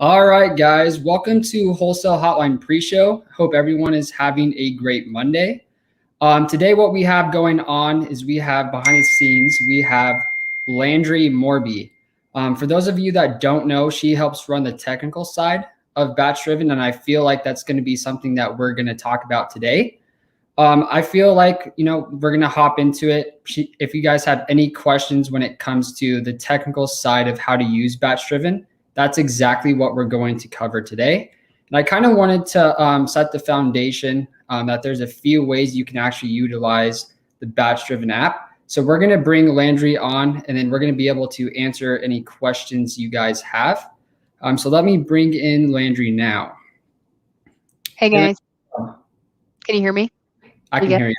All right, guys, welcome to Wholesale Hotline pre-show. Hope everyone is having a great Monday. Today, what we have going on is we have behind the scenes, we have Landry Morby. For those of you that don't know, she helps run the technical side of BatchDriven, and I feel like that's going to be something that we're going to talk about today. I feel like, we're going to hop into it. If you guys have any questions when it comes to the technical side of how to use BatchDriven, that's exactly what we're going to cover today. And I kind of wanted to set the foundation that there's a few ways you can actually utilize the BatchDriven app. So we're going to bring Landry on, and then we're going to be able to answer any questions you guys have. So let me bring in Landry now. Hey, guys. Can you hear me? I can hear you.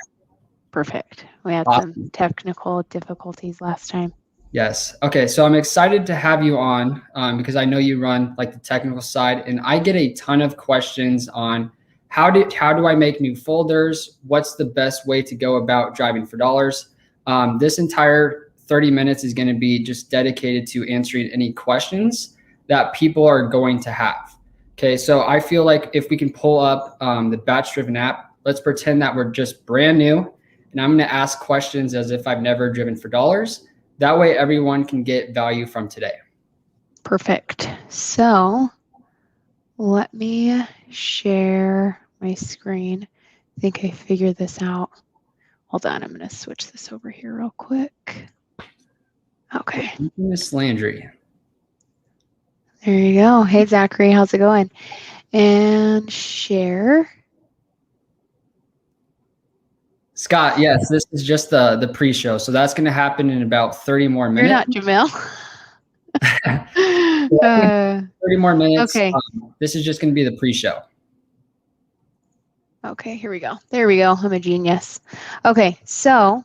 Perfect. We had some technical difficulties last time. Yes. Okay. So I'm excited to have you on because I know you run like the technical side, and I get a ton of questions on how do I make new folders? What's the best way to go about driving for dollars? This entire 30 minutes is going to be just dedicated to answering any questions that people are going to have. Okay. So I feel like if we can pull up the BatchDriven app, let's pretend that we're just brand new, and I'm going to ask questions as if I've never driven for dollars. That way everyone can get value from today. Perfect. So let me share my screen. I think I figured this out. Hold on, I'm going to switch this over here real quick. Okay. Miss Landry. There you go. Hey, Zachary, how's it going? And share. Scott, yes, this is just the pre-show. So that's going to happen in about 30 more minutes. You're not Jamil. 30 more minutes. Okay. This is just going to be the pre-show. Okay, here we go. There we go. I'm a genius. Okay, so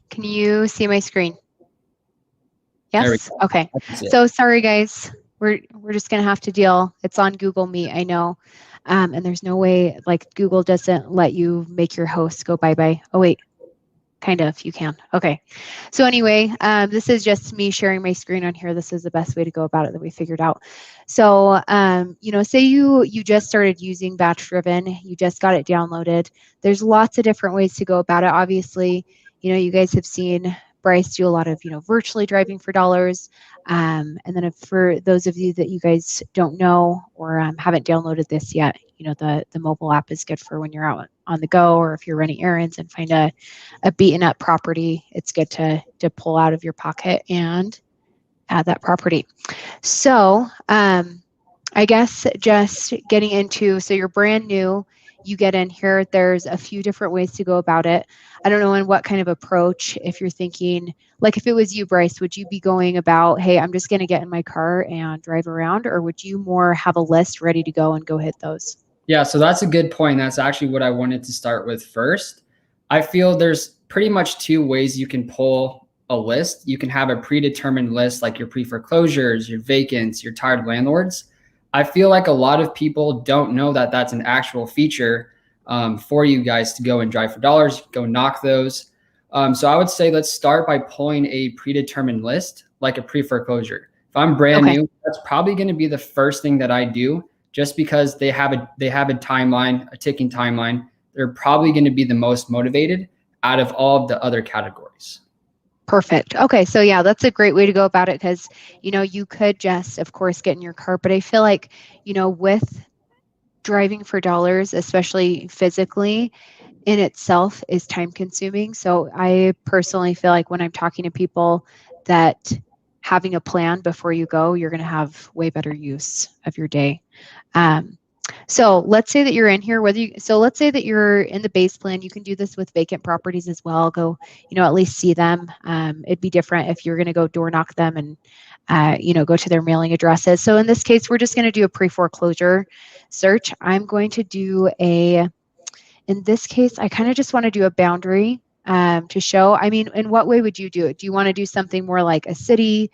can you see my screen? Yes? Okay. So sorry, guys. We're just going to have to deal. It's on Google Meet, I know. And there's no way, like, Google doesn't let you make your host go bye-bye. Oh, wait. Kind of, you can. Okay. So anyway, this is just me sharing my screen on here. This is the best way to go about it that we figured out. So, say you just started using BatchDriven, you just got it downloaded. There's lots of different ways to go about it. Obviously, you guys have seen Bryce do a lot of, virtually driving for dollars. And then for those of you that you guys don't know or haven't downloaded this yet, the mobile app is good for when you're out on the go, or if you're running errands and find a beaten up property, it's good to pull out of your pocket and add that property. So I guess just getting into, so you're brand new, you get in here, there's a few different ways to go about it. I don't know in what kind of approach, if you're thinking, like if it was you, Bryce, would you be going about, hey, I'm just going to get in my car and drive around, or would you more have a list ready to go and go hit those? Yeah, so that's a good point. That's actually what I wanted to start with first. I feel there's pretty much two ways you can pull a list. You can have a predetermined list like your pre-foreclosures, your vacants, your tired landlords. I feel like a lot of people don't know that that's an actual feature for you guys to go and drive for dollars, go knock those. So I would say let's start by pulling a predetermined list, like a pre-foreclosure. If I'm brand new, that's probably going to be the first thing that I do, just because they have a timeline, a ticking timeline. They're probably going to be the most motivated out of all of the other categories. Perfect. Okay. So yeah, that's a great way to go about it, because, you could just, of course, get in your car, but I feel like, with driving for dollars, especially physically in itself, is time consuming. So I personally feel like when I'm talking to people that having a plan before you go, you're going to have way better use of your day. So let's say that you're in here, let's say that you're in the base plan. You can do this with vacant properties as well. Go, at least see them. It'd be different if you're going to go door knock them and, go to their mailing addresses. So in this case, we're just going to do a pre-foreclosure search. I'm going to do in this case, I kind of just want to do a boundary to show. I mean, in what way would you do it? Do you want to do something more like a city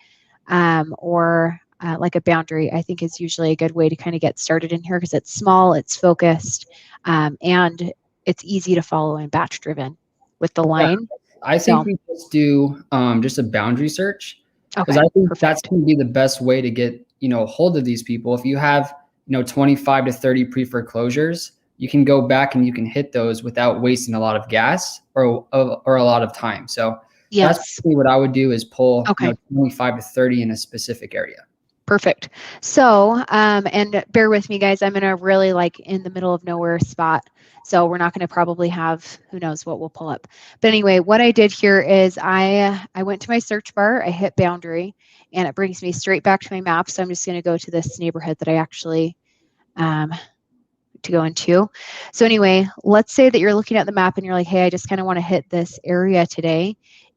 or like a boundary? I think is usually a good way to kind of get started in here, because it's small, it's focused, and it's easy to follow in BatchDriven with the line. Yeah, I think we just do just a boundary search, because I think that's going to be the best way to get hold of these people, if you have, 25 to 30 pre-foreclosures, you can go back and you can hit those without wasting a lot of gas or a lot of time. So that's what I would do, is pull 25 to 30 in a specific area. Perfect. So, and bear with me, guys, I'm in a really in the middle of nowhere spot. So we're not going to probably have, who knows what we'll pull up. But anyway, what I did here is I went to my search bar, I hit boundary, and it brings me straight back to my map. So I'm just going to go to this neighborhood that I actually to go into. So anyway, let's say that you're looking at the map and you're like, hey, I just kind of want to hit this area today.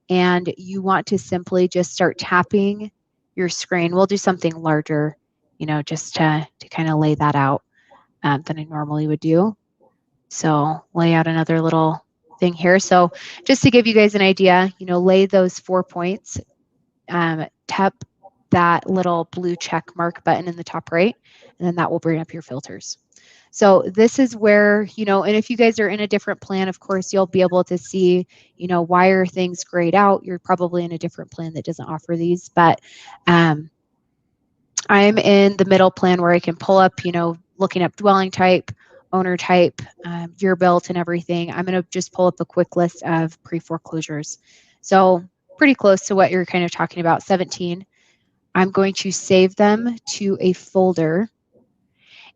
And you want to simply just start tapping your screen. We'll do something larger, just to kind of lay that out than I normally would do. So lay out another little thing here. So just to give you guys an idea, lay those 4 points, tap that little blue check mark button in the top right, and then that will bring up your filters. So this is where, and if you guys are in a different plan, of course, you'll be able to see, why are things grayed out? You're probably in a different plan that doesn't offer these, but I'm in the middle plan where I can pull up, looking up dwelling type, owner type, year built and everything. I'm going to just pull up a quick list of pre-foreclosures. So pretty close to what you're kind of talking about, 17. I'm going to save them to a folder.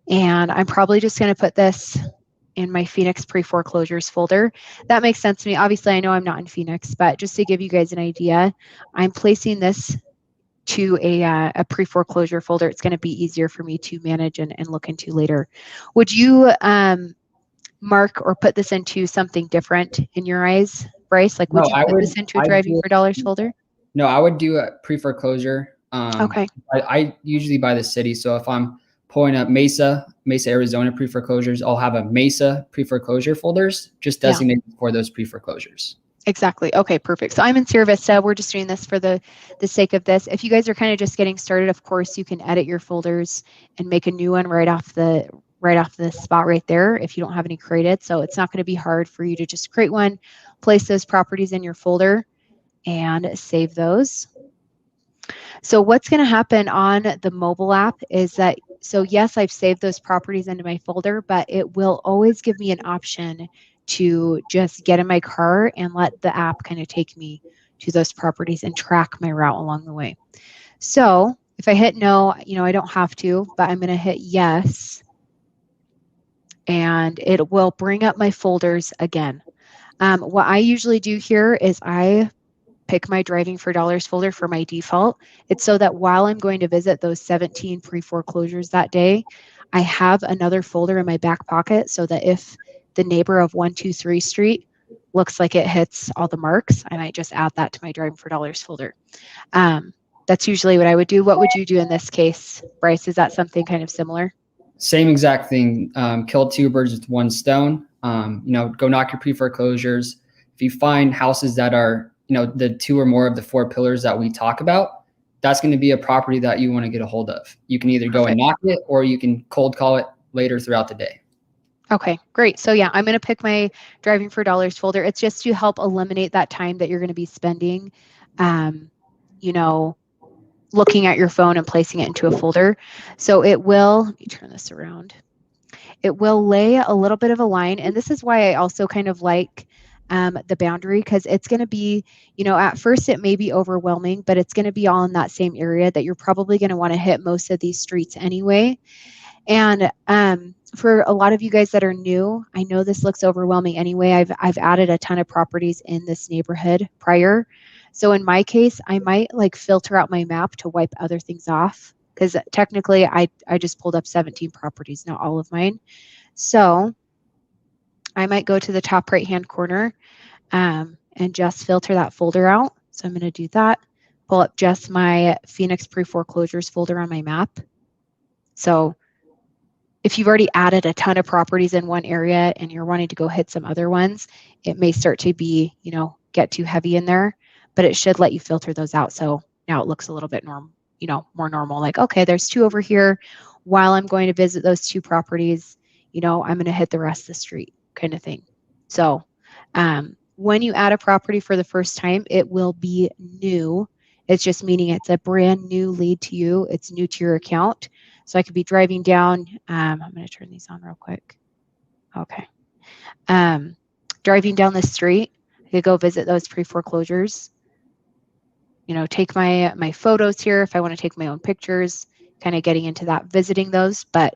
And I'm probably just going to put this in my Phoenix pre-foreclosures folder. That makes sense to me. Obviously, I know I'm not in Phoenix, but just to give you guys an idea, I'm placing this to a pre-foreclosure folder. It's going to be easier for me to manage and look into later. Would you mark or put this into something different in your eyes, Bryce? Would you put this into a driving for dollars folder? No, I would do a pre-foreclosure. Okay. I usually buy the city. So if I'm pulling up Mesa, Arizona pre-foreclosures, I'll have a Mesa pre-foreclosure folders just designated for those pre-foreclosures. Exactly. Okay, perfect. So I'm in Sierra Vista. We're just doing this for the sake of this. If you guys are kind of just getting started, of course, you can edit your folders and make a new one right off the spot right there if you don't have any created. So it's not going to be hard for you to just create one, place those properties in your folder, and save those. So what's going to happen on the mobile app is that, so yes, I've saved those properties into my folder, but it will always give me an option to just get in my car and let the app kind of take me to those properties and track my route along the way. So if I hit no, I don't have to, but I'm going to hit yes, and it will bring up my folders again. What I usually do here is I pick my driving for dollars folder for my default. It's so that while I'm going to visit those 17 pre-foreclosures that day, I have another folder in my back pocket so that if the neighbor of 123 Street looks like it hits all the marks, I might just add that to my driving for dollars folder. That's usually what I would do. What would you do in this case, Bryce? Is that something kind of similar? Same exact thing. Kill two birds with one stone. Go knock your pre-foreclosures. If you find houses that are the 2 or more of the 4 pillars that we talk about, that's going to be a property that you want to get a hold of. You can either go and knock it, or you can cold call it later throughout the day. Okay, great. So yeah, I'm going to pick my driving for dollars folder. It's just to help eliminate that time that you're going to be spending, looking at your phone and placing it into a folder. So it will, let me turn this around. It will lay a little bit of a line. And this is why I also kind of like the boundary, because it's going to be, at first it may be overwhelming, but it's going to be all in that same area that you're probably going to want to hit most of these streets anyway. And for a lot of you guys that are new, I know this looks overwhelming anyway. I've added a ton of properties in this neighborhood prior. So in my case, I might filter out my map to wipe other things off, because technically I just pulled up 17 properties, not all of mine. So I might go to the top right-hand corner and just filter that folder out. So I'm going to do that. Pull up just my Phoenix pre-foreclosures folder on my map. So if you've already added a ton of properties in one area and you're wanting to go hit some other ones, it may start to be, get too heavy in there, but it should let you filter those out. So now it looks a little bit more normal. Like, okay, there's 2 over here. While I'm going to visit those 2 properties, I'm going to hit the rest of the street, kind of thing. So when you add a property for the first time, it will be new It's just meaning it's a brand new lead to you. It's new to your account. So I could be driving down. I'm going to turn these on real quick. Okay. Driving down the street, I could go visit those pre-foreclosures. Take my photos here if I want to take my own pictures, kind of getting into that, visiting those, but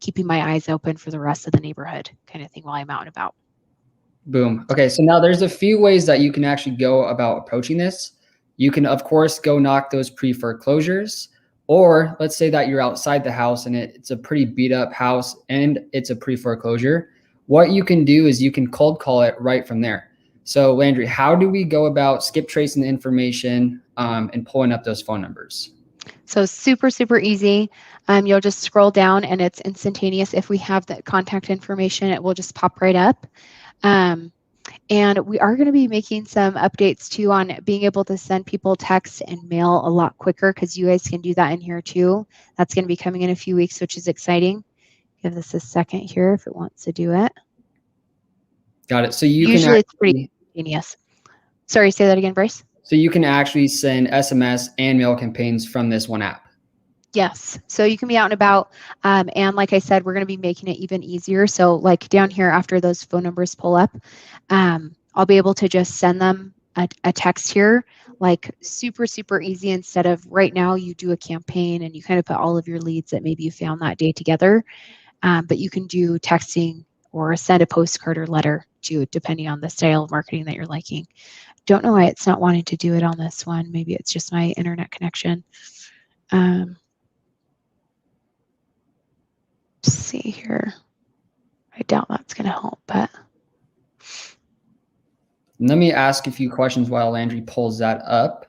keeping my eyes open for the rest of the neighborhood kind of thing while I'm out and about. Boom. Okay, so now there's a few ways that you can actually go about approaching this. You can, of course, go knock those pre-foreclosures, or let's say that you're outside the house and it's a pretty beat up house and it's a pre-foreclosure. What you can do is you can cold call it right from there. So Landry, how do we go about skip tracing the information and pulling up those phone numbers? So super, super easy. You'll just scroll down and it's instantaneous. If we have the contact information, it will just pop right up. And we are going to be making some updates too on being able to send people text and mail a lot quicker, because you guys can do that in here too. That's going to be coming in a few weeks, which is exciting. Give this a second here if it wants to do it. Got it. So you usually it's pretty genius. Sorry, say that again, Bryce. So you can actually send SMS and mail campaigns from this one app. Yes. So you can be out and about. And like I said, we're going to be making it even easier. So like down here, after those phone numbers pull up, I'll be able to just send them a text here, like super, super easy. Instead of right now, you do a campaign and you kind of put all of your leads that maybe you found that day together. But you can do texting or send a postcard or letter too, depending on the style of marketing that you're liking. Don't know why it's not wanting to do it on this one. Maybe it's just my internet connection. Let's see here. I doubt that's going to help, but. Let me ask a few questions while Landry pulls that up.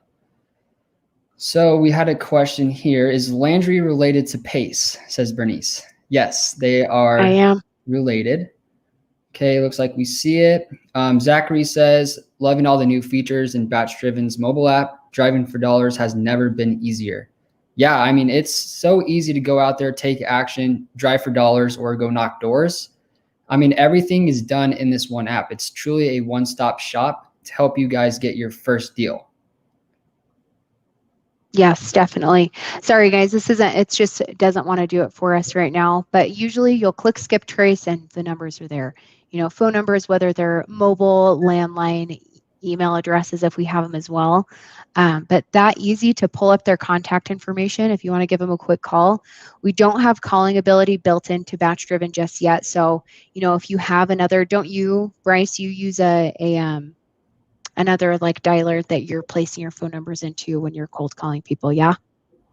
So we had a question here. Is Landry related to Pace? Says Bernice. Yes, they are. I am. Related. Okay, looks like we see it. Zachary says, loving all the new features in BatchDriven's mobile app. Driving for dollars has never been easier. Yeah, I mean, it's so easy to go out there, take action, drive for dollars, or go knock doors. I mean, everything is done in this one app. It's truly a one-stop shop to help you guys get your first deal. Yes, definitely. Sorry, guys, it just doesn't want to do it for us right now. But usually you'll click skip trace and the numbers are there. Phone numbers, whether they're mobile, landline, email addresses, if we have them as well. But that easy to pull up their contact information if you want to give them a quick call. We don't have calling ability built into BatchDriven just yet. So, if you have another, don't you, Bryce, you use another like dialer that you're placing your phone numbers into when you're cold calling people, yeah?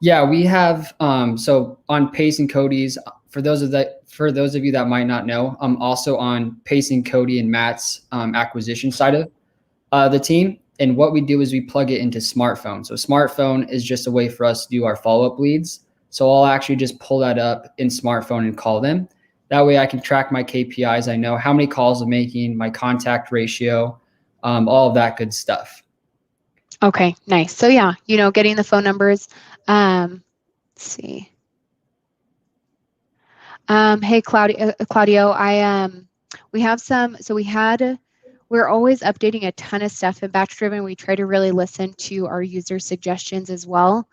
Yeah, we have so on Pace and Cody's, for those of you that might not know, I'm also on Pace and Cody and Matt's acquisition side of the team. And what we do is we plug it into smartphone. So smartphone is just a way for us to do our follow-up leads. So I'll actually just pull that up in smartphone and call them. That way I can track my KPIs. I know how many calls I'm making, my contact ratio, all of that good stuff. Okay, nice. So yeah, getting the phone numbers. Let's see. Hey, Claudio, we have some, so we're always updating a ton of stuff in BatchDriven. We try to really listen to our user suggestions as well.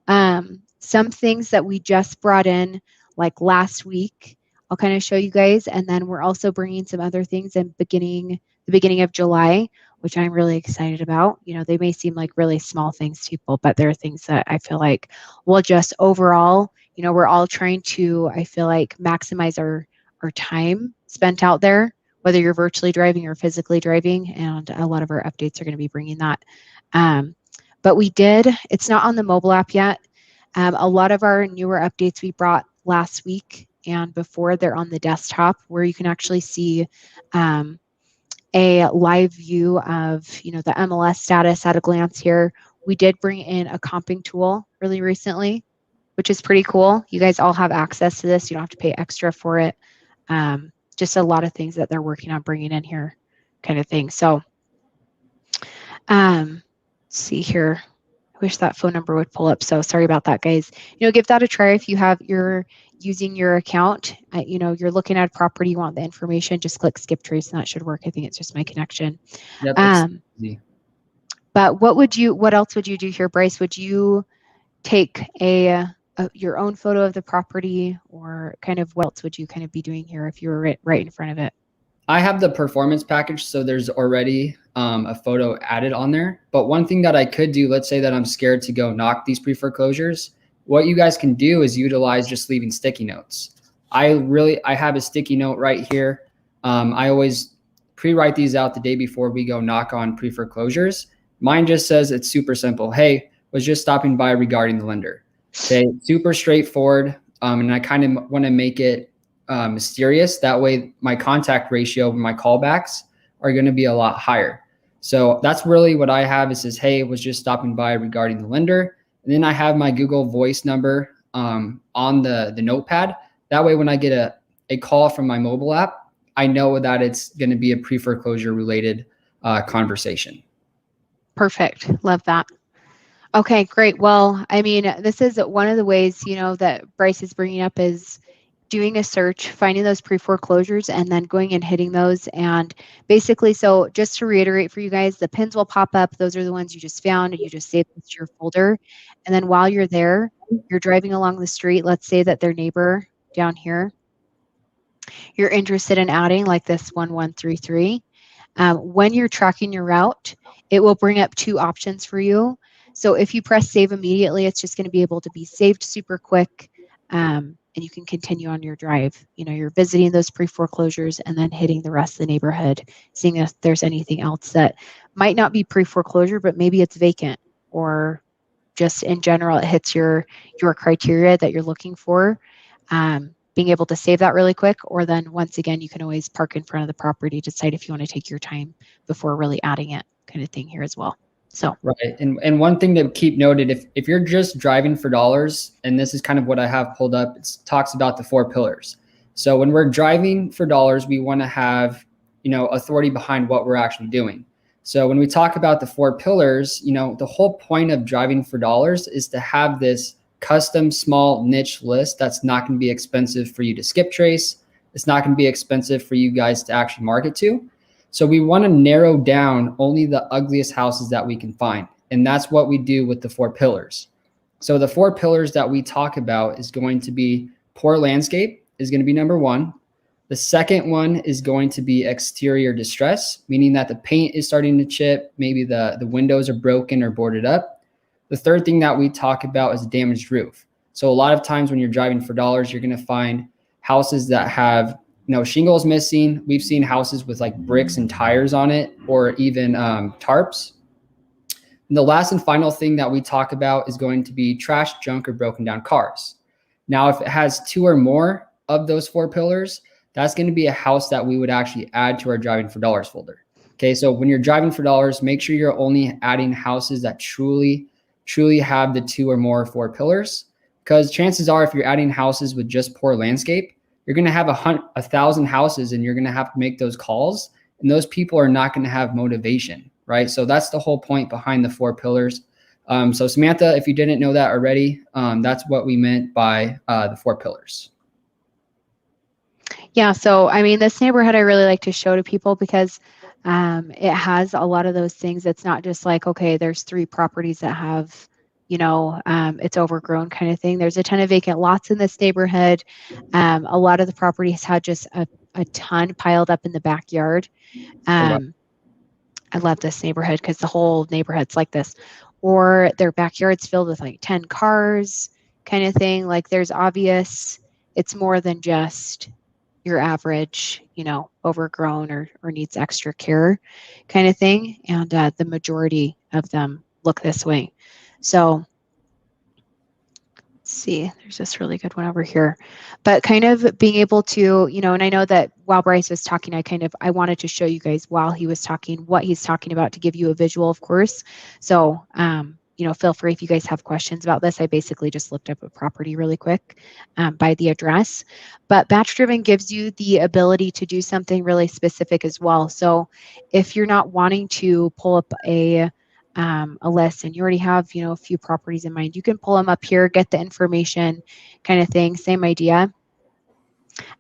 Some things that we just brought in like last week, I'll kind of show you guys. And then we're also bringing some other things in the beginning of July, which I'm really excited about. They may seem like really small things to people, but there are things that I feel like will just overall, we're all trying to, I feel like, maximize our time spent out there, whether you're virtually driving or physically driving. And a lot of our updates are going to be bringing that. But it's not on the mobile app yet. A lot of our newer updates we brought last week and before, they're on the desktop where you can actually see a live view of, the MLS status at a glance here. We did bring in a comping tool really recently, which is pretty cool. You guys all have access to this. You don't have to pay extra for it. Just a lot of things that they're working on bringing in here kind of thing. So let's see here. I wish that phone number would pull up. So sorry about that, guys. Give that a try if you're using your account. You're looking at a property, you want the information, just click skip trace and that should work. I think it's just my connection. Yep, easy. But what else would you do here, Bryce? Would you take your own photo of the property, or kind of what else would you kind of be doing here if you were right in front of it? I have the performance package, so there's already a photo added on there. But one thing that I could do, let's say that I'm scared to go knock these pre-foreclosures, what you guys can do is utilize just leaving sticky notes. I have a sticky note right here. I always pre-write these out the day before we go knock on pre-foreclosures. Mine just says, it's super simple. Hey, was just stopping by regarding the lender. Okay, super straightforward. And I kind of want to make it mysterious. That way my contact ratio, my callbacks are going to be a lot higher. So that's really what I have. It says, hey, was just stopping by regarding the lender. And then I have my Google Voice number on the notepad. That way, when I get a call from my mobile app, I know that it's going to be a pre-foreclosure related conversation. Perfect. Love that. Okay, great. Well, I mean, this is one of the ways, that Bryce is bringing up is doing a search, finding those pre-foreclosures, and then going and hitting those. And basically, so just to reiterate for you guys, the pins will pop up. Those are the ones you just found. You just save them to your folder. And then while you're there, you're driving along the street. Let's say that their neighbor down here, you're interested in adding, like this 1133. When you're tracking your route, it will bring up two options for you. So if you press save immediately, it's just going to be able to be saved super quick, and you can continue on your drive. You're visiting those pre-foreclosures and then hitting the rest of the neighborhood, seeing if there's anything else that might not be pre-foreclosure, but maybe it's vacant, or just in general, it hits your criteria that you're looking for. Being able to save that really quick, or then once again, you can always park in front of the property, decide if you want to take your time before really adding it, kind of thing here as well. So right. And one thing to keep noted, if you're just driving for dollars, and this is kind of what I have pulled up, it talks about the 4 pillars. So when we're driving for dollars, we want to have, authority behind what we're actually doing. So when we talk about the 4 pillars, the whole point of driving for dollars is to have this custom small niche list that's not going to be expensive for you to skip trace. It's not going to be expensive for you guys to actually market to. So we want to narrow down only the ugliest houses that we can find. And that's what we do with the 4 pillars. So the 4 pillars that we talk about is going to be poor landscape is going to be number 1. The second one is going to be exterior distress, meaning that the paint is starting to chip. Maybe the windows are broken or boarded up. The third thing that we talk about is a damaged roof. So a lot of times when you're driving for dollars, you're going to find houses that have shingles missing. We've seen houses with like bricks and tires on it, or even tarps. And the last and final thing that we talk about is going to be trash, junk, or broken down cars. Now, if it has 2 or more of those 4 pillars, that's going to be a house that we would actually add to our driving for dollars folder. Okay, so when you're driving for dollars, make sure you're only adding houses that truly have the 2 or more 4 pillars, because chances are if you're adding houses with just poor landscape, you're going to have 1,000 houses and you're going to have to make those calls, and those people are not going to have motivation, right? So that's the whole point behind the 4 pillars. So Samantha, if you didn't know that already, that's what we meant by the 4 pillars. Yeah, so I mean, this neighborhood I really like to show to people because it has a lot of those things. It's not just like, okay, there's 3 properties that have, it's overgrown kind of thing. There's a ton of vacant lots in this neighborhood. A lot of the properties had just a ton piled up in the backyard. I love this neighborhood because the whole neighborhood's like this. Or their backyard's filled with like 10 cars kind of thing. Like there's obvious, it's more than just your average, overgrown or needs extra care kind of thing. And the majority of them look this way. So let's see, there's this really good one over here. But kind of being able to, and I know that while Bryce was talking, I wanted to show you guys while he was talking what he's talking about to give you a visual, of course. So feel free if you guys have questions about this. I basically just looked up a property really quick by the address. But BatchDriven gives you the ability to do something really specific as well. So if you're not wanting to pull up a list and you already have, a few properties in mind, you can pull them up here, get the information kind of thing. Same idea.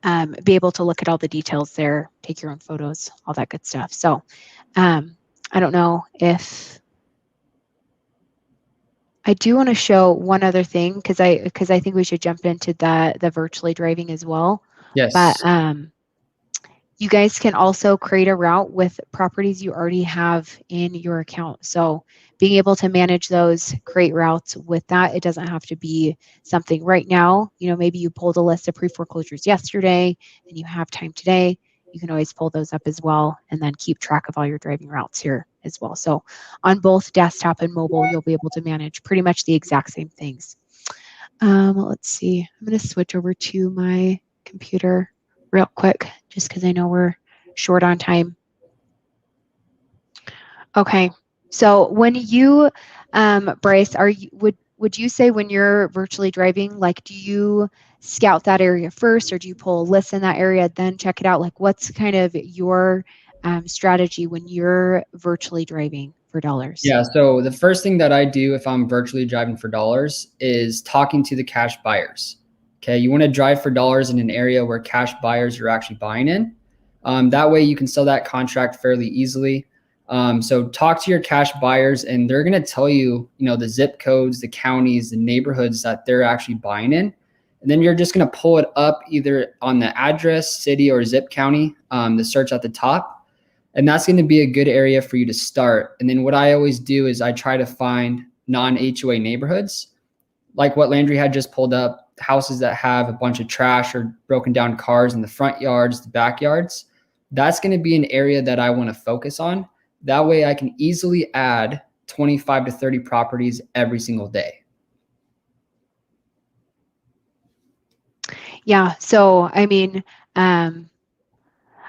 Be able to look at all the details there, take your own photos, all that good stuff. So I don't know if I do want to show one other thing because I think we should jump into the virtually driving as well. Yes. But you guys can also create a route with properties you already have in your account. So being able to manage those, create routes with that, it doesn't have to be something right now. You know, maybe you pulled a list of pre-foreclosures yesterday and you have time today. You can always pull those up as well and then keep track of all your driving routes here as well. So on both desktop and mobile, you'll be able to manage pretty much the exact same things. Let's see. I'm going to switch over to my computer real quick, just because I know we're short on time. Okay, so when you, Bryce, would you say when you're virtually driving, like, do you scout that area first, or do you pull a list in that area, then check it out? Like, what's kind of your strategy when you're virtually driving for dollars? Yeah, so the first thing that I do if I'm virtually driving for dollars is talking to the cash buyers. Okay, you want to drive for dollars in an area where cash buyers are actually buying in. That way you can sell that contract fairly easily. So talk to your cash buyers and they're going to tell you, the zip codes, the counties, the neighborhoods that they're actually buying in. And then you're just going to pull it up either on the address, city, or zip county, the search at the top. And that's going to be a good area for you to start. And then what I always do is I try to find non-HOA neighborhoods, like what Landry had just pulled up, houses that have a bunch of trash or broken down cars in the front yards, the backyards. That's going to be an area that I want to focus on. That way I can easily add 25 to 30 properties every single day. Yeah, so I mean,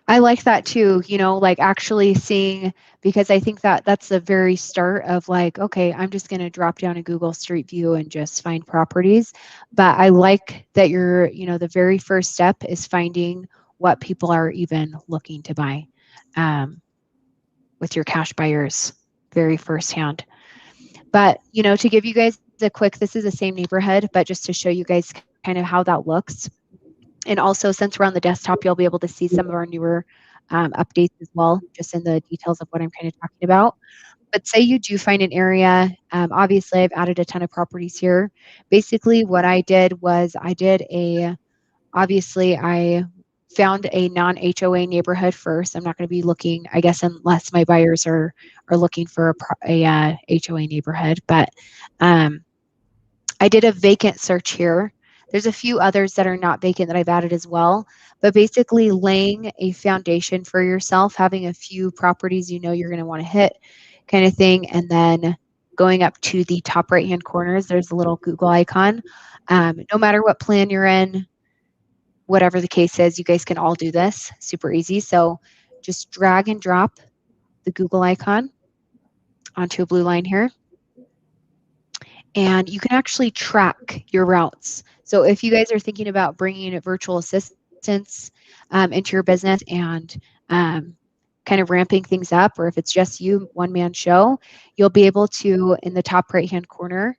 I like that too, like actually seeing, because I think that that's the very start of like, okay, I'm just going to drop down a Google Street View and just find properties. But I like that you're, the very first step is finding what people are even looking to buy with your cash buyers very firsthand. But, to give you guys this is the same neighborhood, but just to show you guys kind of how that looks. And also, since we're on the desktop, you'll be able to see some of our newer updates as well, just in the details of what I'm kind of talking about. But say you do find an area, obviously I've added a ton of properties here. Basically what I did was I found a non-HOA neighborhood first. I'm not going to be looking, I guess, unless my buyers are looking for a HOA neighborhood. But I did a vacant search here. There's a few others that are not vacant that I've added as well, but basically laying a foundation for yourself, having a few properties you're going to want to hit kind of thing, and then going up to the top right-hand corners, there's a little Google icon. No matter what plan you're in, whatever the case is, you guys can all do this, super easy. So just drag and drop the Google icon onto a blue line here. And you can actually track your routes. So if you guys are thinking about bringing a virtual assistants into your business and kind of ramping things up, or if it's just you, one-man show, you'll be able to, in the top right-hand corner,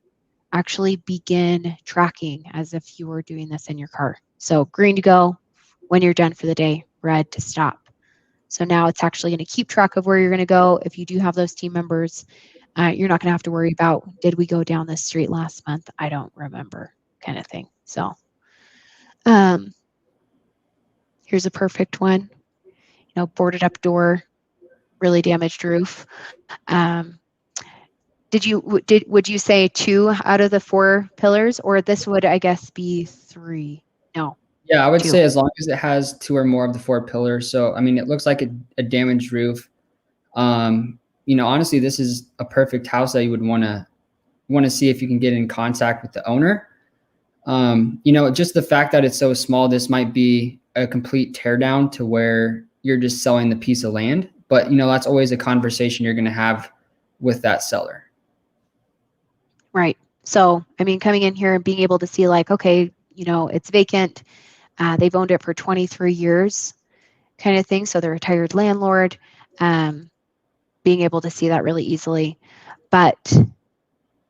actually begin tracking as if you were doing this in your car. So green to go when you're done for the day, red to stop. So now it's actually going to keep track of where you're going to go. If you do have those team members, you're not going to have to worry about, did we go down this street last month? I don't remember, kind of thing. So here's a perfect one. Boarded up door, really damaged roof. Would you say 2 out of the 4 pillars, or this would, I guess, be 3? No. Yeah, I would 2. say as long as it has 2 or more of the 4 pillars. So, I mean, it looks like a damaged roof. Honestly, this is a perfect house that you would want to see if you can get in contact with the owner. Just the fact that it's so small, this might be a complete teardown to where you're just selling the piece of land. But, that's always a conversation you're going to have with that seller. Right. So, I mean, coming in here and being able to see like, okay, it's vacant. They've owned it for 23 years kind of thing. So they're a retired landlord. Being able to see that really easily. But,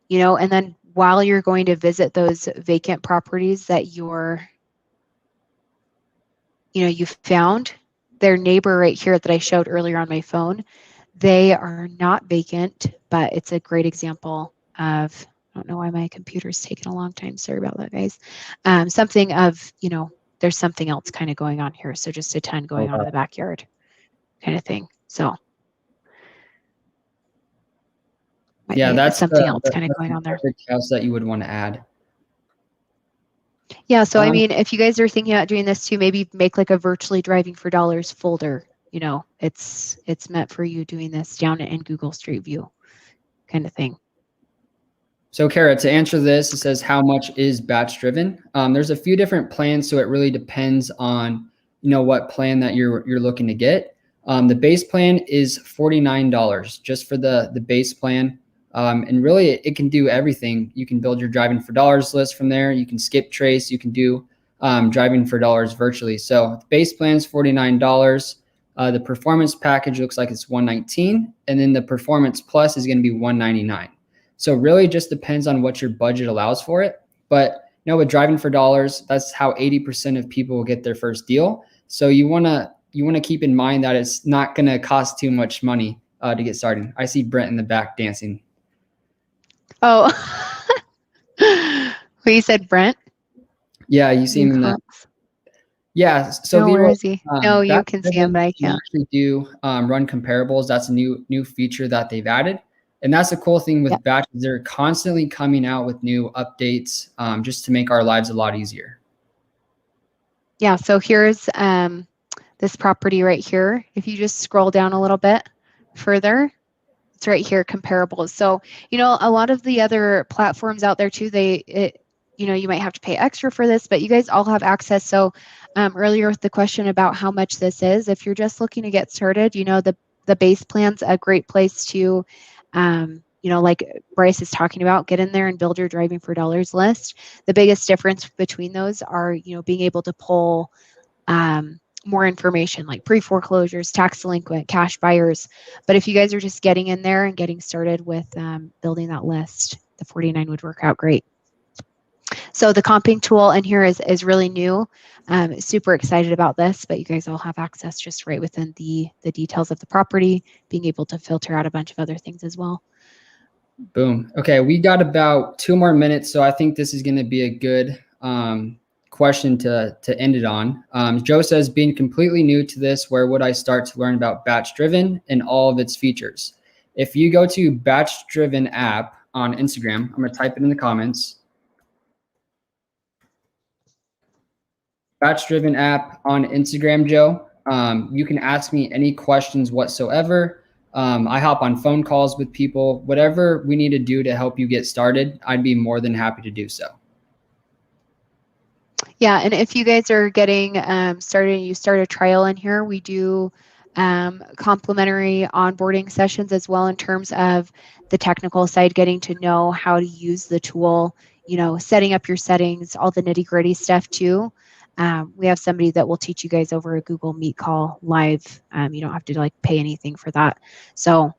and then while you're going to visit those vacant properties that you've found, their neighbor right here that I showed earlier on my phone, they are not vacant, but it's a great example of I don't know why my computer's taking a long time. Sorry about that, guys. Something of, there's something else kind of going on here. So just a ton going on in the backyard kind of thing. So yeah, that's something else kind of going on there. House that you would want to add. Yeah. So, I mean, if you guys are thinking about doing this too, maybe make like a virtually driving for dollars folder. It's meant for you doing this down in Google Street View kind of thing. So Kara, to answer this, it says, how much is BatchDriven? There's a few different plans, so it really depends on, what plan that you're looking to get. The base plan is $49 just for the base plan. And really it can do everything. You can build your driving for dollars list from there. You can skip trace. You can do driving for dollars virtually. So the base plan is $49. The performance package looks like it's $119, and then the performance plus is going to be $199. So really just depends on what your budget allows for it. But with driving for dollars, that's how 80% of people will get their first deal. So you want to keep in mind that it's not going to cost too much money to get started. I see Brent in the back dancing. Oh, well, you said Brent? Yeah, you see him in the. Yeah, so where is he? No, you can see him, but I can't. Actually do run comparables. That's a new feature that they've added. And that's the cool thing with Batch. They're constantly coming out with new updates just to make our lives a lot easier. Yeah, so here's this property right here. If you just scroll down a little bit further, it's right here, comparables. So, a lot of the other platforms out there too, you might have to pay extra for this, but you guys all have access. So earlier with the question about how much this is, if you're just looking to get started, the base plan's a great place to like Bryce is talking about, get in there and build your driving for dollars list. The biggest difference between those are, being able to pull more information like pre-foreclosures, tax delinquent, cash buyers. But if you guys are just getting in there and getting started with building that list, the 49 would work out great. So the comping tool in here is really new. Super excited about this, but you guys all have access just right within the details of the property, being able to filter out a bunch of other things as well. Boom. Okay, we got about 2 more minutes, so I think this is going to be a good question to end it on. Joe says, being completely new to this, where would I start to learn about BatchDriven and all of its features? If you go to BatchDriven app on Instagram, I'm going to type it in the comments. BatchDriven app on Instagram, Joe. You can ask me any questions whatsoever. I hop on phone calls with people. Whatever we need to do to help you get started, I'd be more than happy to do so. Yeah, and if you guys are getting started and you start a trial in here, we do complimentary onboarding sessions as well in terms of the technical side, getting to know how to use the tool, setting up your settings, all the nitty-gritty stuff too. We have somebody that will teach you guys over a Google Meet call live. You don't have to pay anything for that. So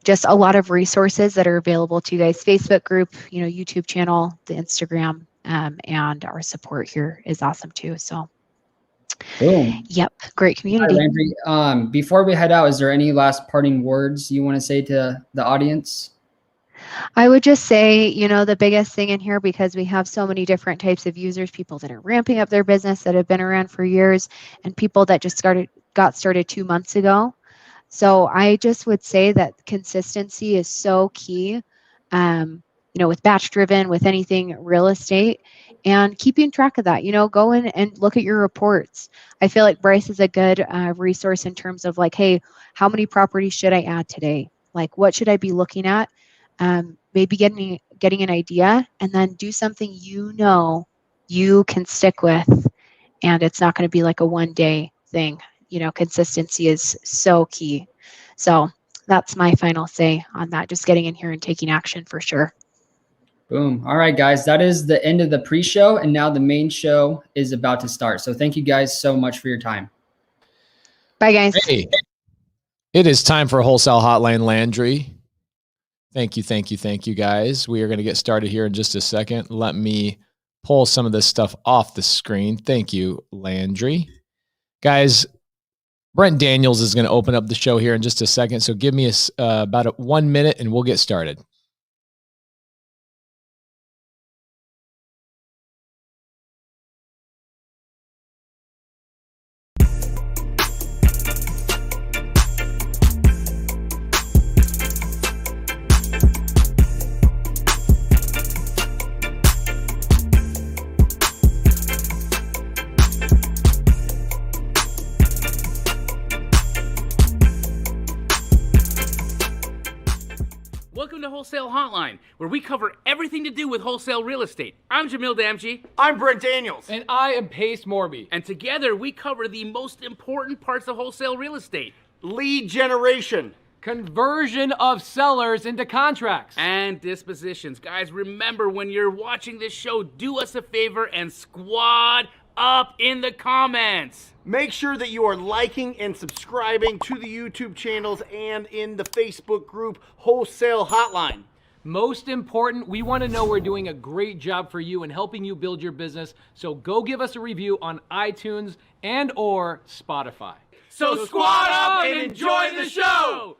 just a lot of resources that are available to you guys. Facebook group, YouTube channel, the Instagram, and our support here is awesome too. So boom. Yep, great community. Hi, Landry. Before we head out, is there any last parting words you want to say to the audience? I would just say, the biggest thing in here, because we have so many different types of users, people that are ramping up their business that have been around for years, and people that just got started 2 months ago. So I just would say that consistency is so key, with BatchDriven, with anything real estate, and keeping track of that. Go in and look at your reports. I feel like Bryce is a good resource in terms of hey, how many properties should I add today? What should I be looking at? Maybe getting an idea, and then do something you can stick with, and it's not going to be a one-day thing. Consistency is so key. So that's my final say on that. Just getting in here and taking action for sure. Boom. All right, guys, that is the end of the pre-show, and now the main show is about to start. So thank you guys so much for your time. Bye, guys. Hey, it is time for Wholesale Hotline, Landry. Thank you, guys. We are going to get started here in just a second. Let me pull some of this stuff off the screen. Thank you, Landry. Guys, Brent Daniels is going to open up the show here in just a second. So give me about 1 minute and we'll get started. Welcome to Wholesale Hotline, where we cover everything to do with wholesale real estate. I'm Jamil Damji. I'm Brent Daniels. And I am Pace Morby. And together we cover the most important parts of wholesale real estate. Lead generation. Conversion of sellers into contracts. And dispositions. Guys, remember when you're watching this show, do us a favor and squad up in the comments. Make sure that you are liking and subscribing to the YouTube channels and in the Facebook group Wholesale Hotline. Most important, we want to know we're doing a great job for you and helping you build your business. So go give us a review on iTunes and or Spotify. So squad up and enjoy the show!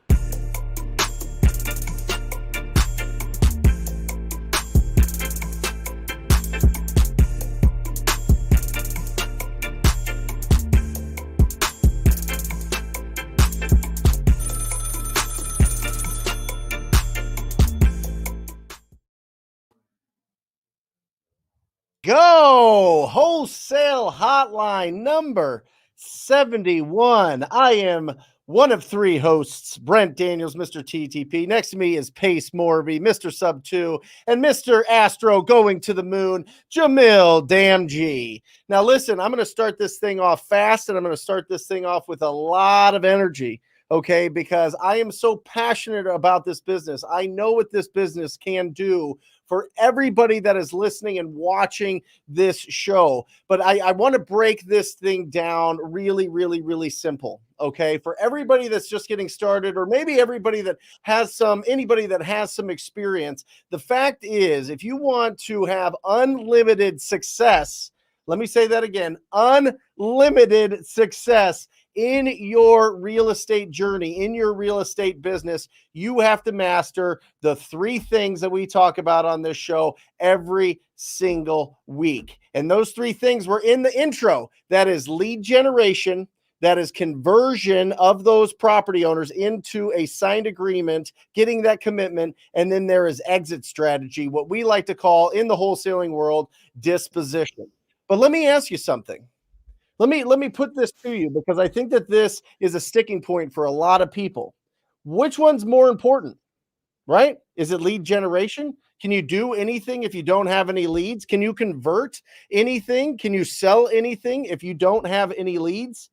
Go! Wholesale Hotline number 71. I am one of three hosts, Brent Daniels, Mr. TTP. Next to me is Pace Morby, Mr. Sub 2, and Mr. Astro going to the moon, Jamil Damji. Now listen, I'm going to start this thing off fast, and I'm going to start this thing off with a lot of energy, okay? Because I am so passionate about this business. I know what this business can do for everybody that is listening and watching this show. But I want to break this thing down really, really, really simple, okay? For everybody that's just getting started, or maybe everybody that has anybody that has some experience, the fact is, if you want to have unlimited success, let me say that again, unlimited success in your real estate journey, in your real estate business, you have to master the three things that we talk about on this show every single week. And those three things were in the intro. That is lead generation, that is conversion of those property owners into a signed agreement, getting that commitment, and then there is exit strategy, what we like to call in the wholesaling world, disposition. But let me ask you something. Let me put this to you, because I think that this is a sticking point for a lot of people. Which one's more important, right? Is it lead generation? Can you do anything if you don't have any leads? Can you convert anything? Can you sell anything if you don't have any leads?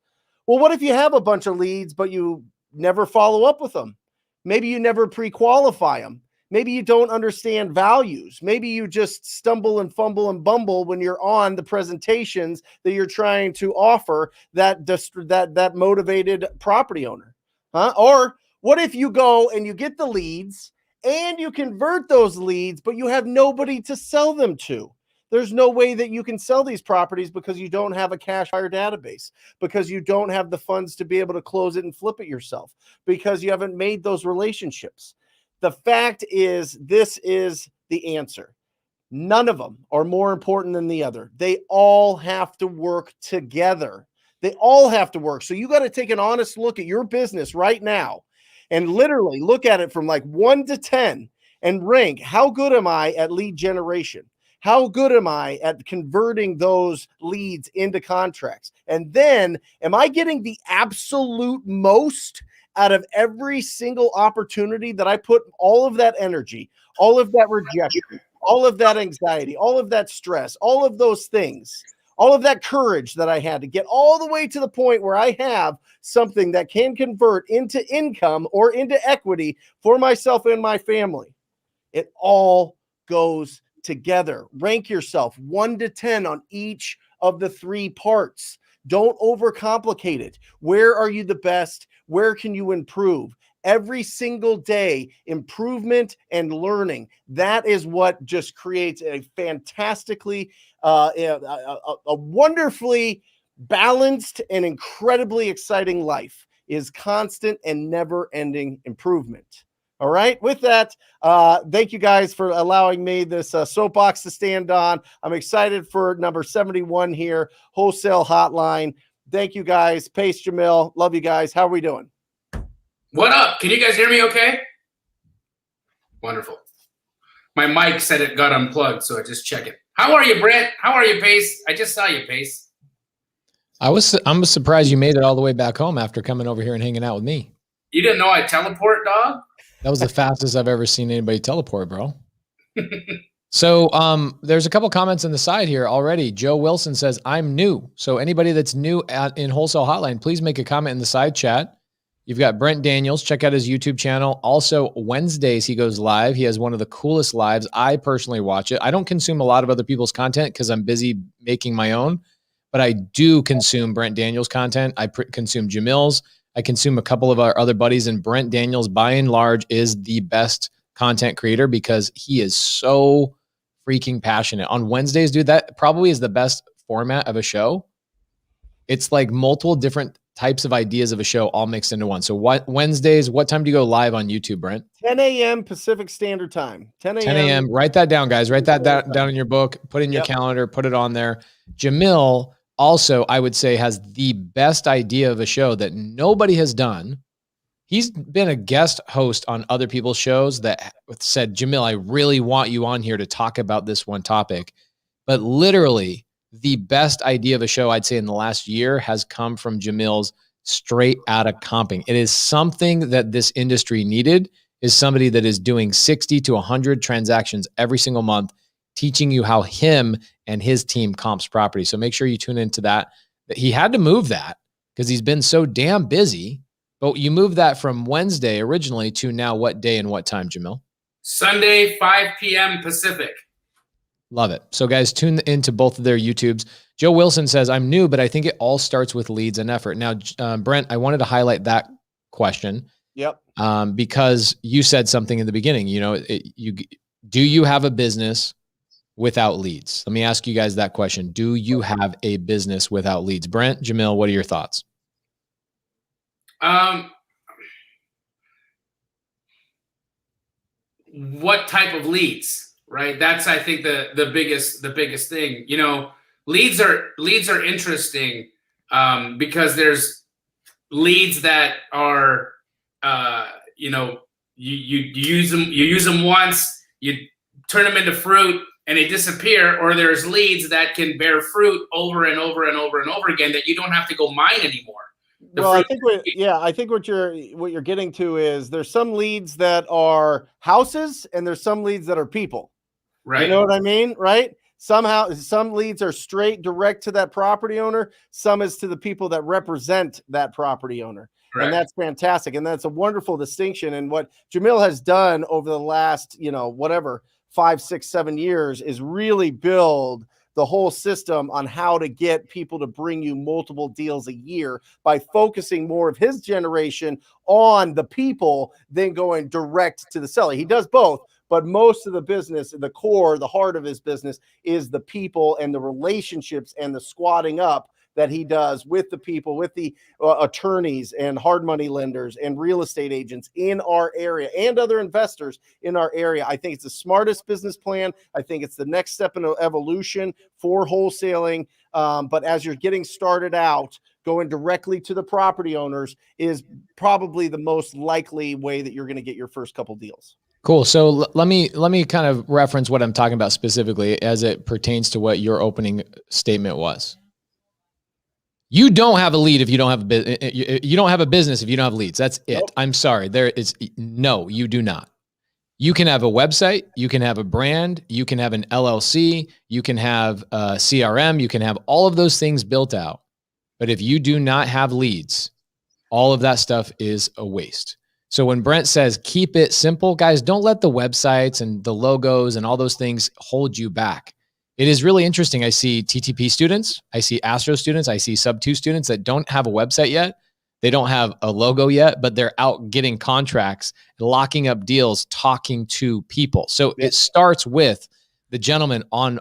Well, what if you have a bunch of leads, but you never follow up with them? Maybe you never pre-qualify them. Maybe you don't understand values. Maybe you just stumble and fumble and bumble when you're on the presentations that you're trying to offer that motivated property owner. Or what if you go and you get the leads and you convert those leads, but you have nobody to sell them to? There's no way that you can sell these properties because you don't have a cash buyer database, because you don't have the funds to be able to close it and flip it yourself, because you haven't made those relationships. The fact is, this is the answer. None of them are more important than the other. They all have to work together. They all have to work. So you got to take an honest look at your business right now and literally look at it from like 1 to 10 and rank, how good am I at lead generation? How good am I at converting those leads into contracts? And then, am I getting the absolute most out of every single opportunity that I put all of that energy, all of that rejection, all of that anxiety, all of that stress, all of those things, all of that courage that I had to get all the way to the point where I have something that can convert into income or into equity for myself and my family? It all goes together. Rank yourself 1 to 10 on each of the three parts. Don't overcomplicate it. Where are you the best? Where can you improve? Every single day, improvement and learning. That is what just creates a fantastically, a wonderfully balanced and incredibly exciting life, is constant and never-ending improvement. All right. With that, thank you guys for allowing me this soapbox to stand on. I'm excited for number 71 here, Wholesale Hotline. Thank you guys. Pace, Jamil. Love you guys. How are we doing? What up? Can you guys hear me okay? Wonderful. My mic said it got unplugged, so I just check it. How are you, Brent? How are you, Pace? I just saw you, Pace. I'm surprised you made it all the way back home after coming over here and hanging out with me. You didn't know I teleport, dog? That was the fastest I've ever seen anybody teleport, bro. So there's a couple comments on the side here already. Joe Wilson says, I'm new. So anybody that's new in Wholesale Hotline, please make a comment in the side chat. You've got Brent Daniels. Check out his YouTube channel. Also, Wednesdays, he goes live. He has one of the coolest lives. I personally watch it. I don't consume a lot of other people's content because I'm busy making my own, but I do consume Brent Daniels' content. I consume Jamil's. I consume a couple of our other buddies, and Brent Daniels, by and large, is the best content creator because he is so freaking passionate. On Wednesdays, dude, that probably is the best format of a show. It's like multiple different types of ideas of a show all mixed into one. So Wednesdays, what time do you go live on YouTube, Brent? 10 a.m. Pacific Standard Time. 10 a.m. Write that down, guys. Write that down in your book. Put it in your calendar. Put it on there. Jamil also, I would say, has the best idea of a show that nobody has done. He's been a guest host on other people's shows that said, Jamil, I really want you on here to talk about this one topic. But literally, the best idea of a show, I'd say, in the last year has come from Jamil's straight out of comping. It is something that this industry needed, is somebody that is doing 60 to 100 transactions every single month, teaching you how him and his team comps property. So make sure you tune into that. He had to move that because he's been so damn busy. But you moved that from Wednesday originally to now what day and what time, Jamil? Sunday, 5 p.m. Pacific. Love it. So guys, tune into both of their YouTubes. Joe Wilson says, I'm new, but I think it all starts with leads and effort. Now, Brent, I wanted to highlight that question. Yep. Because you said something in the beginning, do you have a business without leads? Let me ask you guys that question. Do you have a business without leads? Brent, Jamil, what are your thoughts? What type of leads, right? That's, I think, the biggest thing. Leads are interesting because there's leads that are, you use them once, you turn them into fruit and they disappear, or there's leads that can bear fruit over and over and over and over again that you don't have to go mine anymore. Well, I think what you're getting to is there's some leads that are houses and there's some leads that are people. Right. You know what I mean? Right. Somehow some leads are straight direct to that property owner. Some is to the people that represent that property owner. Correct. And that's fantastic. And that's a wonderful distinction. And what Jamil has done over the last, 5, 6, 7 years is really build the whole system on how to get people to bring you multiple deals a year by focusing more of his generation on the people than going direct to the seller. He does both, but most of the business, the core, the heart of his business is the people and the relationships and the squatting up that he does with the people, with the attorneys and hard money lenders and real estate agents in our area and other investors in our area. I think it's the smartest business plan. I think it's the next step in evolution for wholesaling. But as you're getting started out, going directly to the property owners is probably the most likely way that you're going to get your first couple deals. Cool. So let me kind of reference what I'm talking about specifically as it pertains to what your opening statement was. You don't have a lead if you don't have a business. You don't have a business if you don't have leads. That's it. Nope. I'm sorry. No, you do not. You can have a website. You can have a brand. You can have an LLC. You can have a CRM. You can have all of those things built out. But if you do not have leads, all of that stuff is a waste. So when Brent says, keep it simple, guys, don't let the websites and the logos and all those things hold you back. It is really interesting. I see TTP students, I see Astro students, I see Sub 2 students that don't have a website yet. They don't have a logo yet, but they're out getting contracts, locking up deals, talking to people. So it starts with the gentleman on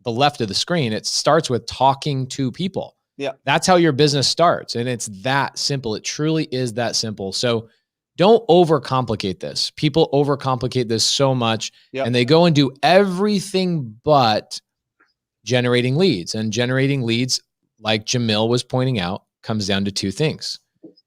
the left of the screen. It starts with talking to people. Yeah. That's how your business starts. And it's that simple. It truly is that simple. So don't overcomplicate this. People overcomplicate this so much, and they go and do everything but generating leads. And generating leads, like Jamil was pointing out, comes down to two things.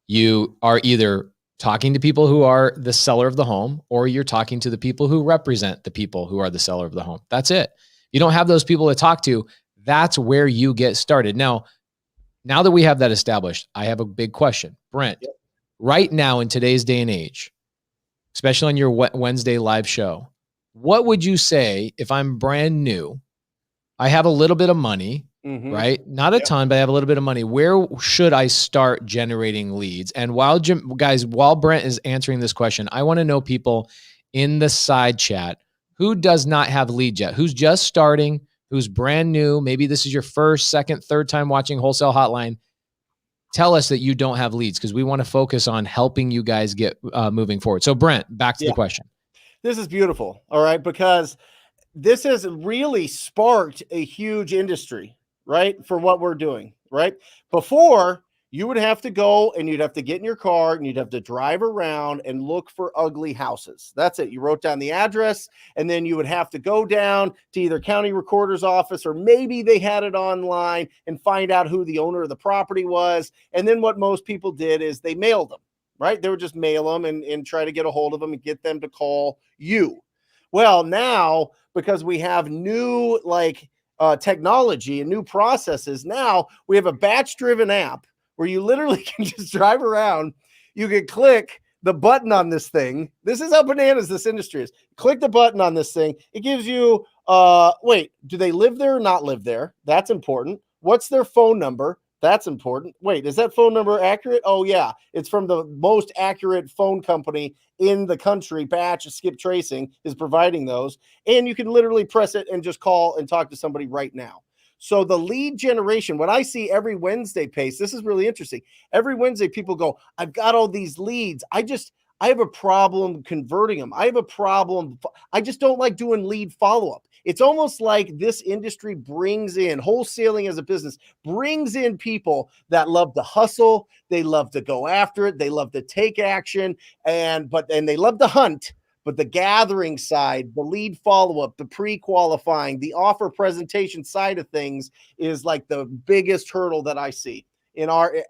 You are either talking to people who are the seller of the home, or you're talking to the people who represent the people who are the seller of the home. That's it. You don't have those people to talk to. That's where you get started. Now that we have that established, I have a big question. Brent, right now in today's day and age, especially on your Wednesday live show. What would you say if I'm brand new? I have a little bit of money, right? Not a ton, but I have a little bit of money. Where should I start generating leads? And while Brent is answering this question, I want to know people in the side chat who does not have leads yet, who's just starting, who's brand new. Maybe this is your first, second, third time watching Wholesale Hotline. Tell us that you don't have leads, because we want to focus on helping you guys get moving forward. So Brent, back to the question. This is beautiful. All right. Because this has really sparked a huge industry, right? For what we're doing, right? Before, you would have to go and you'd have to get in your car and you'd have to drive around and look for ugly houses. That's it. You wrote down the address, and then you would have to go down to either county recorder's office, or maybe they had it online, and find out who the owner of the property was. And then what most people did is they mailed them, right? They would just mail them and try to get a hold of them and get them to call you. Well, now, because we have new technology and new processes, now we have a batch-driven app where you literally can just drive around. You can click the button on this thing. This is how bananas this industry is. Click the button on this thing. It gives you, wait, do they live there or not live there? That's important. What's their phone number? That's important. Wait, is that phone number accurate? Oh, yeah. It's from the most accurate phone company in the country. Batch Skip Tracing is providing those. And you can literally press it and just call and talk to somebody right now. So the lead generation, what I see every Wednesday, Pace, this is really interesting. Every Wednesday, people go, I've got all these leads. I have a problem converting them. I have a problem. I just don't like doing lead follow-up. It's almost like this industry brings in, wholesaling as a business, brings in people that love to hustle. They love to go after it. They love to take action, and they love to hunt. But the gathering side, the lead follow-up, the pre-qualifying, the offer presentation side of things is like the biggest hurdle that I see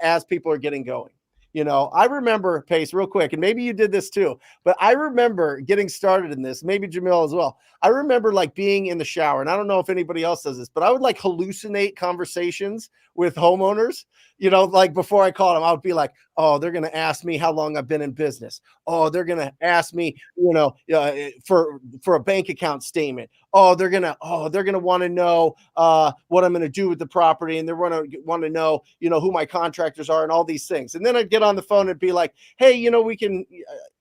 as people are getting going. You know, I remember, Pace, real quick, and maybe you did this too, but I remember getting started in this, maybe Jamil as well. I remember being in the shower, and I don't know if anybody else does this, but I would hallucinate conversations with homeowners. You know, before I called them, I would be like, oh, they're going to ask me how long I've been in business. Oh, they're going to ask me, for a bank account statement. Oh, they're going to want to know what I'm going to do with the property. And they're going to want to know, who my contractors are and all these things. And then I'd get on the phone and be like, hey,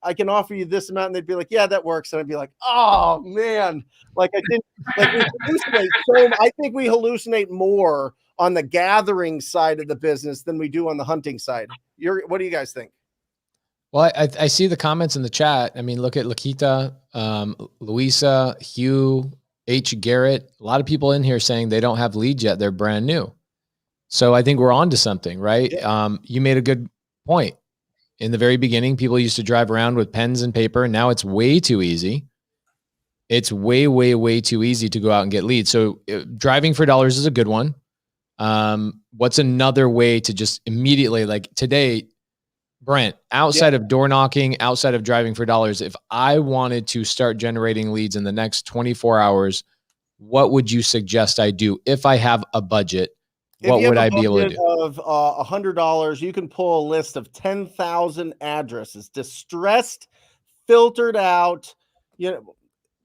I can offer you this amount. And they'd be like, yeah, that works. And I'd be like, oh man, I think we hallucinate more on the gathering side of the business than we do on the hunting side. What do you guys think? Well, I see the comments in the chat. I mean, look at Lakita, Louisa, Hugh, H. Garrett. A lot of people in here saying they don't have leads yet. They're brand new. So I think we're on to something, right? Yeah. You made a good point. In the very beginning, people used to drive around with pens and paper. And now it's way too easy. It's way, way, way too easy to go out and get leads. So driving for dollars is a good one. What's another way to just immediately, today, Brent, outside of door knocking, outside of driving for dollars, if I wanted to start generating leads in the next 24 hours, what would you suggest I do if I have a budget? What would I be able to do? Of $100, you can pull a list of 10,000 addresses, distressed, filtered out,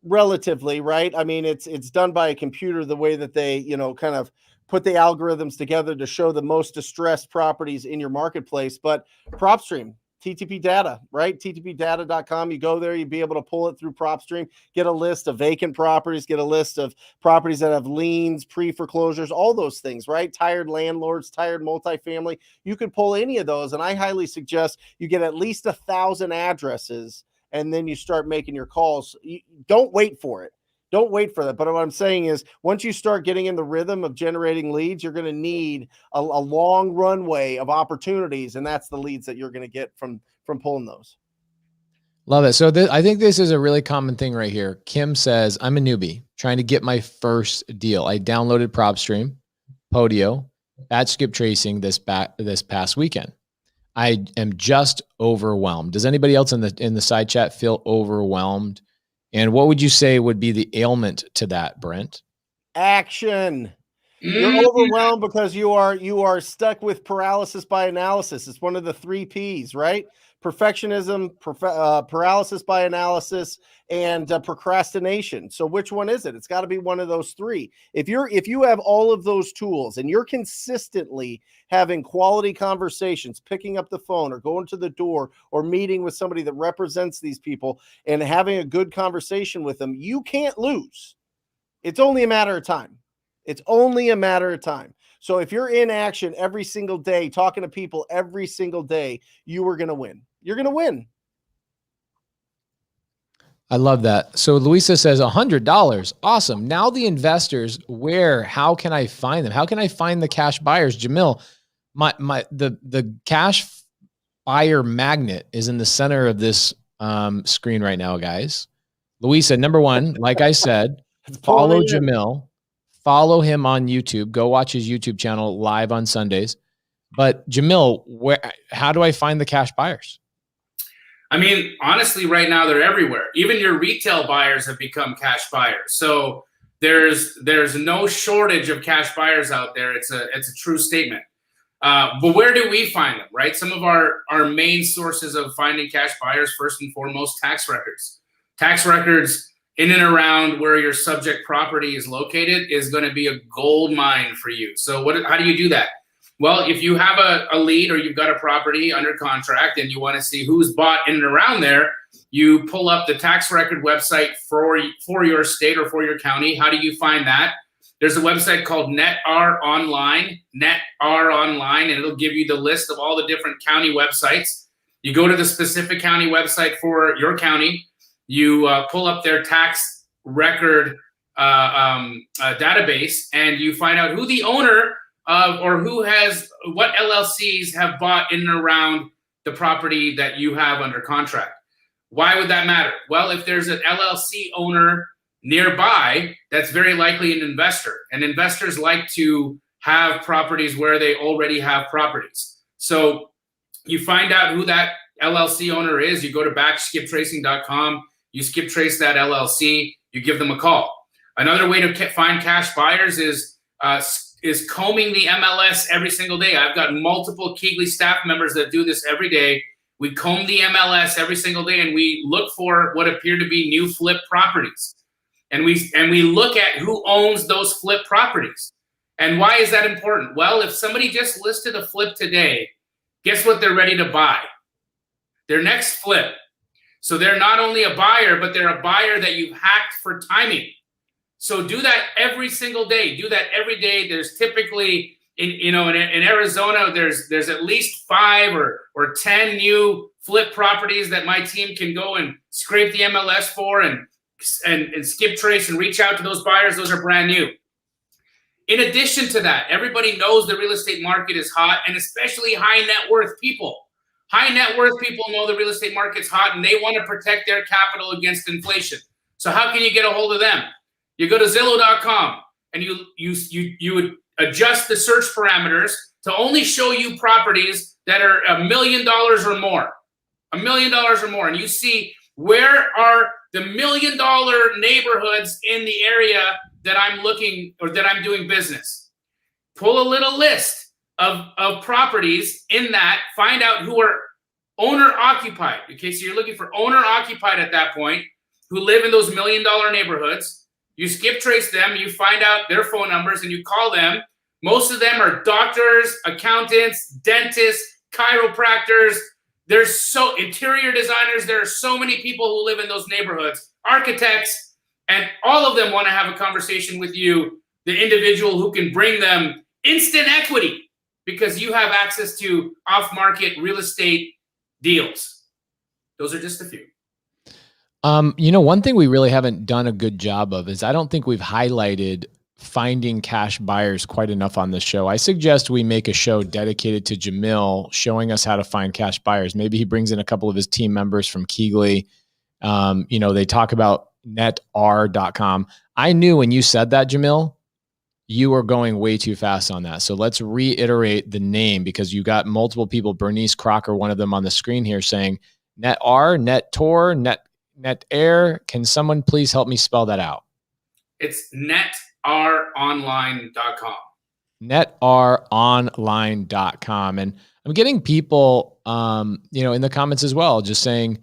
relatively, right? I mean, it's done by a computer the way that they, kind of put the algorithms together to show the most distressed properties in your marketplace. But PropStream, TTP data, right? TTPdata.com. You go there, you'd be able to pull it through PropStream, get a list of vacant properties, get a list of properties that have liens, pre-foreclosures, all those things, right? Tired landlords, tired multifamily. You could pull any of those. And I highly suggest you get at least 1,000 addresses, and then you start making your calls. Don't wait for it. Don't wait for that. But what I'm saying is, once you start getting in the rhythm of generating leads, you're going to need a long runway of opportunities. And that's the leads that you're going to get from pulling those. Love it. So I think this is a really common thing right here. Kim says, I'm a newbie trying to get my first deal. I downloaded PropStream, Podio, Batch Skip Tracing this past weekend. I am just overwhelmed. Does anybody else in the side chat feel overwhelmed? And what would you say would be the ailment to that, Brent? Action. You're overwhelmed because you are stuck with paralysis by analysis. It's one of the 3 Ps, right? perfectionism, paralysis by analysis, and procrastination. So which one is it? It's got to be one of those three. If you have all of those tools and you're consistently having quality conversations, picking up the phone or going to the door or meeting with somebody that represents these people and having a good conversation with them, you can't lose. It's only a matter of time. It's only a matter of time. So if you're in action every single day, talking to people every single day, you are going to win. You're going to win. I love that. So Luisa says $100. Awesome. Now the investors, how can I find them? How can I find the cash buyers? Jamil, the cash buyer magnet is in the center of this screen right now, guys. Luisa, number one, like I said, follow Jamil. Follow him on YouTube. Go watch his YouTube channel live on Sundays. But Jamil, how do I find the cash buyers? I mean, honestly, right now they're everywhere. Even your retail buyers have become cash buyers. So there's no shortage of cash buyers out there. It's a true statement. But where do we find them, right? Some of our main sources of finding cash buyers, first and foremost, tax records. Tax records in and around where your subject property is located is going to be a gold mine for you. So how do you do that? Well, if you have a lead or you've got a property under contract and you want to see who's bought in and around there, you pull up the tax record website for your state or for your county. How do you find that? There's a website called NetR Online, and it'll give you the list of all the different county websites. You go to the specific county website for your county. You pull up their tax record database, and you find out who the owner of or what LLCs have bought in and around the property that you have under contract. Why would that matter? Well, if there's an LLC owner nearby, that's very likely an investor. And investors like to have properties where they already have properties. So you find out who that LLC owner is. You go to backskiptracing.com. You skip trace that LLC, you give them a call. Another way to find cash buyers is combing the MLS every single day. I've got multiple Keegley staff members that do this every day. We comb the MLS every single day and we look for what appear to be new flip properties. And we look at who owns those flip properties. And why is that important? Well, if somebody just listed a flip today, guess what they're ready to buy? Their next flip. So they're not only a buyer, but they're a buyer that you've hacked for timing. So do that every single day. Do that every day. There's typically, in Arizona, there's at least 5 or 10 new flip properties that my team can go and scrape the MLS for and skip trace and reach out to those buyers. Those are brand new. In addition to that, everybody knows the real estate market is hot, and especially high net worth people. High net worth people know the real estate market's hot and they want to protect their capital against inflation. So how can you get a hold of them? You go to Zillow.com and you would adjust the search parameters to only show you properties that are $1 million or more. $1 million or more. And you see where are the $1 million neighborhoods in the area that I'm looking or that I'm doing business. Pull a little list of properties in that, find out who are owner occupied. Okay, so you're looking for owner occupied at that point, who live in those $1 million neighborhoods. You skip trace them, you find out their phone numbers and you call them. Most of them are doctors, accountants, dentists, chiropractors. There's interior designers. There are so many people who live in those neighborhoods, architects, and all of them want to have a conversation with you, the individual who can bring them instant equity, because you have access to off-market real estate deals. Those are just a few. One thing we really haven't done a good job of is I don't think we've highlighted finding cash buyers quite enough on this show. I suggest we make a show dedicated to Jamil showing us how to find cash buyers. Maybe he brings in a couple of his team members from Keegley. They talk about netr.com. I knew when you said that, Jamil, you were going way too fast on that. So let's reiterate the name, because you got multiple people, Bernice Crocker, one of them on the screen here, saying NetR, NetTor, NetAir. Can someone please help me spell that out? It's netonline.com. NetRonline.com. And I'm getting people, in the comments as well, just saying,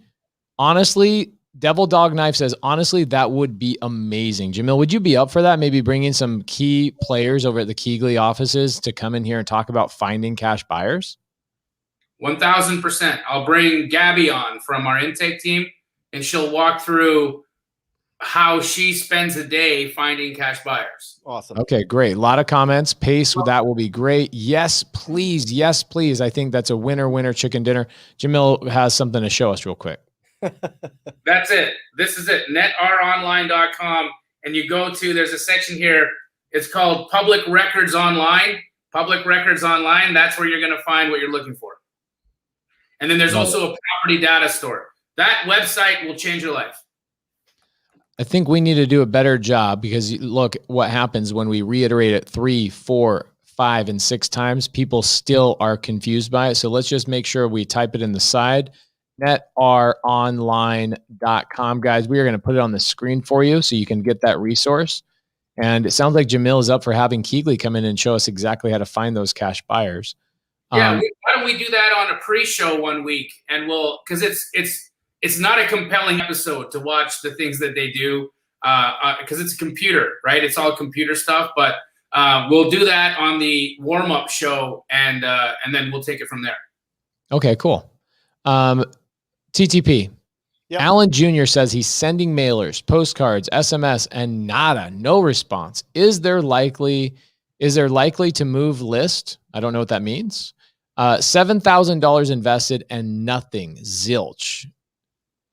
honestly, Devil Dog Knife says, honestly, that would be amazing. Jamil, would you be up for that? Maybe bringing some key players over at the Keegley offices to come in here and talk about finding cash buyers? 1,000%. I'll bring Gabby on from our intake team, and she'll walk through how she spends a day finding cash buyers. Awesome. Okay, great. A lot of comments. Pace with that will be great. Yes, please. Yes, please. I think that's a winner chicken dinner. Jamil has something to show us real quick. That's it. This is it. netaronline.com. And you go to, there's a section here. It's called Public Records Online. Public Records Online. That's where you're going to find what you're looking for. And then there's also a property data store. That website will change your life. I think we need to do a better job, because look what happens when we reiterate it 3, 4, 5, and 6 times. People still are confused by it. So let's just make sure we type it in the side. netaronline.com, guys. We are going to put it on the screen for you so you can get that resource. And it sounds like Jamil is up for having Keegley come in and show us exactly how to find those cash buyers. Yeah, why don't we do that on a pre-show one week? And because it's not a compelling episode to watch the things that they do, because it's a computer, right? It's all computer stuff. But we'll do that on the warm-up show, and then we'll take it from there. Okay, cool. TTP. Yep. Alan Jr. says he's sending mailers, postcards, SMS, and no response. Is there likely to move list? I don't know what that means. $7,000 invested and nothing, zilch.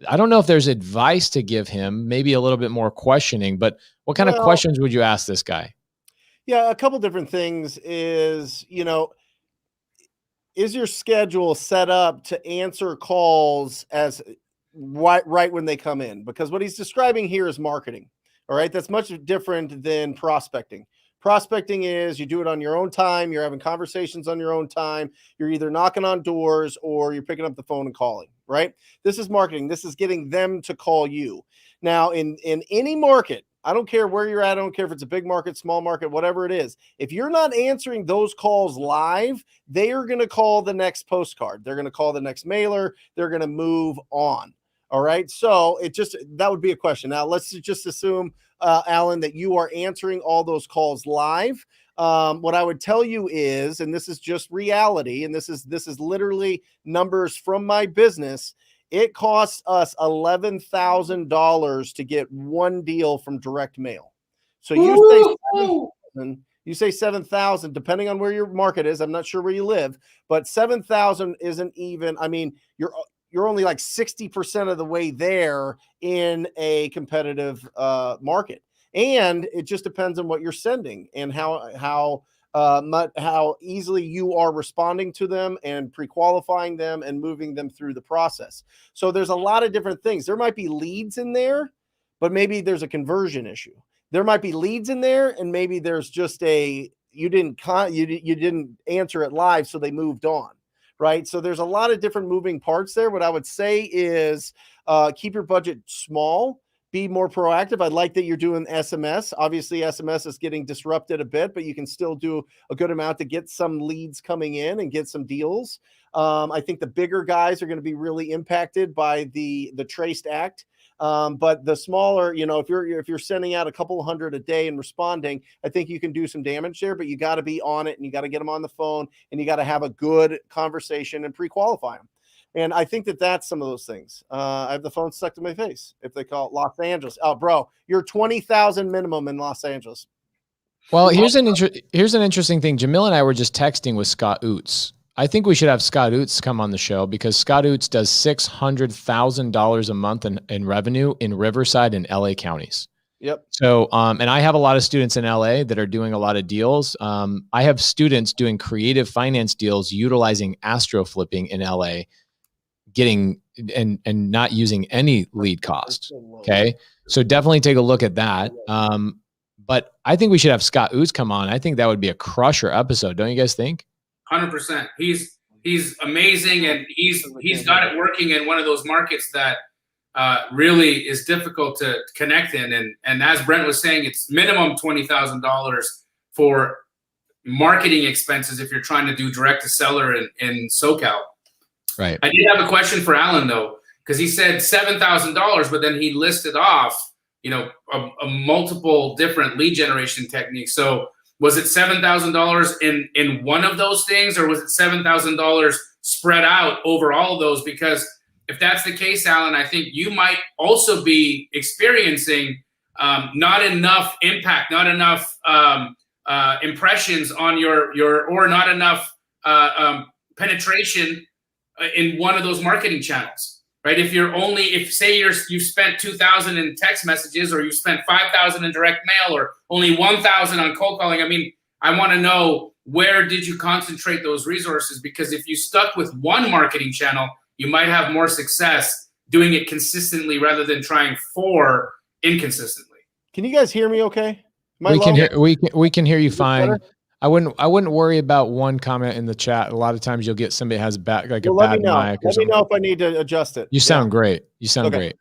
I don't know if there's advice to give him, maybe a little bit more questioning, but what kind of questions would you ask this guy? Yeah, a couple different things is, is your schedule set up to answer calls as right when they come in? Because what he's describing here is marketing. All right. That's much different than prospecting. Prospecting is you do it on your own time. You're having conversations on your own time. You're either knocking on doors or you're picking up the phone and calling, right? This is marketing. This is getting them to call you. Now, in any market, I don't care where you're at. I don't care if it's a big market, small market, whatever it is. If you're not answering those calls live, they are going to call the next postcard. They're going to call the next mailer. They're going to move on. All right. So that would be a question. Now let's just assume, Alan, that you are answering all those calls live. What I would tell you is, and this is just reality, and this is literally numbers from my business. It costs us $11,000 to get one deal from direct mail. So you say 7,000, depending on where your market is. I'm not sure where you live, but 7,000 isn't even, you're only like 60% of the way there in a competitive market. And it just depends on what you're sending and how easily you are responding to them and pre-qualifying them and moving them through the process. So there's a lot of different things. There might be leads in there, but maybe there's a conversion issue. There might be leads in there, and maybe there's just you didn't answer it live, so they moved on. Right. So there's a lot of different moving parts there. What I would say is keep your budget small, be more proactive. I like that you're doing SMS. Obviously, SMS is getting disrupted a bit, but you can still do a good amount to get some leads coming in and get some deals. I think the bigger guys are going to be really impacted by the Traced Act. But the smaller, if you're sending out a couple hundred a day and responding, I think you can do some damage there, but you got to be on it and you got to get them on the phone and you got to have a good conversation and pre-qualify them. And I think that's some of those things. I have the phone stuck to my face if they call it Los Angeles. Oh, bro, you're 20,000 minimum in Los Angeles. Well, here's an interesting thing. Jamil and I were just texting with Scott Oots. I think we should have Scott Oots come on the show because Scott Oots does $600,000 a month in revenue in Riverside and LA counties. Yep. So, and I have a lot of students in LA that are doing a lot of deals. I have students doing creative finance deals utilizing astro flipping in LA, getting and not using any lead cost. Okay. So definitely take a look at that. But I think we should have Scott Oots come on. I think that would be a crusher episode. Don't you guys think? 100%. He's amazing, and he's got it working in one of those markets that really is difficult to connect in. And as Brent was saying, it's minimum $20,000 for marketing expenses if you're trying to do direct to seller in SoCal. Right. I did have a question for Alan though, because he said $7,000, but then he listed off, a multiple different lead generation techniques. So was it $7,000 in one of those things, or was it $7,000 spread out over all of those? Because if that's the case, Alan, I think you might also be experiencing not enough impact, not enough impressions on or not enough penetration in one of those marketing channels, right? If say you spent 2,000 in text messages, or you spent 5,000 in direct mail, or only 1,000 on cold calling. I mean, I want to know, where did you concentrate those resources? Because if you stuck with one marketing channel, you might have more success doing it consistently rather than trying 4 inconsistently. Can you guys hear me okay? We can hear you fine. I wouldn't worry about one comment in the chat. A lot of times you'll get somebody that has a bad mic. Let me know if I need to adjust it. You sound great. You sound great.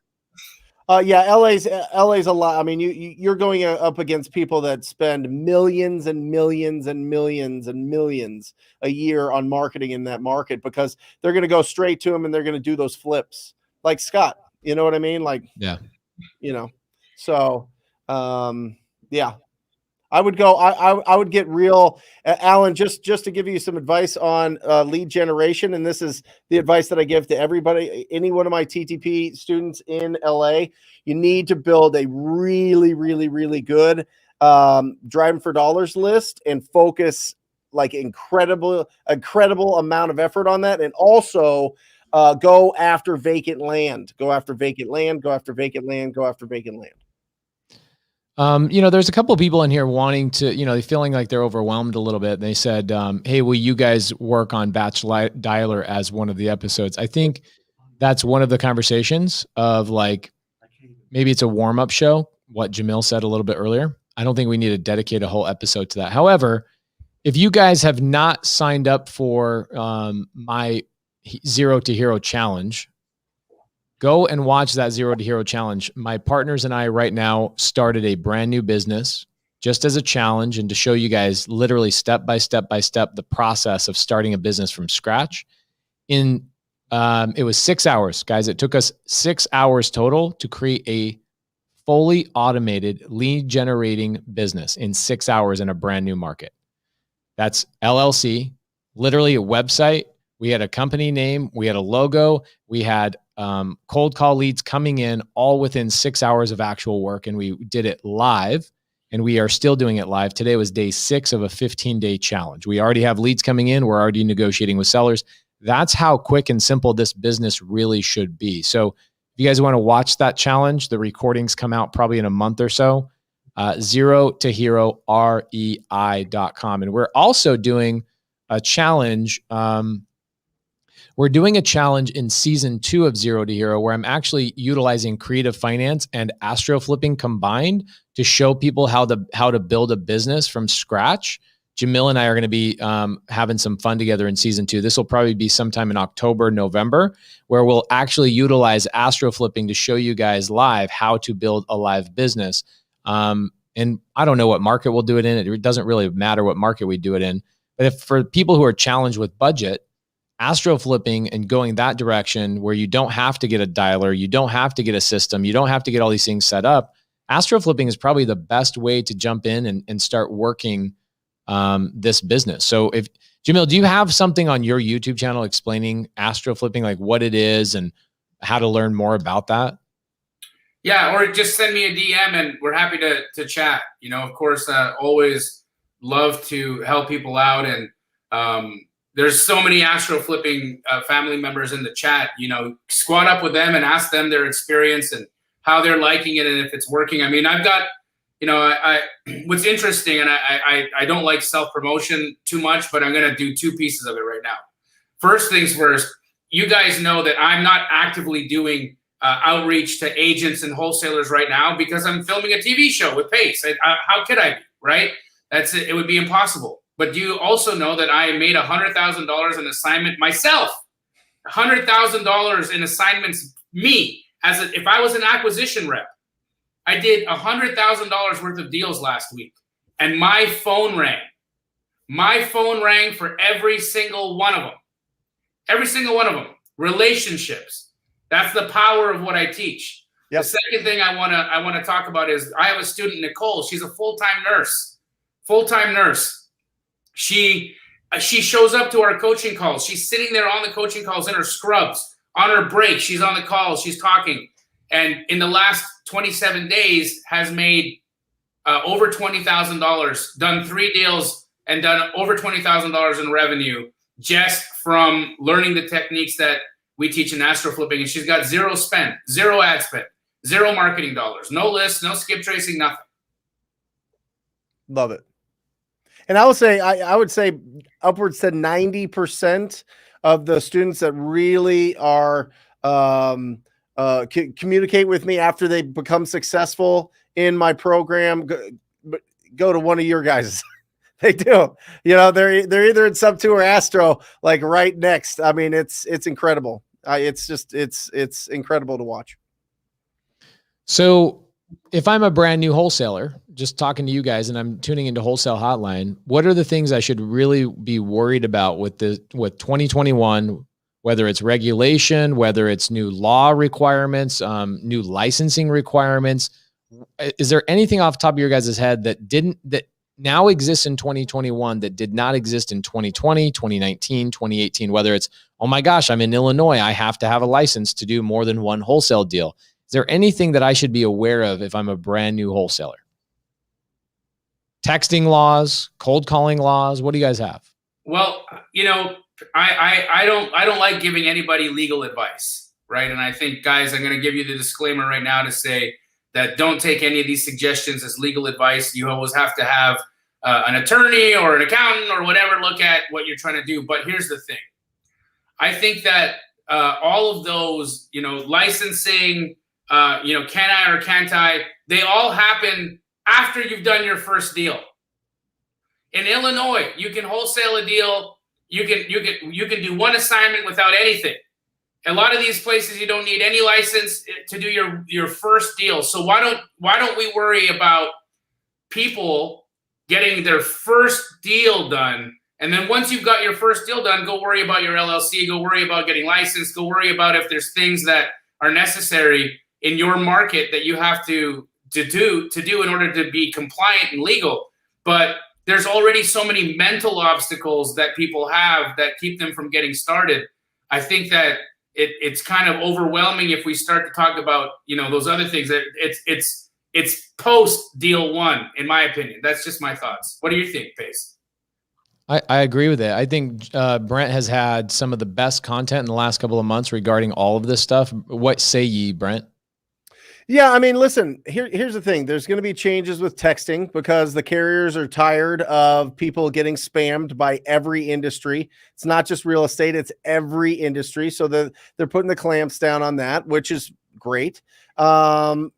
Yeah, LA's a lot. I mean, you're going up against people that spend millions and millions and millions and millions a year on marketing in that market, because they're going to go straight to them and they're going to do those flips like Scott. You know what I mean? Like, yeah, So, yeah. I would go. I would get real, Alan. Just to give you some advice on lead generation, and this is the advice that I give to everybody. Any one of my TTP students in LA, you need to build a really, really, really good driving for dollars list, and focus like incredible amount of effort on that, and also go after vacant land. Go after vacant land. Go after vacant land. Go after vacant land. There's a couple of people in here wanting to, feeling like they're overwhelmed a little bit. They said, hey, will you guys work on Batch Dialer as one of the episodes? I think that's one of the conversations of, like, maybe it's a warm-up show, what Jamil said a little bit earlier. I don't think we need to dedicate a whole episode to that. However, if you guys have not signed up for my Zero to Hero challenge, go and watch that Zero to Hero challenge. My partners and I right now started a brand new business just as a challenge, and to show you guys literally step by step the process of starting a business from scratch. It was 6 hours, guys. It took us 6 hours total to create a fully automated lead generating business in 6 hours in a brand new market. That's LLC, literally a website. We had a company name. We had a logo. We had cold call leads coming in all within 6 hours of actual work. And we did it live, and we are still doing it live. Today was day 6 of a 15-day challenge. We already have leads coming in. We're already negotiating with sellers. That's how quick and simple this business really should be. So if you guys want to watch that challenge, the recordings come out probably in a month or so. Zero to Hero, REI.com. And we're also doing a challenge. We're doing a challenge in season 2 of Zero to Hero, where I'm actually utilizing creative finance and astro flipping combined to show people how to build a business from scratch. Jamil and I are going to be having some fun together in season 2. This will probably be sometime in October, November, where we'll actually utilize astro flipping to show you guys live how to build a live business. And I don't know what market we'll do it in. It doesn't really matter what market we do it in. But if for people who are challenged with budget, astro flipping and going that direction, where you don't have to get a dialer, you don't have to get a system, you don't have to get all these things set up, astro flipping is probably the best way to jump in and start working this business. So if Jamil, do you have something on your YouTube channel explaining astro flipping, like what it is and how to learn more about that? Yeah, or just send me a DM and we're happy to chat. Of course, always love to help people out. And there's so many astro flipping family members in the chat. Squat up with them and ask them their experience and how they're liking it and if it's working. I mean, I've got, what's interesting, and I don't like self-promotion too much, but I'm going to do 2 pieces of it right now. First things first, you guys know that I'm not actively doing outreach to agents and wholesalers right now because I'm filming a TV show with Pace. How could I be, right? It would be impossible. But do you also know that I made $100,000 in assignment myself? $100,000 in assignments, me, if I was an acquisition rep. I did $100,000 worth of deals last week, and my phone rang. My phone rang for every single one of them. Every single one of them. Relationships. That's the power of what I teach. Yep. The second thing I want to talk about is I have a student, Nicole. She's a full-time nurse. Full-time nurse. She shows up to our coaching calls. She's sitting there on the coaching calls in her scrubs. On her break, she's on the call. She's talking. And in the last 27 days has made over $20,000, done 3 deals, and done over $20,000 in revenue just from learning the techniques that we teach in astro flipping. And she's got zero spend, zero ad spend, zero marketing dollars, no lists, no skip tracing, nothing. Love it. And I would say upwards to 90% of the students that really are communicate with me after they become successful in my program go to one of your guys. They do. You know, they're either in sub 2 or astro, like right next. I mean, it's incredible. It's incredible to watch. So if I'm a brand new wholesaler, just talking to you guys, and I'm tuning into Wholesale Hotline, what are the things I should really be worried about with 2021, whether it's regulation, whether it's new law requirements, new licensing requirements? Is there anything off the top of your guys' head that now exists in 2021 that did not exist in 2020, 2019, 2018, whether it's, oh my gosh, I'm in Illinois, I have to have a license to do more than one wholesale deal? Is there anything that I should be aware of if I'm a brand new wholesaler? Texting laws, cold calling laws, what do you guys have? Well, you know, I don't like giving anybody legal advice, right? And I think, guys, I'm going to give you the disclaimer right now to say that don't take any of these suggestions as legal advice. You always have to have an attorney or an accountant or whatever look at what you're trying to do. But here's the thing. I think that all of those, you know, licensing, you know, can I or can't I, they all happen after you've done your first deal. In Illinois, you can wholesale a deal. You can do one assignment without anything. A lot of these places, you don't need any license to do your first deal. So why don't we worry about people getting their first deal done? And then once you've got your first deal done, go worry about your LLC, go worry about getting licensed, go worry about if there's things that are necessary in your market that you have to do in order to be compliant and legal. But there's already so many mental obstacles that people have that keep them from getting started. I think that it's kind of overwhelming if we start to talk about, you know, those other things. It's post deal one, in my opinion. That's just my thoughts. What do you think, Pace? I agree with it. I think Brent has had some of the best content in the last couple of months regarding all of this stuff. What say ye, Brent? Yeah, I mean, listen, here's the thing. There's going to be changes with texting because the carriers are tired of people getting spammed by every industry. It's not just real estate, it's every industry. So they're putting the clamps down on that, which is great. When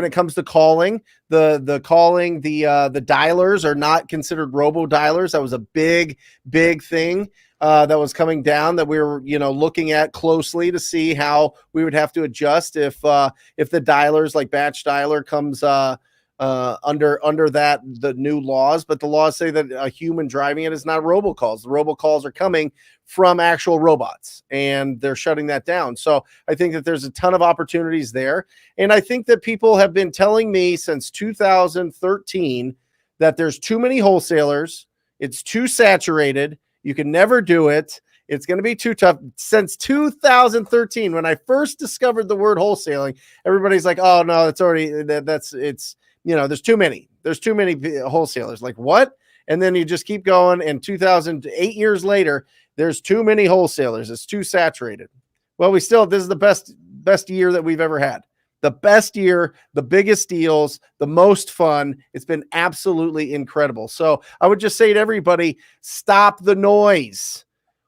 it comes to calling, the dialers are not considered robo dialers. That was a big thing that was coming down that we were, you know, looking at closely to see how we would have to adjust if the dialers like batch dialer comes under the new laws. But the laws say that a human driving it is not robocalls. The robocalls are coming from actual robots, and they're shutting that down. So I think that there's a ton of opportunities there. And I think that people have been telling me since 2013 that there's too many wholesalers. It's too saturated. You can never do it. It's going to be too tough. Since 2013, when I first discovered the word wholesaling, everybody's like, oh no, it's you know, there's too many wholesalers. Like what? And then you just keep going. And 2008 years later, there's too many wholesalers. It's too saturated. Well, this is the best year that we've ever had. The best year, the biggest deals, the most fun. It's been absolutely incredible. So I would just say to everybody, stop the noise.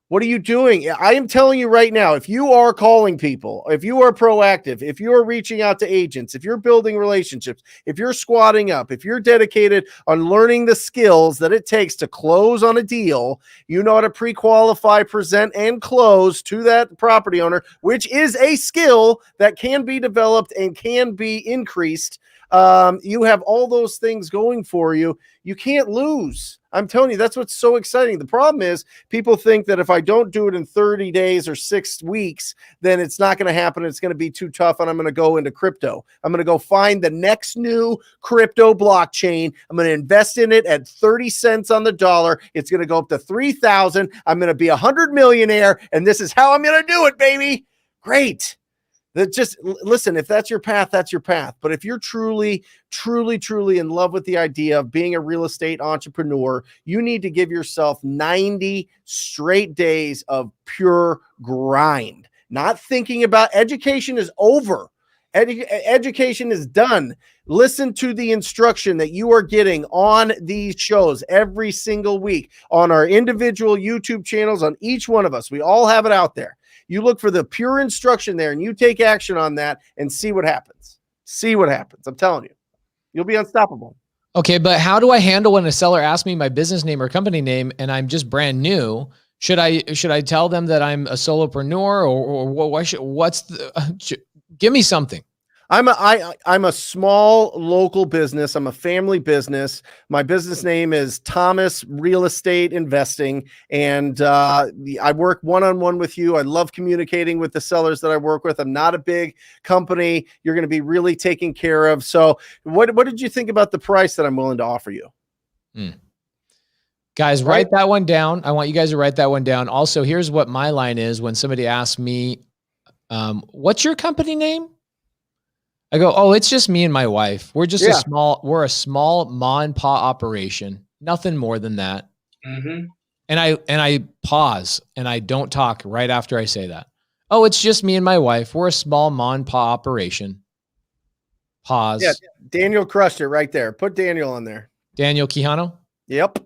What are you doing? I am telling you right now, if you are calling people, if you are proactive, if you are reaching out to agents, if you're building relationships, if you're squatting up, if you're dedicated on learning the skills that it takes to close on a deal, you know how to pre-qualify, present, and close to that property owner, which is a skill that can be developed and can be increased. You have all those things going for you. You can't lose. I'm telling you, that's what's so exciting. The problem is people think that if I don't do it in 30 days or 6 weeks, then it's not going to happen. It's going to be too tough. And I'm going to go into crypto. I'm going to go find the next new crypto blockchain. I'm going to invest in it at 30 cents on the dollar. It's going to go up to 3,000. I'm going to be 100 millionaire. And this is how I'm going to do it, baby. Great. Just listen, if that's your path, that's your path. But if you're truly in love with the idea of being a real estate entrepreneur, you need to give yourself 90 straight days of pure grind. Not thinking about education is over. Education is done. Listen to the instruction that you are getting on these shows every single week on our individual YouTube channels, on each one of us. We all have it out there. You look for the pure instruction there and you take action on that and see what happens. See what happens. I'm telling you, you'll be unstoppable. Okay, but how do I handle when a seller asks me my business name or company name and I'm just brand new? Should I tell them that I'm a solopreneur or give me something? I'm a small local business. I'm a family business. My business name is Thomas Real Estate Investing, and I work one-on-one with you. I love communicating with the sellers that I work with. I'm not a big company. You're going to be really taken care of. So what did you think about the price that I'm willing to offer you? Guys, write that one down. I want you guys to write that one down. Also, here's what my line is when somebody asks me, what's your company name? I go, oh, it's just me and my wife. We're just we're a small mom and pop operation. Nothing more than that. Mm-hmm. And I pause and I don't talk right after I say that. Oh, it's just me and my wife. We're a small mom and pop operation. Pause. Yeah, Daniel crushed it right there. Put Daniel on there. Daniel Quijano? Yep.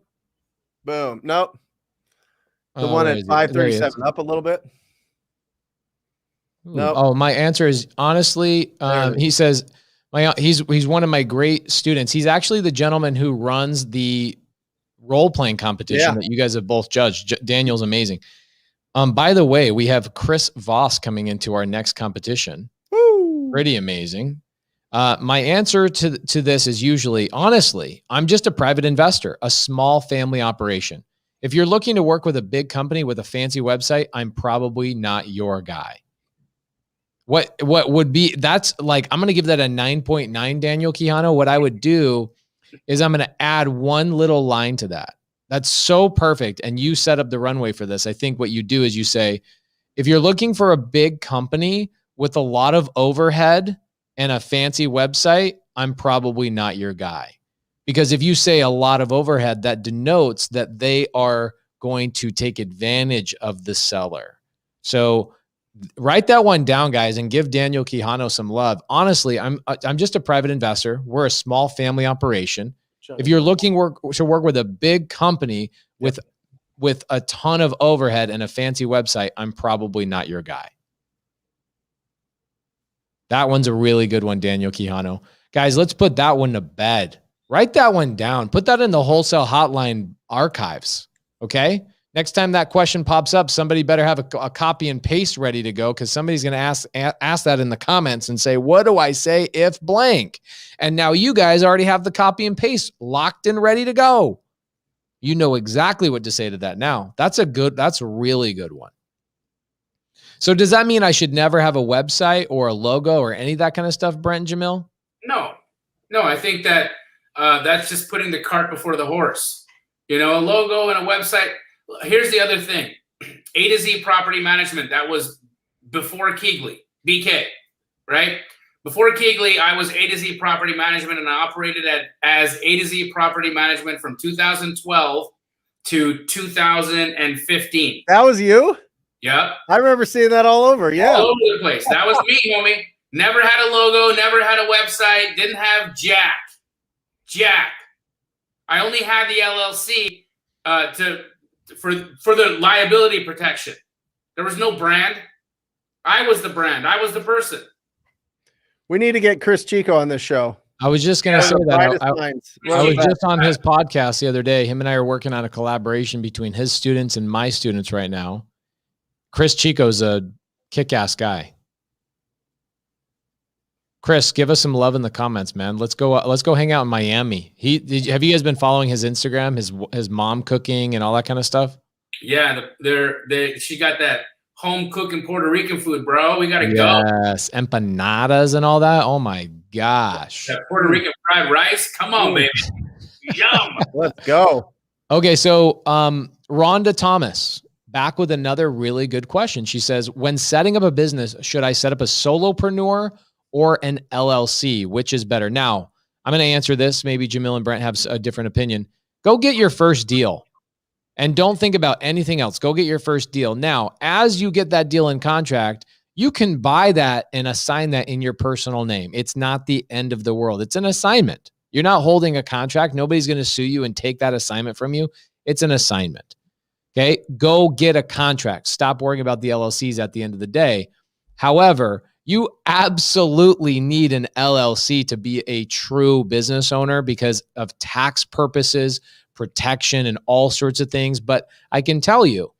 Boom. Nope. The one at 537. Up a little bit. No. Oh, my answer is honestly, he says he's one of my great students. He's actually the gentleman who runs the role-playing competition that you guys have both judged. Daniel's amazing. By the way, we have Chris Voss coming into our next competition. Woo. Pretty amazing. My answer to this is usually, honestly, I'm just a private investor, a small family operation. If you're looking to work with a big company with a fancy website, I'm probably not your guy. What would be, that's like, I'm going to give that a 9.9, Daniel Quijano. What I would do is I'm going to add one little line to that. That's so perfect. And you set up the runway for this. I think what you do is you say, if you're looking for a big company with a lot of overhead and a fancy website, I'm probably not your guy. Because if you say a lot of overhead, that denotes that they are going to take advantage of the seller. So write that one down, guys, and give Daniel Quijano some love. Honestly, I'm just a private investor. We're a small family operation. If you're looking to work with a big company with a ton of overhead and a fancy website, I'm probably not your guy. That one's a really good one, Daniel Quijano. Guys, let's put that one to bed. Write that one down. Put that in the Wholesale Hotline archives, okay? Next time that question pops up, somebody better have a copy and paste ready to go, because somebody's going to ask that in the comments and say, what do I say if blank? And now you guys already have the copy and paste locked and ready to go. You know exactly what to say to that now. That's a really good one. So does that mean I should never have a website or a logo or any of that kind of stuff, Brent and Jamil? No, I think that that's just putting the cart before the horse. You know, a logo and a website. Here's the other thing. A to Z Property Management. That was before Keegley, BK, right? Before Keegley, I was A to Z Property Management, and I operated as A to Z Property Management from 2012 to 2015. That was you? Yep. I remember seeing that all over. Yeah. All over the place. That was me, homie. Never had a logo, never had a website, didn't have Jack. I only had the LLC for the liability protection. There was no brand. I was the brand. I was the person. We need to get Chris Chico on this show. I was just going to say that. I was just on his podcast the other day. Him and I are working on a collaboration between his students and my students right now. Chris Chico's a kick-ass guy. Chris, give us some love in the comments, man. Let's go hang out in Miami. Have you guys been following his Instagram, his mom cooking and all that kind of stuff? Yeah, she got that home cooking Puerto Rican food, bro. We gotta go. Yes, empanadas and all that. Oh my gosh. That Puerto Rican fried rice. Come on, baby. Yum. Let's go. Okay, so Rhonda Thomas back with another really good question. She says, when setting up a business, should I set up a solopreneur or an LLC? Which is better? Now, I'm going to answer this. Maybe Jamil and Brent have a different opinion. Go get your first deal and don't think about anything else. Go get your first deal. Now, as you get that deal in contract, you can buy that and assign that in your personal name. It's not the end of the world. It's an assignment. You're not holding a contract. Nobody's going to sue you and take that assignment from you. It's an assignment. Okay. Go get a contract. Stop worrying about the LLCs at the end of the day. However, you absolutely need an LLC to be a true business owner because of tax purposes, protection, and all sorts of things. But I can tell you,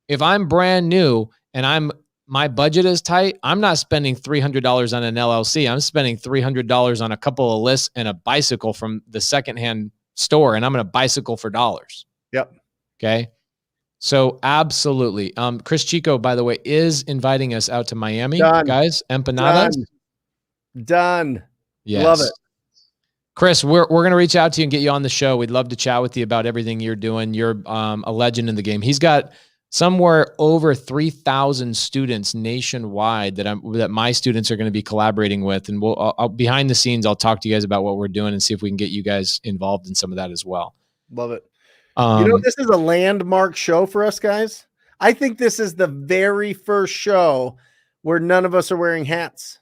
if I'm brand new and my budget is tight, I'm not spending $300 on an LLC. I'm spending $300 on a couple of lists and a bicycle from the secondhand store, and I'm going to bicycle for dollars. Yep. Okay. So absolutely. Chris Chico, by the way, is inviting us out to Miami. Done. Guys. Empanadas. Done. Yes. Love it. Chris, we're going to reach out to you and get you on the show. We'd love to chat with you about everything you're doing. You're a legend in the game. He's got somewhere over 3,000 students nationwide that my students are going to be collaborating with. And I'll behind the scenes, I'll talk to you guys about what we're doing and see if we can get you guys involved in some of that as well. Love it. This is a landmark show for us, guys. I think this is the very first show where none of us are wearing hats.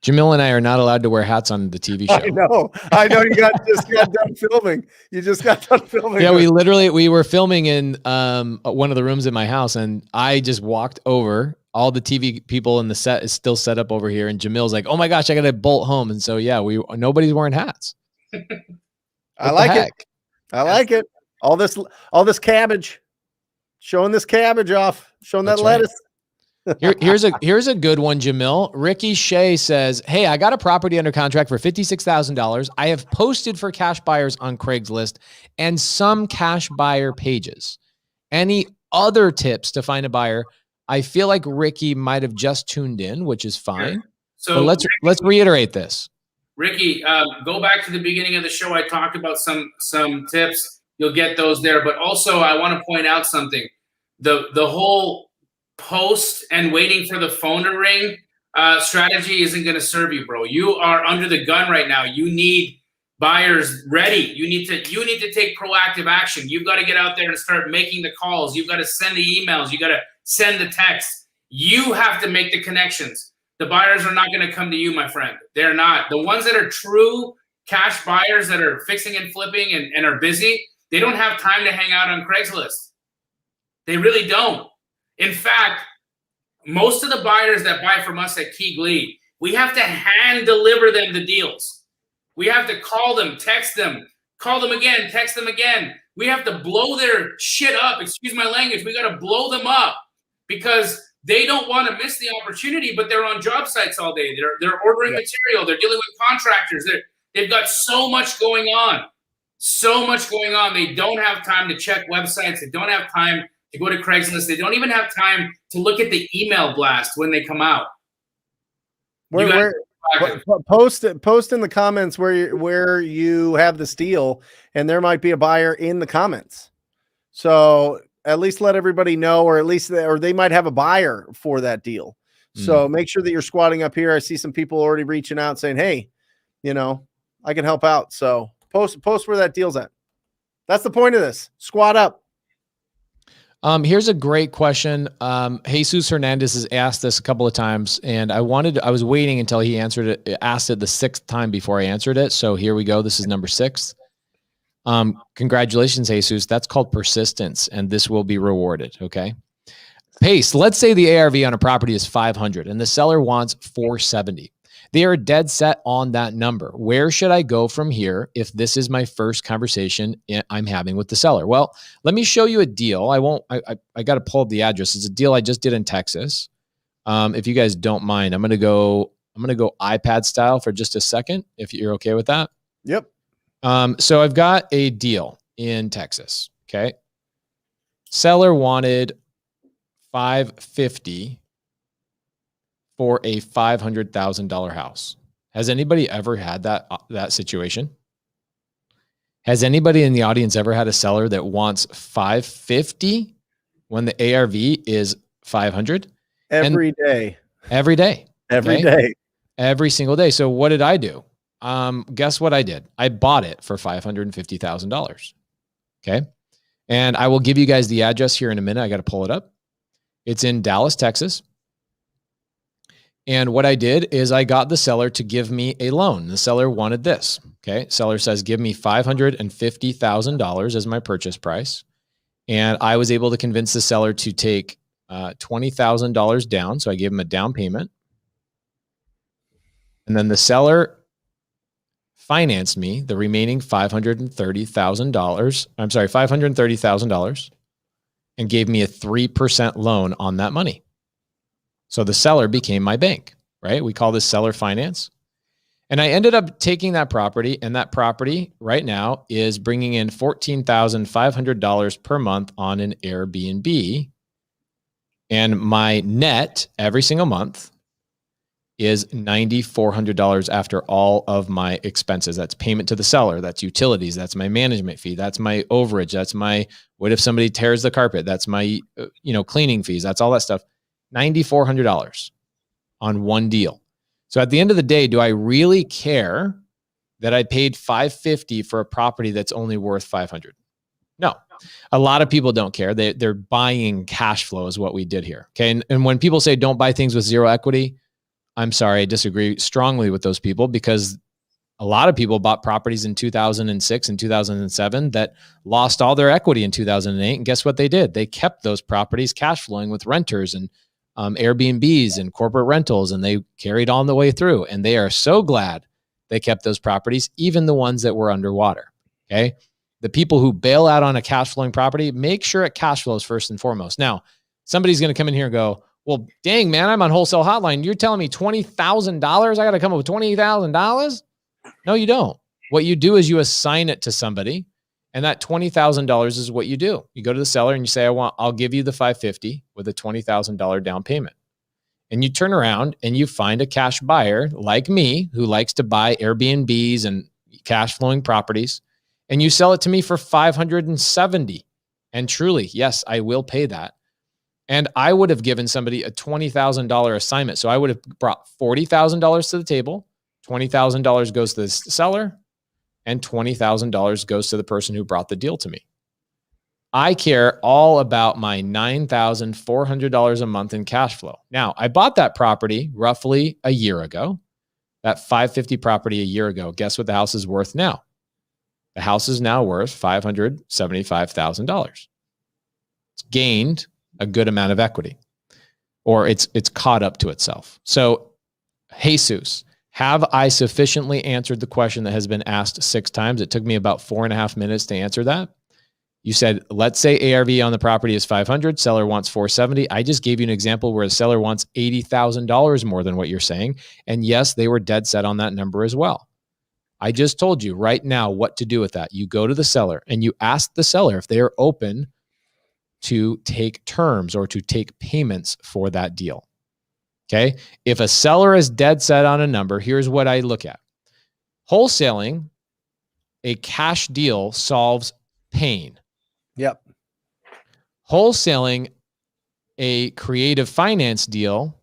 Jamil and I are not allowed to wear hats on the TV show. I know. You just got done filming. You just got done filming. Yeah, we were filming in one of the rooms in my house, and I just walked over. All the TV people in the set is still set up over here, and Jamil's like, "Oh my gosh, I got to bolt home." And so yeah, nobody's wearing hats. I like it. I like it. All this cabbage, showing this cabbage off, showing that lettuce. Here's a good one, Jamil. Ricky Shea says, "Hey, I got a property under contract for $56,000. I have posted for cash buyers on Craigslist and some cash buyer pages. Any other tips to find a buyer?" I feel like Ricky might have just tuned in, which is fine. So let's reiterate this. Ricky, go back to the beginning of the show. I talked about some tips. You'll get those there. But also, I want to point out something. The whole post and waiting for the phone to ring strategy isn't going to serve you, bro. You are under the gun right now. You need buyers ready. You need to take proactive action. You've got to get out there and start making the calls. You've got to send the emails. You got to send the texts. You have to make the connections. The buyers are not going to come to you, my friend. They're not. The ones that are true cash buyers that are fixing and flipping and are busy, they don't have time to hang out on Craigslist. They really don't. In fact, most of the buyers that buy from us at Key Glee, we have to hand deliver them the deals. We have to call them, text them, call them again, text them again. We have to blow their shit up. Excuse my language. We got to blow them up because they don't want to miss the opportunity, but they're on job sites all day. They're ordering material. They're dealing with contractors. They've got so much going on. So much going on. They don't have time to check websites. They don't have time to go to Craigslist. They don't even have time to look at the email blast when they come out. Post in the comments where you have this deal, and there might be a buyer in the comments. So at least let everybody know, or they might have a buyer for that deal. So make sure that you're squatting up here. I see some people already reaching out saying, "Hey, I can help out." So post where that deal's at. That's the point of this. Squat up. Here's a great question. Jesus Hernandez has asked this a couple of times, and I was waiting until he asked it the 6th time before I answered it. So here we go. This is number 6. Congratulations, Jesus. That's called persistence, and this will be rewarded. Okay. Pace. Let's say the ARV on a property is 500 and the seller wants 470. They are dead set on that number. Where should I go from here if this is my first conversation I'm having with the seller? Well, let me show you a deal. I got to pull up the address. It's a deal I just did in Texas. If you guys don't mind, I'm going to go I'm going to go iPad style for just a second, if you're okay with that. Yep. So I've got a deal in Texas. Okay. Seller wanted $550 for a $500,000 house. Has anybody ever had that situation? Has anybody in the audience ever had a seller that wants $550 when the ARV is $500? Every day. Every day. Every day. Every single day. So what did I do? Guess what I did? I bought it for $550,000. Okay. And I will give you guys the address here in a minute. I got to pull it up. It's in Dallas, Texas. And what I did is I got the seller to give me a loan. The seller wanted this. Okay. Seller says, give me $550,000 as my purchase price. And I was able to convince the seller to take $20,000 down. So I gave him a down payment. And then the seller financed me the remaining $530,000. I'm sorry, $530,000, and gave me a 3% loan on that money. So the seller became my bank, right? We call this seller finance. And I ended up taking that property, and that property right now is bringing in $14,500 per month on an Airbnb. And my net every single month is $9,400 after all of my expenses. That's payment to the seller. That's utilities. That's my management fee. That's my overage. That's my, what if somebody tears the carpet? That's my, cleaning fees. That's all that stuff. $9,400 on one deal. So at the end of the day, do I really care that I paid $550 for a property that's only worth $500? No. A lot of people don't care. They're buying cash flow is what we did here. Okay. And when people say don't buy things with zero equity, I'm sorry, I disagree strongly with those people, because a lot of people bought properties in 2006 and 2007 that lost all their equity in 2008. And guess what they did? They kept those properties cash flowing with renters and Airbnbs and corporate rentals, and they carried on the way through. And they are so glad they kept those properties, even the ones that were underwater. Okay. The people who bail out on a cash flowing property, make sure it cash flows first and foremost. Now, somebody's going to come in here and go, well, dang, man, I'm on Wholesale Hotline. You're telling me $20,000? I got to come up with $20,000? No, you don't. What you do is you assign it to somebody, and that $20,000 is what you do. You go to the seller and you say, I'll give you the $550 with a $20,000 down payment. And you turn around and you find a cash buyer like me who likes to buy Airbnbs and cash flowing properties, and you sell it to me for $570. And truly, yes, I will pay that. And I would have given somebody a $20,000 assignment. So I would have brought $40,000 to the table. $20,000 goes to the seller, and $20,000 goes to the person who brought the deal to me. I care all about my $9,400 a month in cash flow. Now, I bought that property roughly a year ago, that $550 property a year ago. Guess what the house is worth now? The house is now worth $575,000. It's gained a good amount of equity, or it's caught up to itself. So, Jesus, have I sufficiently answered the question that has been asked 6 times? It took me about 4.5 minutes to answer that. You said, let's say ARV on the property is 500, seller wants 470. I just gave you an example where the seller wants $80,000 more than what you're saying. And yes, they were dead set on that number as well. I just told you right now what to do with that. You go to the seller and you ask the seller if they are open to take terms or to take payments for that deal. Okay. If a seller is dead set on a number, here's what I look at. Wholesaling a cash deal solves pain. Yep. Wholesaling a creative finance deal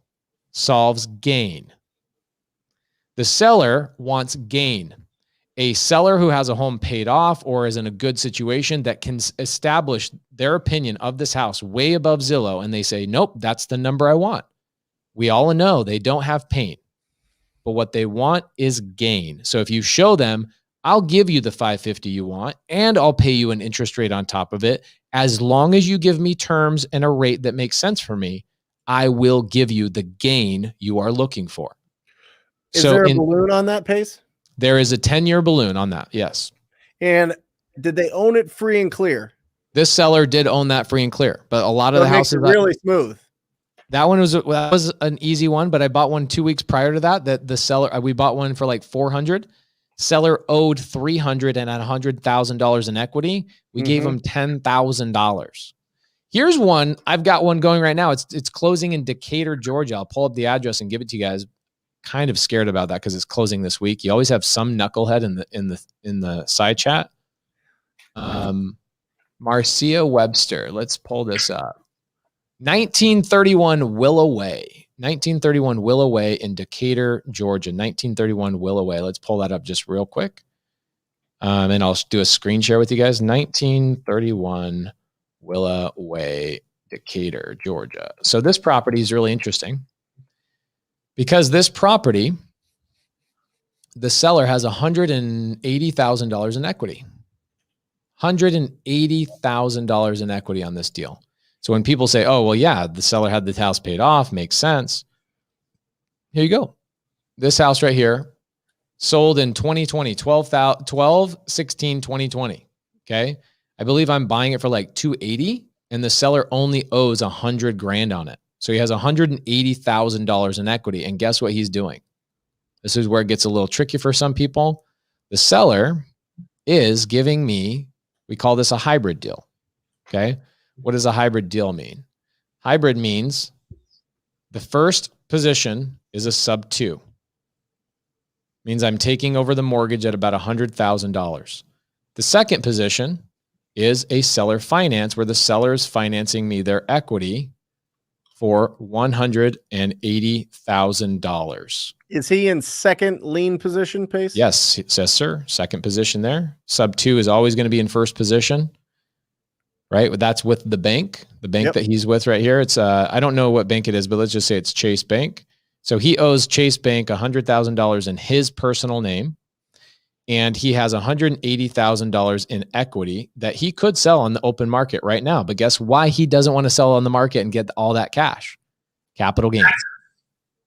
solves gain. The seller wants gain. A seller who has a home paid off or is in a good situation that can establish their opinion of this house way above Zillow, and they say, nope, that's the number I want. We all know they don't have pain, but what they want is gain. So if you show them, I'll give you the $550 you want, and I'll pay you an interest rate on top of it. As long as you give me terms and a rate that makes sense for me, I will give you the gain you are looking for. Is there a balloon on that, Pace? There is a 10-year balloon on that, yes. And did they own it free and clear? This seller did own that free and clear, but a lot of the houses really smooth. That was an easy one, but I bought one 2 weeks prior to that. That the seller, we bought one for like 400. Seller owed 300 and had $100,000 in equity. We gave him $10,000. Here's one. I've got one going right now. It's closing in Decatur, Georgia. I'll pull up the address and give it to you guys. Kind of scared about that because it's closing this week. You always have some knucklehead in the side chat. Marcia Webster. Let's pull this up. 1931 Willow Way. 1931 Willow Way in Decatur, Georgia. 1931 Willow Way. Let's pull that up just real quick. And I'll do a screen share with you guys. 1931 Willow Way, Decatur, Georgia. So this property is really interesting because this property, the seller has $180,000 in equity. $180,000 in equity on this deal. So when people say, oh, well, yeah, the seller had the house paid off, makes sense. Here you go. This house right here sold in 2020, 12/16/2020. Okay. I believe I'm buying it for like 280 and the seller only owes $100,000 on it. So he has $180,000 in equity. And guess what he's doing? This is where it gets a little tricky for some people. The seller is giving me, we call this a hybrid deal. Okay. What does a hybrid deal mean? Hybrid means the first position is a sub 2. Means I'm taking over the mortgage at about $100,000. The second position is a seller finance where the seller is financing me their equity for $180,000. Is he in second lien position, Pace? Yes, it says, sir. Second position there. Sub 2 is always going to be in first position. Right? That's with the bank that he's with right here. It's I don't know what bank it is, but let's just say it's Chase Bank. So he owes Chase Bank $100,000 in his personal name, and he has $180,000 in equity that he could sell on the open market right now. But guess why he doesn't want to sell on the market and get all that cash? Capital gains,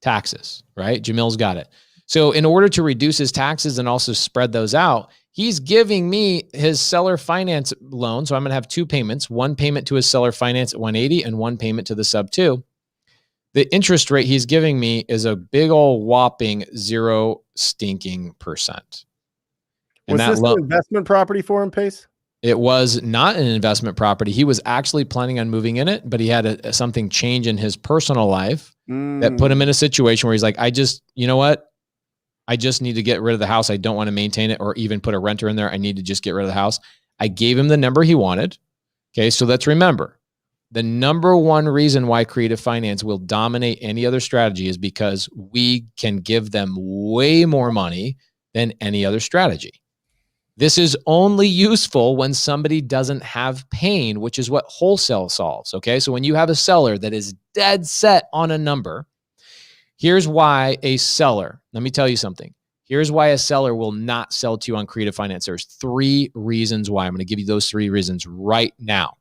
taxes, right? Jamil's got it. So in order to reduce his taxes and also spread those out, he's giving me his seller finance loan. So I'm going to have 2 payments, one payment to his seller finance at 180 and one payment to the sub 2. The interest rate he's giving me is a big old whopping 0% And was this an investment property for him, Pace? It was not an investment property. He was actually planning on moving in it, but he had something change in his personal life that put him in a situation where he's like, you know what? I just need to get rid of the house. I don't want to maintain it or even put a renter in there. I need to just get rid of the house. I gave him the number he wanted. Okay. So let's remember the number one reason why creative finance will dominate any other strategy is because we can give them way more money than any other strategy. This is only useful when somebody doesn't have pain, which is what wholesale solves. Okay. So when you have a seller that is dead set on a number, here's why a seller, let me tell you something. Here's why a seller will not sell to you on creative finance. There's 3 reasons why. I'm going to give you those 3 reasons right now.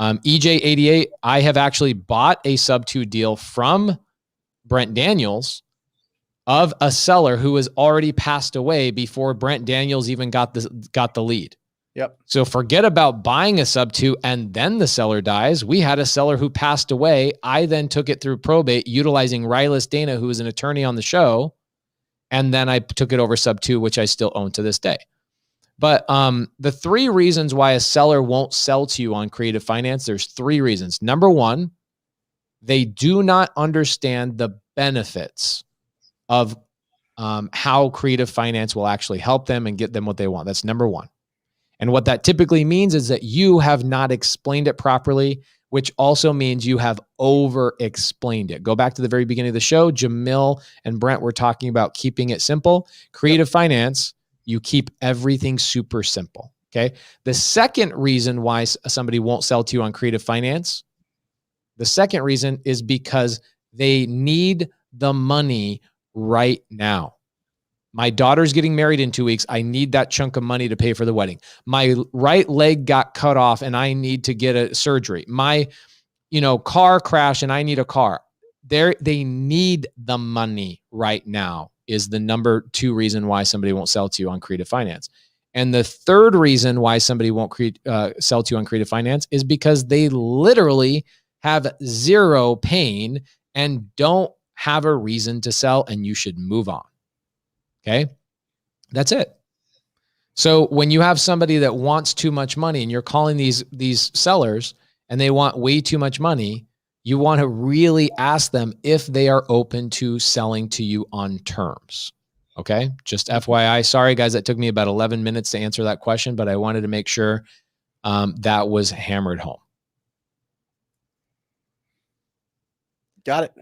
EJ88, I have actually bought a sub 2 deal from Brent Daniels of a seller who has already passed away before Brent Daniels even got the lead. Yep. So forget about buying a sub 2 and then the seller dies. We had a seller who passed away. I then took it through probate utilizing Rylas Dana, who is an attorney on the show. And then I took it over sub 2, which I still own to this day. But the 3 reasons why a seller won't sell to you on creative finance, there's 3 reasons. Number 1, they do not understand the benefits of how creative finance will actually help them and get them what they want. That's number 1. And what that typically means is that you have not explained it properly, which also means you have over-explained it. Go back to the very beginning of the show. Jamil and Brent were talking about keeping it simple. Creative finance, you keep everything super simple, okay? The second reason why somebody won't sell to you on creative finance, the second reason is because they need the money right now. My daughter's getting married in 2 weeks. I need that chunk of money to pay for the wedding. My right leg got cut off and I need to get a surgery. My, car crashed and I need a car. They need the money right now is the number 2 reason why somebody won't sell to you on creative finance. And the third reason why somebody won't sell to you on creative finance is because they literally have zero pain, and don't have a reason to sell, and you should move on. Okay? That's it. So when you have somebody that wants too much money and you're calling these sellers and they want way too much money, you want to really ask them if they are open to selling to you on terms. Okay? Just FYI. Sorry, guys, that took me about 11 minutes to answer that question, but I wanted to make sure that was hammered home. Got it.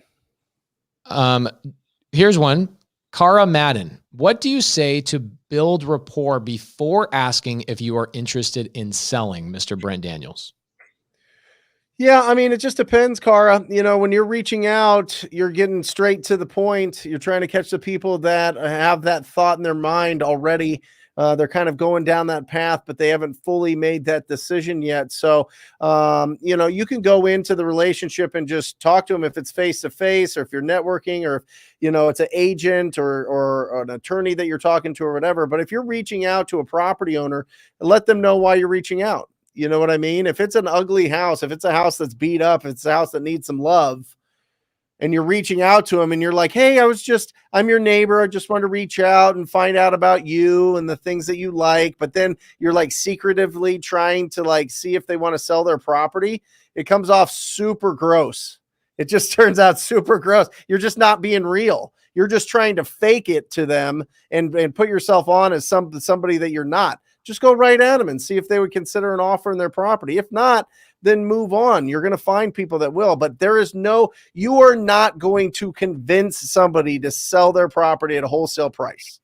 Here's one. Cara Madden. What do you say to build rapport before asking if you are interested in selling, Mr. Brent Daniels? Yeah, I mean, it just depends, Cara. You know, when you're reaching out, you're getting straight to the point. You're trying to catch the people that have that thought in their mind already. They're kind of going down that path, but they haven't fully made that decision yet. So, you know, you can go into the relationship and just talk to them if it's face-to-face, or if you're networking, or if, you know, it's an agent or an attorney that you're talking to or whatever. But if you're reaching out to a property owner, let them know why you're reaching out. You know what I mean? If it's an ugly house, if it's a house that's beat up, if it's a house that needs some love, and you're reaching out to them and you're like, hey, I'm your neighbor. I just want to reach out and find out about you and the things that you like. But then you're like secretively trying to like see if they want to sell their property. It comes off super gross. It just turns out super gross. You're just not being real. You're just trying to fake it to them and put yourself on as somebody that you're not. Just go right at them and see if they would consider an offer in their property. If not, then move on. You're going to find people that will, but you are not going to convince somebody to sell their property at a wholesale price.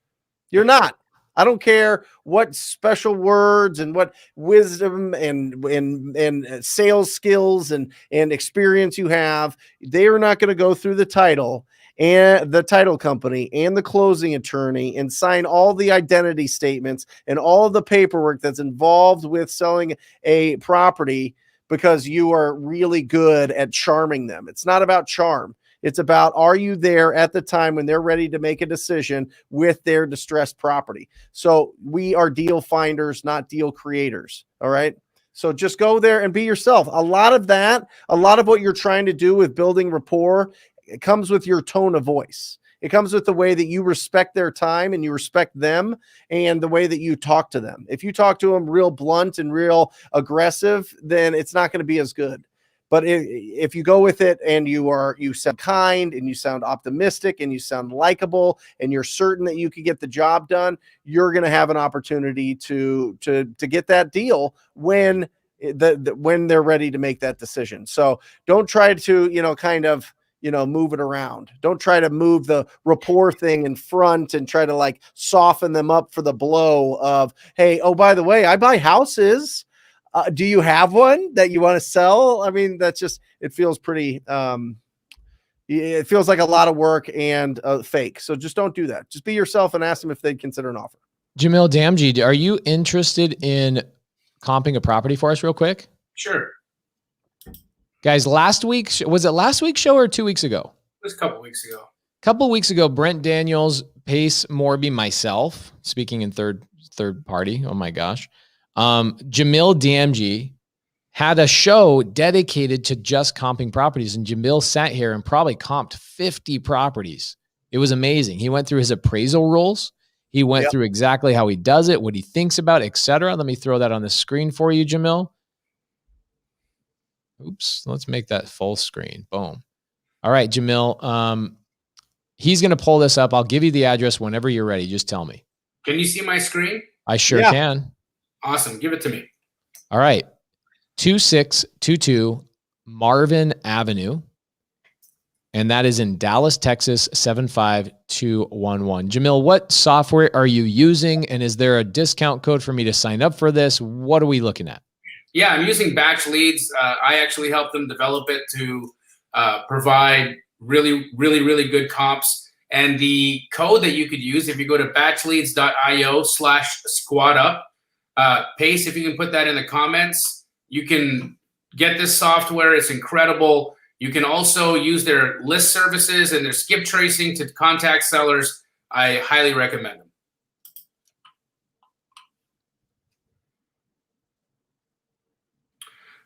You're not. I don't care what special words and what wisdom and sales skills and experience you have. They are not going to go through the title and the title company and the closing attorney and sign all the identity statements and all of the paperwork that's involved with selling a property because you are really good at charming them. It's not about charm. It's about, are you there at the time when they're ready to make a decision with their distressed property? So we are deal finders, not deal creators. All right. So just go there and be yourself. A lot of what you're trying to do with building rapport, it comes with your tone of voice. It comes with the way that you respect their time and you respect them and the way that you talk to them. If you talk to them real blunt and real aggressive, then it's not going to be as good. But if you go with it and you sound kind and you sound optimistic and you sound likable and you're certain that you can get the job done, you're going to have an opportunity to get that deal when they're ready to make that decision. So don't try to, move it around. Don't try to move the rapport thing in front and try to like soften them up for the blow of, hey, oh, by the way, I buy houses. Do you have one that you want to sell? I mean, it feels pretty, it feels like a lot of work and fake. So just don't do that. Just be yourself and ask them if they'd consider an offer. Jamil Damji, are you interested in comping a property for us real quick? Sure. Guys, was it last week's show or 2 weeks ago? It was a couple weeks ago. Couple weeks ago, Brent Daniels, Pace Morby, myself, speaking in third party. Oh my gosh. Jamil Damji had a show dedicated to just comping properties, and Jamil sat here and probably comped 50 properties. It was amazing. He went through his appraisal rules. He went through exactly how he does it, what he thinks about, etc. Let me throw that on the screen for you, Jamil. Oops, let's make that full screen. Boom. All right, Jamil. He's going to pull this up. I'll give you the address whenever you're ready. Just tell me. Can you see my screen? I sure can. Awesome. Give it to me. All right. 2622 Marvin Avenue. And that is in Dallas, Texas, 75211. Jamil, what software are you using? And is there a discount code for me to sign up for this? What are we looking at? Yeah, I'm using Batch Leads. I actually helped them develop it to provide really, really, really good comps. And the code that you could use, if you go to batchleads.io/squad up, Pace, if you can put that in the comments, you can get this software. It's incredible. You can also use their list services and their skip tracing to contact sellers. I highly recommend them.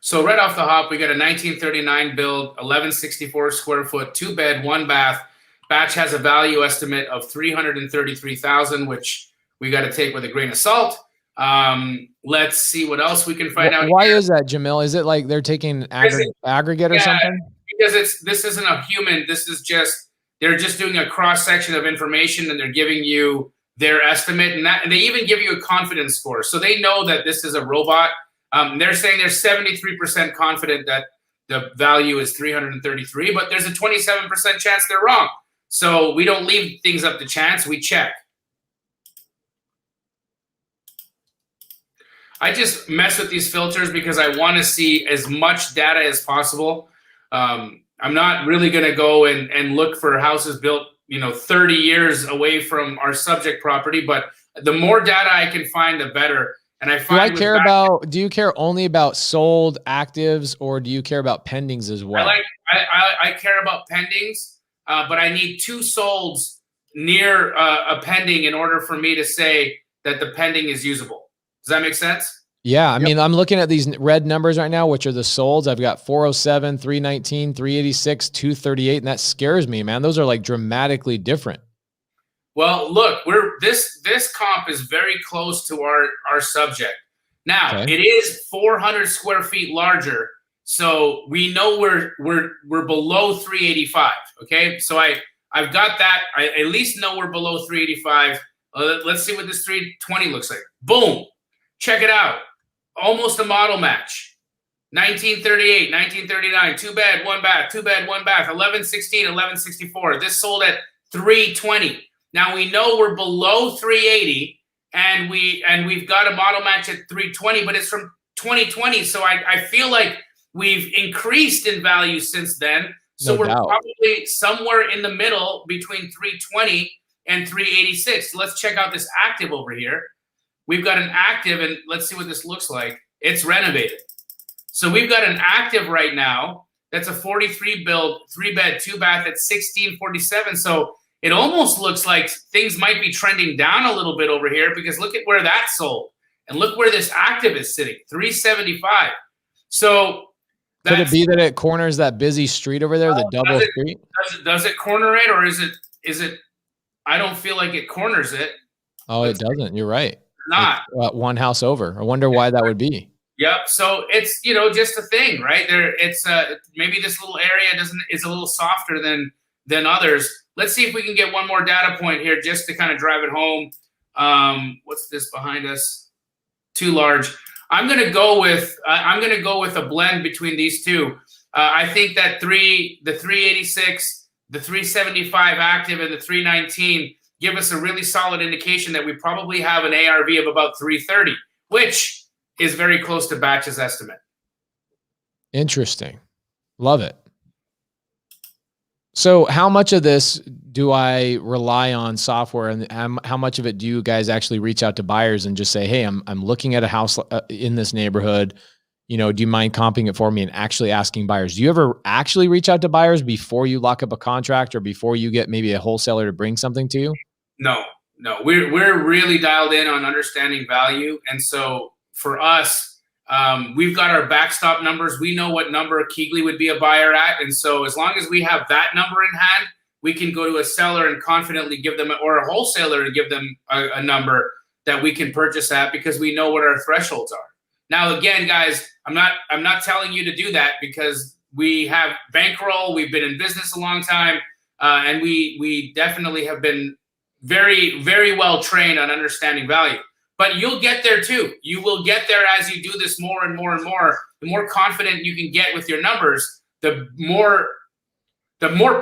So right off the hop, we got a 1939 build, 1164 square foot, 2-bed, 1-bath. Batch has a value estimate of $333,000, which we got to take with a grain of salt. Let's see what else we can find out. Why is that, Jamil? Is it like they're taking aggregate or something? Because this isn't a human. This is just, they're just doing a cross section of information, and they're giving you their estimate, and they even give you a confidence score. So they know that this is a robot. They're saying they're 73% confident that the value is 333, but there's a 27% chance they're wrong. So we don't leave things up to chance. We check. I just mess with these filters because I want to see as much data as possible. I'm not really going to go and look for houses built, 30 years away from our subject property, but the more data I can find, the better. And I find do you care only about sold actives, or do you care about pendings as well? I care about pendings, but I need 2 solds near a pending in order for me to say that the pending is usable. Does that make sense? Yeah. I mean, I'm looking at these red numbers right now, which are the solds. I've got 407, 319, 386, 238. And that scares me, man. Those are like dramatically different. Well, look, this comp is very close to our subject. Now, It is 400 square feet larger. So we know we're below 385. Okay. So I've got that. I at least know we're below 385. Let's see what this 320 looks like. Boom. Check it out. Almost a model match. 1938, 1939, 2-bed, 1-bath, 2-bed, 1-bath, 1116, 1164. This sold at 320. Now we know we're below 380, and we've got a model match at 320, but it's from 2020. So I feel like we've increased in value since then. So we're probably somewhere in the middle between 320 and 386. Let's check out this active over here. We've got an active, and let's see what this looks like. It's renovated. So we've got an active right now. That's a 43 build, 3-bed, 2-bath at 1647. So it almost looks like things might be trending down a little bit over here, because look at where that sold. And look where this active is sitting, 375. So could it be that it corners that busy street over there, the double street? Does it corner it, or is it? I don't feel like it corners it. Oh, it doesn't. You're right. Not one house over. I wonder why that would be. Yep. So it's just a thing, right? It's maybe this little area is a little softer than others. Let's see if we can get one more data point here just to kind of drive it home. What's this behind us? Too large. I'm gonna go with a blend between these two. I think that the 386, the 375 active, and the 319 give us a really solid indication that we probably have an ARV of about 330, which is very close to Batch's estimate. Interesting. Love it. So how much of this do I rely on software, and how much of it do you guys actually reach out to buyers and just say, hey, I'm looking at a house in this neighborhood, do you mind comping it for me, and actually asking buyers? Do you ever actually reach out to buyers before you lock up a contract, or before you get maybe a wholesaler to bring something to you? No, we're really dialed in on understanding value. And so for us, we've got our backstop numbers. We know what number Keegley would be a buyer at. And so as long as we have that number in hand, we can go to a seller and confidently give them, or a wholesaler and give them a number that we can purchase at, because we know what our thresholds are. Now, again, guys, I'm not telling you to do that, because we have bankroll. We've been in business a long time, and we definitely have been very, very well trained on understanding value. But you'll get there too. You will get there as you do this more and more and more. The more confident you can get with your numbers, the more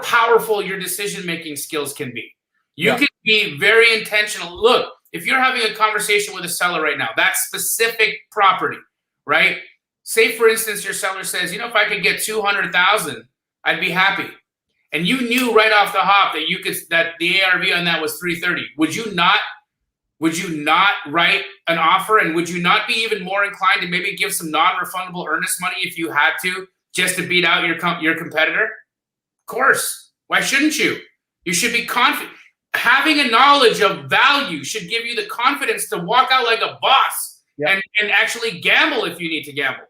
powerful your decision-making skills can be. You can be very intentional. Look, if you're having a conversation with a seller right now, that specific property, right? Say, for instance, your seller says, if I could get 200,000, I'd be happy. And you knew right off the hop that the ARV on that was 330. Would you not write an offer, and would you not be even more inclined to maybe give some non-refundable earnest money if you had to, just to beat out your competitor? Of course. Why shouldn't you? You should be confident. Having a knowledge of value should give you the confidence to walk out like a boss and actually gamble if you need to gamble.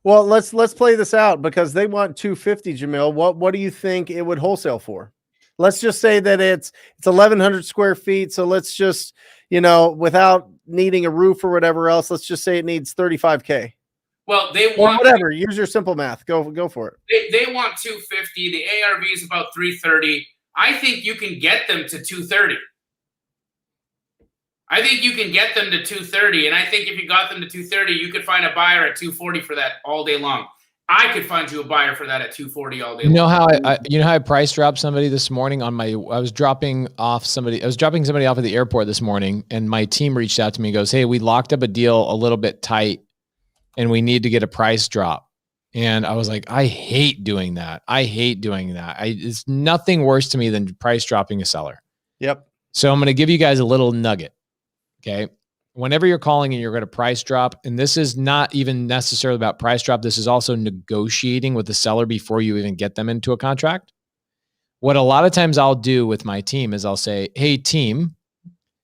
Well, let's play this out because they want 250, Jamil. What do you think it would wholesale for? Let's just say that it's 1,100 square feet. So let's just, without needing a roof or whatever else, let's just say it needs 35K. Well, they or want whatever. Use your simple math. Go for it. They want 250. The ARV is about 330. I think you can get them to 230. I think you can get them to 230, and I think if you got them to 230, you could find a buyer at 240 for that all day long. I could find you a buyer for that at 240 all day long. You know how I price dropped somebody this morning on I was dropping somebody off at the airport this morning, and my team reached out to me and goes, "Hey, we locked up a deal a little bit tight and we need to get a price drop." And I was like, I hate doing that. It's nothing worse to me than price dropping a seller. Yep. So I'm going to give you guys a little nugget. Okay. Whenever you're calling and you're going to price drop, and this is not even necessarily about price drop, this is also negotiating with the seller before you even get them into a contract. What a lot of times I'll do with my team is I'll say, "Hey team,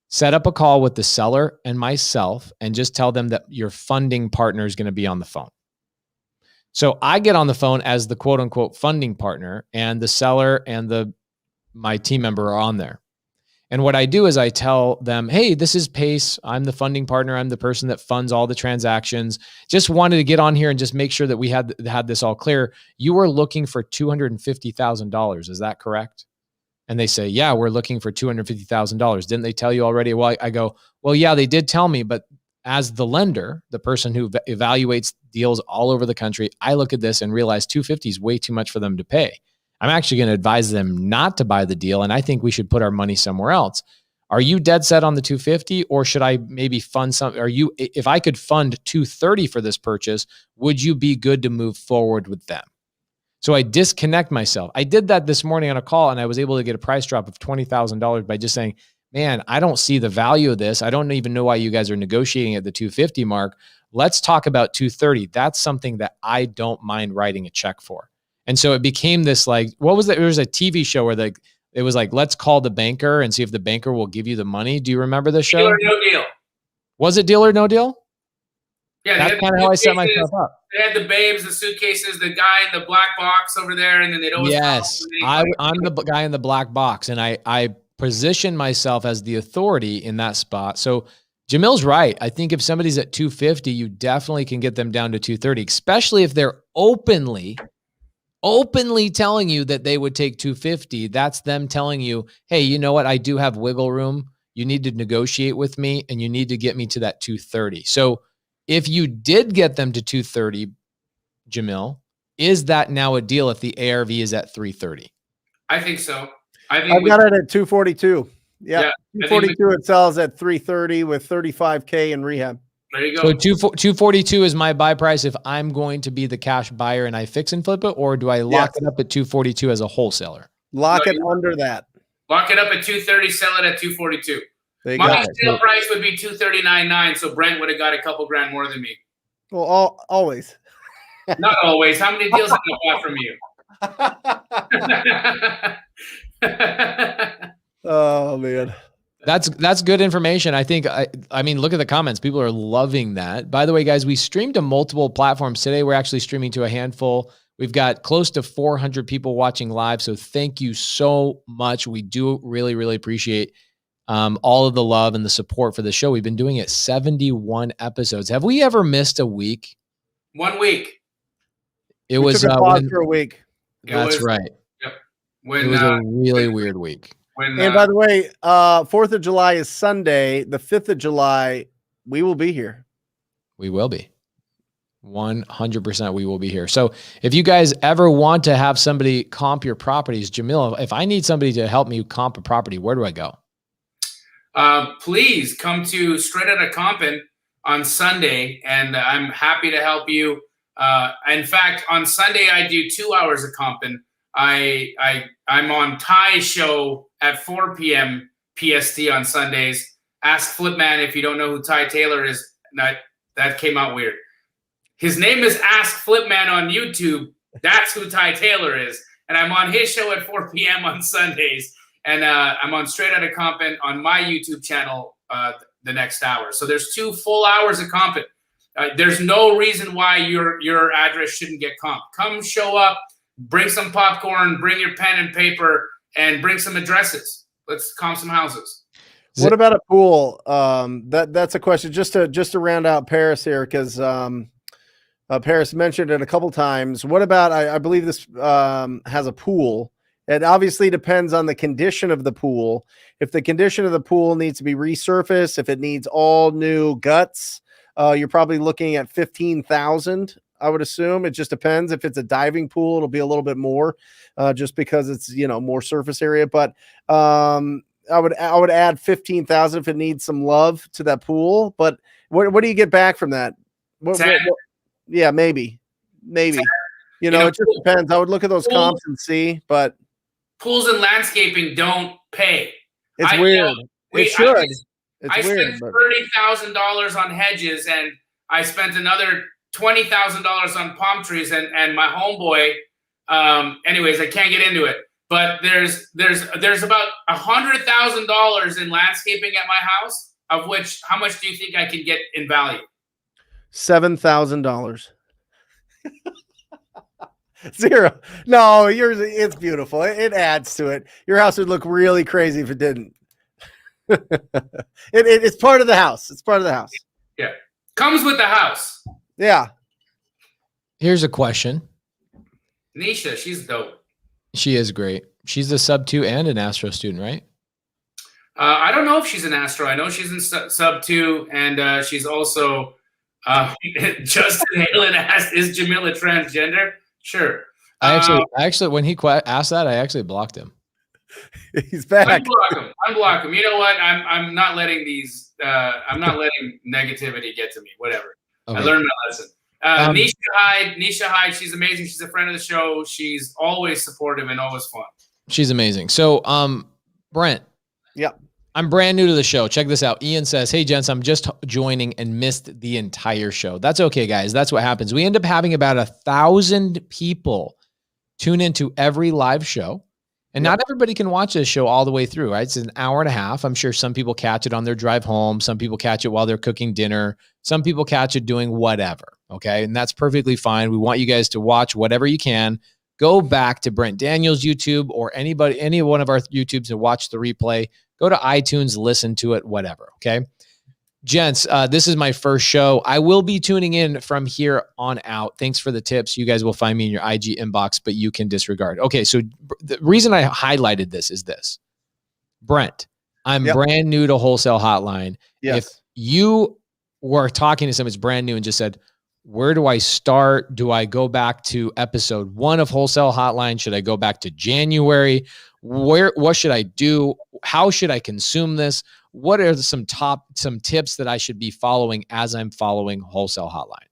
set up a call with the seller and myself and just tell them that your funding partner is going to be on the phone." So I get on the phone as the quote unquote funding partner, and the seller and my team member are on there. And what I do is I tell them, "Hey, this is Pace. I'm the funding partner. I'm the person that funds all the transactions. Just wanted to get on here and just make sure that we had this all clear. You were looking for $250,000. Is that correct?" And they say, "Yeah, we're looking for $250,000. Didn't they tell you already?" Well, I go, "Well, yeah, they did tell me, but as the lender, the person who evaluates deals all over the country, I look at this and realize 250 is way too much for them to pay. I'm actually going to advise them not to buy the deal, and I think we should put our money somewhere else. Are you dead set on the 250, or should I maybe fund some? If I could fund 230 for this purchase, would you be good to move forward with them?" So I disconnect myself. I did that this morning on a call, and I was able to get a price drop of $20,000 by just saying, "Man, I don't see the value of this. I don't even know why you guys are negotiating at the 250 mark. Let's talk about 230. That's something that I don't mind writing a check for." And so it became this what was it? There was a TV show where it was like, "Let's call the banker and see if the banker will give you the money." Do you remember the show? Deal or no deal. Was it Deal or No Deal? Yeah, that's kind of how I set myself up. They had the babes, the suitcases, the guy in the black box over there, and then they'd always I'm the guy in the black box, and I position myself as the authority in that spot. So Jamil's right. I think if somebody's at 250, you definitely can get them down to 230, especially if they're openly telling you that they would take 250. That's them telling you, "Hey, you know what? I do have wiggle room. You need to negotiate with me, and you need to get me to that 230. So if you did get them to 230, Jamil, is that now a deal if the ARV is at 330? I think so. I've got it at 242. Yeah, 242 it sells at 330 with 35K in rehab. There you go. So 242 is my buy price if I'm going to be the cash buyer and I fix and flip it, or do I lock it up at 242 as a wholesaler? Lock it under that. Lock it up at 230, sell it at 242. My sale price would be 239.9, so Brent would have got a couple grand more than me. Well, always. Not always. How many deals did I bought from you? Oh man. That's good information. I think, I mean, look at the comments. People are loving that. By the way, guys, we streamed to multiple platforms today. We're actually streaming to a handful. We've got close to 400 people watching live. So thank you so much. We do really, really appreciate all of the love and the support for the show. We've been doing it 71 episodes. Have we ever missed a week? 1 week. We took a pause for a week. That's right. Yep. It was a really weird week. And by the way, 4th of July is Sunday. The 5th of July, we will be here. We will be. 100% we will be here. So if you guys ever want to have somebody comp your properties, Jamil, if I need somebody to help me comp a property, where do I go? Please come to Straight Outta Compin on Sunday, and I'm happy to help you. In fact, on Sunday, I do 2 hours of comping. I'm on Ty's show at 4 p.m. PST on Sundays. Ask Flipman if you don't know who Ty Taylor is. That came out weird. His name is Ask Flipman on YouTube. That's who Ty Taylor is. And I'm on his show at 4 p.m. on Sundays. And I'm on Straight Outta Compin on my YouTube channel the next hour. So there's 2 full hours of comping. There's no reason why your address shouldn't get comped. Come show up, bring some popcorn, bring your pen and paper, and bring some addresses. Let's comp some houses. What about a pool? That's a question just to round out Paris here, because Paris mentioned it a couple times. What about, I believe this has a pool. It obviously depends on the condition of the pool. If the condition of the pool needs to be resurfaced, if it needs all new guts, you're probably looking at 15,000. I would assume. It just depends. If it's a diving pool, it'll be a little bit more, just because it's, more surface area. But I would add 15,000 if it needs some love to that pool. But what do you get back from that? Yeah, maybe. It just depends. I would look at those comps and see. But pools and landscaping don't pay. It's weird. It should. I spent $30,000 on hedges, and I spent another $20,000 on palm trees, and my homeboy. Anyways, I can't get into it, but there's about $100,000 in landscaping at my house. Of which, how much do you think I can get in value? $7,000. Zero. No, yours. It's beautiful. It adds to it. Your house would look really crazy if it didn't. It's part of the house. It's part of the house. Yeah. Comes with the house. Yeah. Here's a question. Nisha, she's dope. She is great. She's a sub 2 and an Astro student, right? I don't know if she's an Astro. I know she's in sub 2, and she's also Justin Halen asked, "Is Jamila transgender?" Sure. I actually, when he asked that, I actually blocked him. He's back. Unblock him. You know what? I'm not letting these. I'm not letting negativity get to me. Whatever. Okay. I learned my lesson. Nisha Hyde. She's amazing. She's a friend of the show. She's always supportive and always fun. She's amazing. So, Brent. Yeah. I'm brand new to the show. Check this out. Ian says, "Hey, gents, I'm just joining and missed the entire show." That's okay, guys. That's what happens. We end up having about 1,000 people tune into every live show. And not everybody can watch this show all the way through, right? It's an hour and a half. I'm sure some people catch it on their drive home. Some people catch it while they're cooking dinner. Some people catch it doing whatever, okay? And that's perfectly fine. We want you guys to watch whatever you can. Go back to Brent Daniels' YouTube or any one of our YouTubes and watch the replay. Go to iTunes, listen to it, whatever, okay? Gents, this is my first show. I will be tuning in from here on out. Thanks for the tips. You guys will find me in your IG inbox, but you can disregard. Okay, so the reason I highlighted this is this. Brent, I'm brand new to Wholesale Hotline. Yes. If you were talking to someone who's brand new and just said, where do I start? Do I go back to episode 1 of Wholesale Hotline? Should I go back to January? What should I do? How should I consume this? What are some tips that I should be following as I'm following Wholesale Hotline?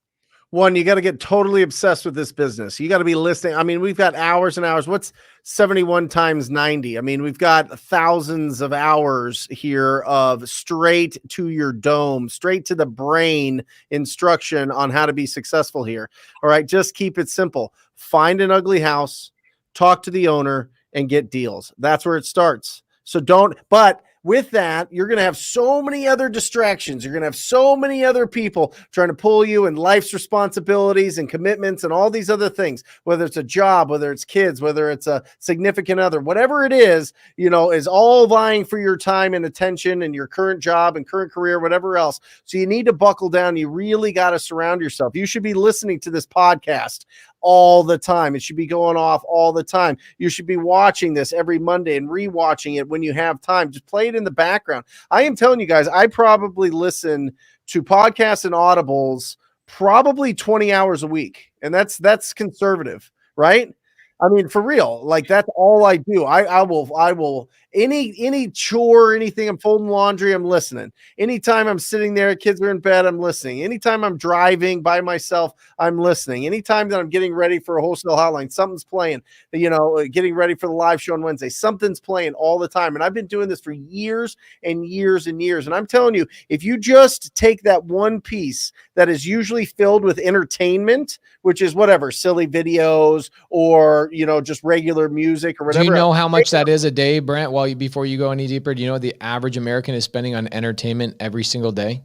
One, you got to get totally obsessed with this business. You got to be listening. I mean, we've got hours and hours. What's 71 times 90? I mean, we've got thousands of hours here of straight to your dome, straight to the brain instruction on how to be successful here. All right. Just keep it simple. Find an ugly house, talk to the owner, and get deals. That's where it starts. So but with that, you're going to have so many other distractions. You're going to have so many other people trying to pull you in life's responsibilities and commitments and all these other things, whether it's a job, whether it's kids, whether it's a significant other, whatever it is, is all vying for your time and attention and your current job and current career, whatever else. So you need to buckle down. You really got to surround yourself. You should be listening to this podcast all the time. It should be going off all the time. You should be watching this every Monday and rewatching it when you have time. Just play it in the background. I am telling you guys, I probably listen to podcasts and audibles probably 20 hours a week. And that's conservative, right? I mean, for real, like that's all I do. I will any chore, anything, I'm folding laundry, I'm listening. Anytime I'm sitting there, kids are in bed, I'm listening. Anytime I'm driving by myself, I'm listening. Anytime that I'm getting ready for a Wholesale Hotline, something's playing, getting ready for the live show on Wednesday, something's playing all the time. And I've been doing this for years and years and years. And I'm telling you, if you just take that one piece that is usually filled with entertainment, which is whatever, silly videos or, just regular music or whatever. Do you know how much that is a day, Brent, before you go any deeper? Do you know what the average American is spending on entertainment every single day?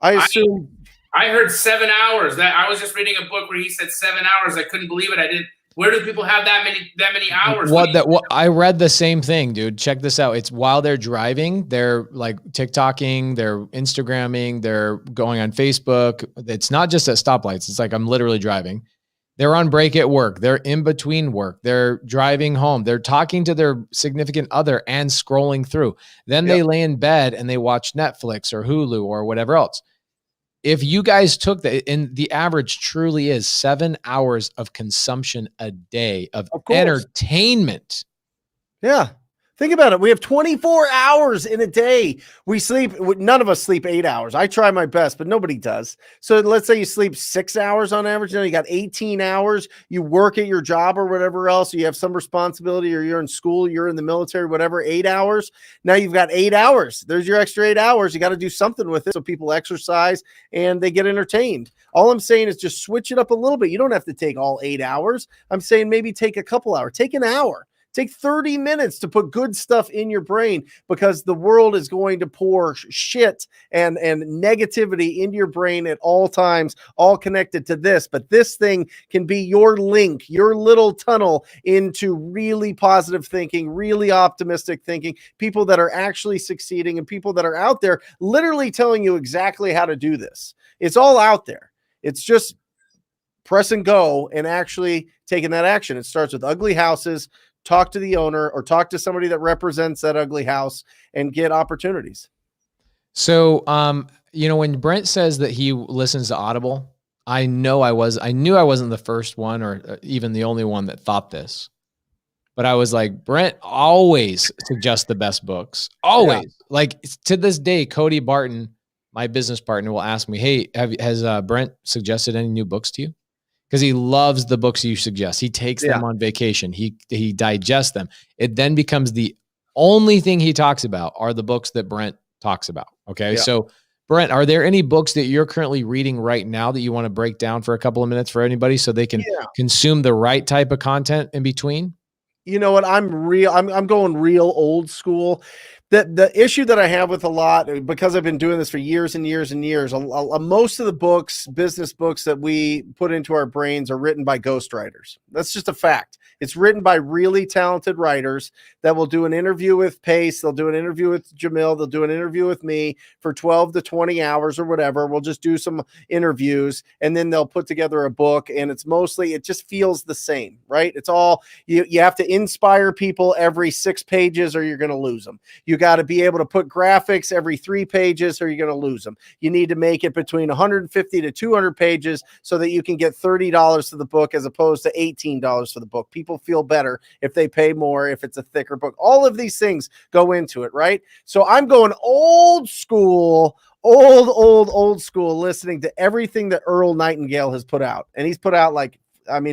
I assume I heard 7 hours. That I was just reading a book where he said 7 hours. I couldn't believe it. I didn't. Where do people have that many hours? What I read the same thing, dude. Check this out. It's while they're driving, they're like TikToking, they're Instagramming, they're going on Facebook. It's not just at stoplights. It's like I'm literally driving. They're on break at work. They're in between work. They're driving home. They're talking to their significant other and scrolling through. Then they lay in bed and they watch Netflix or Hulu or whatever else. If you guys took that, and the average truly is 7 hours of consumption a day of entertainment. Yeah. Think about it. We have 24 hours in a day. We sleep. None of us sleep 8 hours. I try my best, but nobody does. So let's say you sleep 6 hours on average. Now you got 18 hours. You work at your job or whatever else. You have some responsibility, or you're in school, you're in the military, whatever, 8 hours. Now you've got 8 hours. There's your extra 8 hours. You got to do something with it so people exercise and they get entertained. All I'm saying is just switch it up a little bit. You don't have to take all 8 hours. I'm saying maybe take a couple hours. Take an hour. Take 30 minutes to put good stuff in your brain, because the world is going to pour shit and negativity into your brain at all times, all connected to this. But this thing can be your link, your little tunnel into really positive thinking, really optimistic thinking, people that are actually succeeding and people that are out there literally telling you exactly how to do this. It's all out there. It's just press and go and actually taking that action. It starts with ugly houses. Talk to the owner or talk to somebody that represents that ugly house and get opportunities. So, when Brent says that he listens to Audible, I knew I wasn't the first one or even the only one that thought this, but I was like, Brent always suggests the best books. Always. Yeah. Like to this day, Cody Barton, my business partner, will ask me, hey, has Brent suggested any new books to you? Because he loves the books you suggest. He takes them on vacation. He digests them. It then becomes the only thing he talks about are the books that Brent talks about. Okay. Yeah. So Brent, are there any books that you're currently reading right now that you want to break down for a couple of minutes for anybody so they can consume the right type of content in between? You know what? I'm going real old school. The issue that I have with a lot, because I've been doing this for years and years and years, most of the books, business books that we put into our brains are written by ghostwriters. That's just a fact. It's written by really talented writers that will do an interview with Pace. They'll do an interview with Jamil. They'll do an interview with me for 12 to 20 hours or whatever. We'll just do some interviews and then they'll put together a book. And it's mostly, it just feels the same, right? It's all, you have to inspire people every 6 pages or you're going to lose them. You got to be able to put graphics every 3 pages or you're going to lose them. You need to make it between 150 to 200 pages so that you can get $30 for the book as opposed to $18 for the book. People feel better if they pay more, if it's a thicker book. All of these things go into it, right? So I'm going old school, listening to everything that Earl Nightingale has put out. And he's put out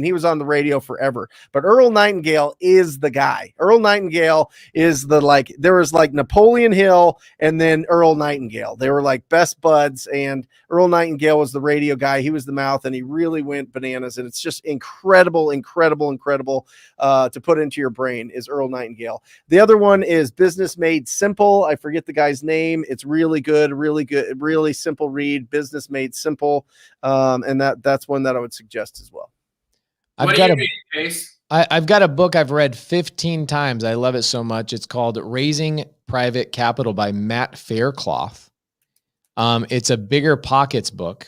he was on the radio forever, but Earl Nightingale is the guy. Earl Nightingale is there was Napoleon Hill and then Earl Nightingale. They were like best buds, and Earl Nightingale was the radio guy. He was the mouth, and he really went bananas. And it's just incredible to put into your brain is Earl Nightingale. The other one is Business Made Simple. I forget the guy's name. It's really good, really simple read, Business Made Simple. And that's one that I would suggest as well. I've got a book I've read 15 times. I love it so much. It's called Raising Private Capital by Matt Faircloth. It's a Bigger Pockets book.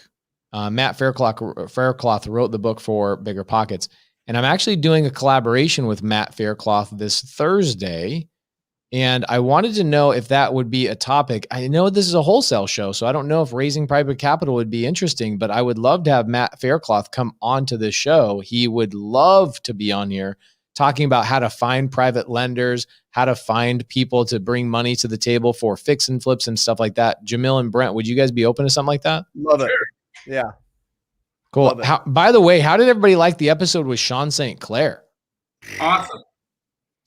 Matt Faircloth wrote the book for Bigger Pockets. And I'm actually doing a collaboration with Matt Faircloth this Thursday. And I wanted to know if that would be a topic. I know this is a wholesale show, so I don't know if raising private capital would be interesting, but I would love to have Matt Faircloth come onto this show. He would love to be on here talking about how to find private lenders, how to find people to bring money to the table for fix and flips and stuff like that. Jamil and Brent, would you guys be open to something like that? Love it. Yeah. Cool. By the way, how did everybody like the episode with Sean St. Clair? Awesome.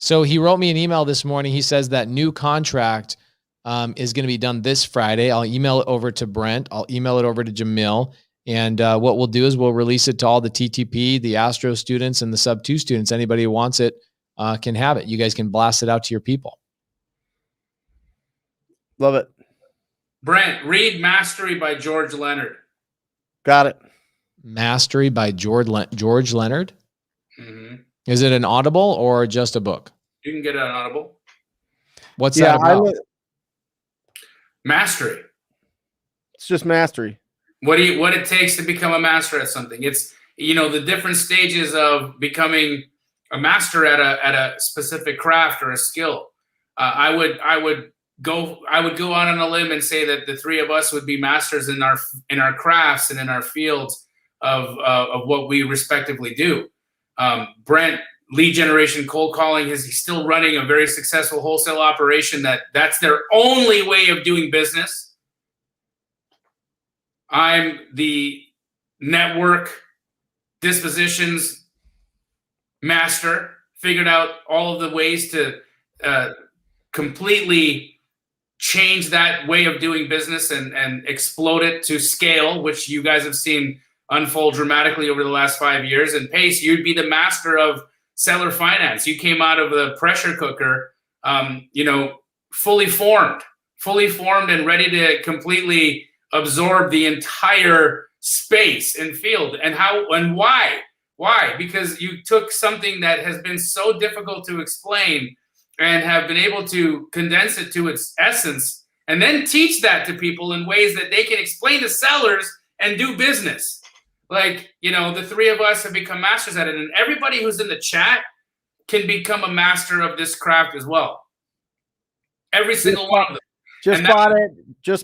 So he wrote me an email this morning. He says that new contract is going to be done this Friday. I'll email it over to Brent. I'll email it over to Jamil. And what we'll do is we'll release it to all the TTP, the Astro students, and the Sub 2 students. Anybody who wants it can have it. You guys can blast it out to your people. Love it. Brent, read Mastery by George Leonard. Got it. Mastery by George Leonard. Mm-hmm. Is it an Audible or just a book? You can get it on Audible. What's that about? Mastery. It's just mastery. What it takes to become a master at something. It's, the different stages of becoming a master at a specific craft or a skill. I would go out on a limb and say that the three of us would be masters in our crafts and in our fields of what we respectively do. Brent, lead generation, cold calling, he's still running a very successful wholesale operation that's their only way of doing business. I'm the network dispositions master, figured out all of the ways to completely change that way of doing business and explode it to scale, which you guys have seen unfold dramatically over the last 5 years. And Pace, you'd be the master of seller finance. You came out of the pressure cooker, fully formed and ready to completely absorb the entire space and field. And how and why? Why? Because you took something that has been so difficult to explain and have been able to condense it to its essence and then teach that to people in ways that they can explain to sellers and do business. Like, the three of us have become masters at it, and everybody who's in the chat can become a master of this craft as well. Every single one of them. Just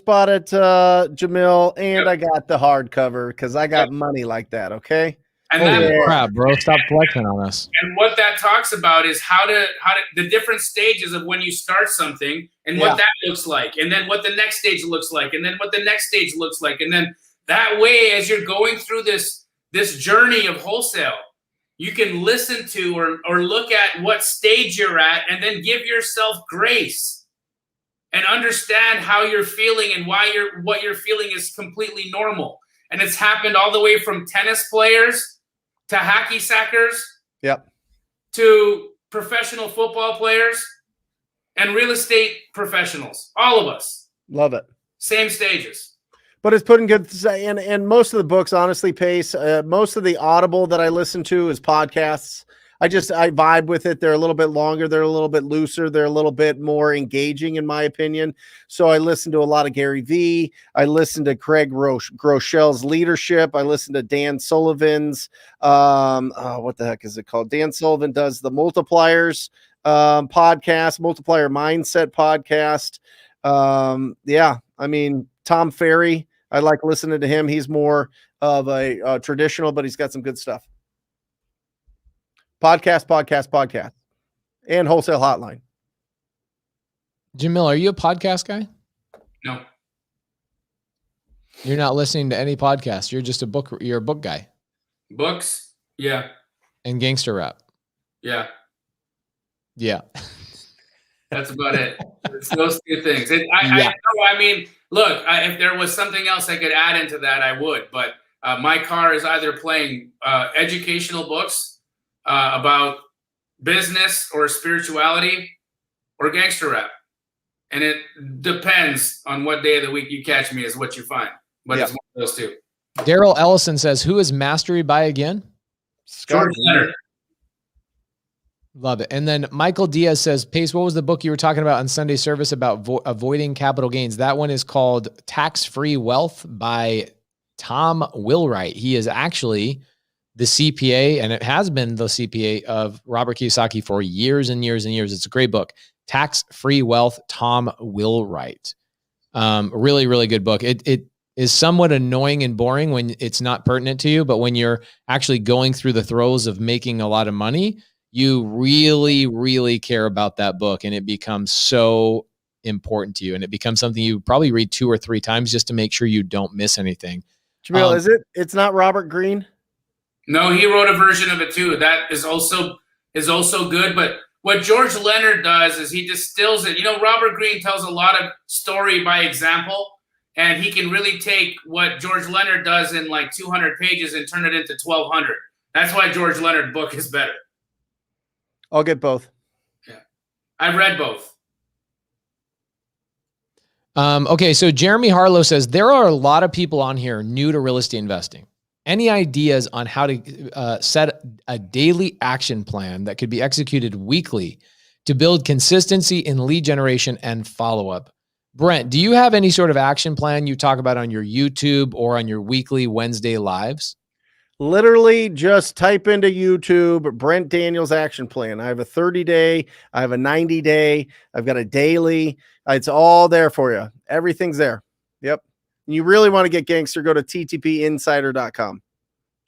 bought it, Jamil, and yep. I got the hardcover because I got money like that. Okay. And crap, bro! Stop flexing on us. And what that talks about is how to the different stages of when you start something and what that looks like, and then what the next stage looks like, and then what the next stage looks like, and then that way, as you're going through this journey of wholesale, you can listen to or look at what stage you're at, and then give yourself grace and understand how you're feeling and what you're feeling is completely normal. And it's happened all the way from tennis players to hacky sackers, to professional football players and real estate professionals. All of us. Love it. Same stages. But it's putting good, and most of the books, honestly, Pace, most of the Audible that I listen to is podcasts. I vibe with it. They're a little bit longer. They're a little bit looser. They're a little bit more engaging, in my opinion. So I listen to a lot of Gary Vee. I listen to Craig Groeschel's Leadership. I listen to Dan Sullivan's, what the heck is it called? Dan Sullivan does the Multipliers podcast, Multiplier Mindset podcast. Tom Ferry, I like listening to him. He's more of a traditional, but he's got some good stuff. Podcast, and Wholesale Hotline. Jamil, are you a podcast guy? No. You're not listening to any podcast. You're just you're a book guy. Books? Yeah. And gangster rap? Yeah. Yeah. That's about it. It's those two things. Look, if there was something else I could add into that, I would. But my car is either playing educational books about business or spirituality or gangster rap. And it depends on what day of the week you catch me is what you find. But it's one of those two. Daryl Ellison says, who is Mastery by again? George Leonard. Love it. And then Michael Diaz says, Pace, what was the book you were talking about on Sunday service about avoiding capital gains? That one is called Tax-Free Wealth by Tom Wilwright. He is actually the CPA, and it has been the CPA of Robert Kiyosaki for years and years and years. It's a great book. Tax-Free Wealth, Tom Wilwright. Really, really good book. It is somewhat annoying and boring when it's not pertinent to you, but when you're actually going through the throes of making a lot of money, you really, really care about that book, and it becomes so important to you. And it becomes something you probably read 2 or 3 times just to make sure you don't miss anything. Jamil, it's not Robert Greene? No, he wrote a version of it too. That is also good. But what George Leonard does is he distills it. Robert Greene tells a lot of story by example, and he can really take what George Leonard does in like 200 pages and turn it into 1,200. That's why George Leonard's book is better. I'll get both. Yeah. I've read both. Okay, so Jeremy Harlow says, there are a lot of people on here new to real estate investing. Any ideas on how to set a daily action plan that could be executed weekly to build consistency in lead generation and follow-up? Brent, do you have any sort of action plan you talk about on your YouTube or on your weekly Wednesday lives? Literally just type into YouTube, Brent Daniels action plan. I have a 30-day, I have a 90-day, I've got a daily. It's all there for you. Everything's there. Yep. You really want to get gangster, go to ttpinsider.com.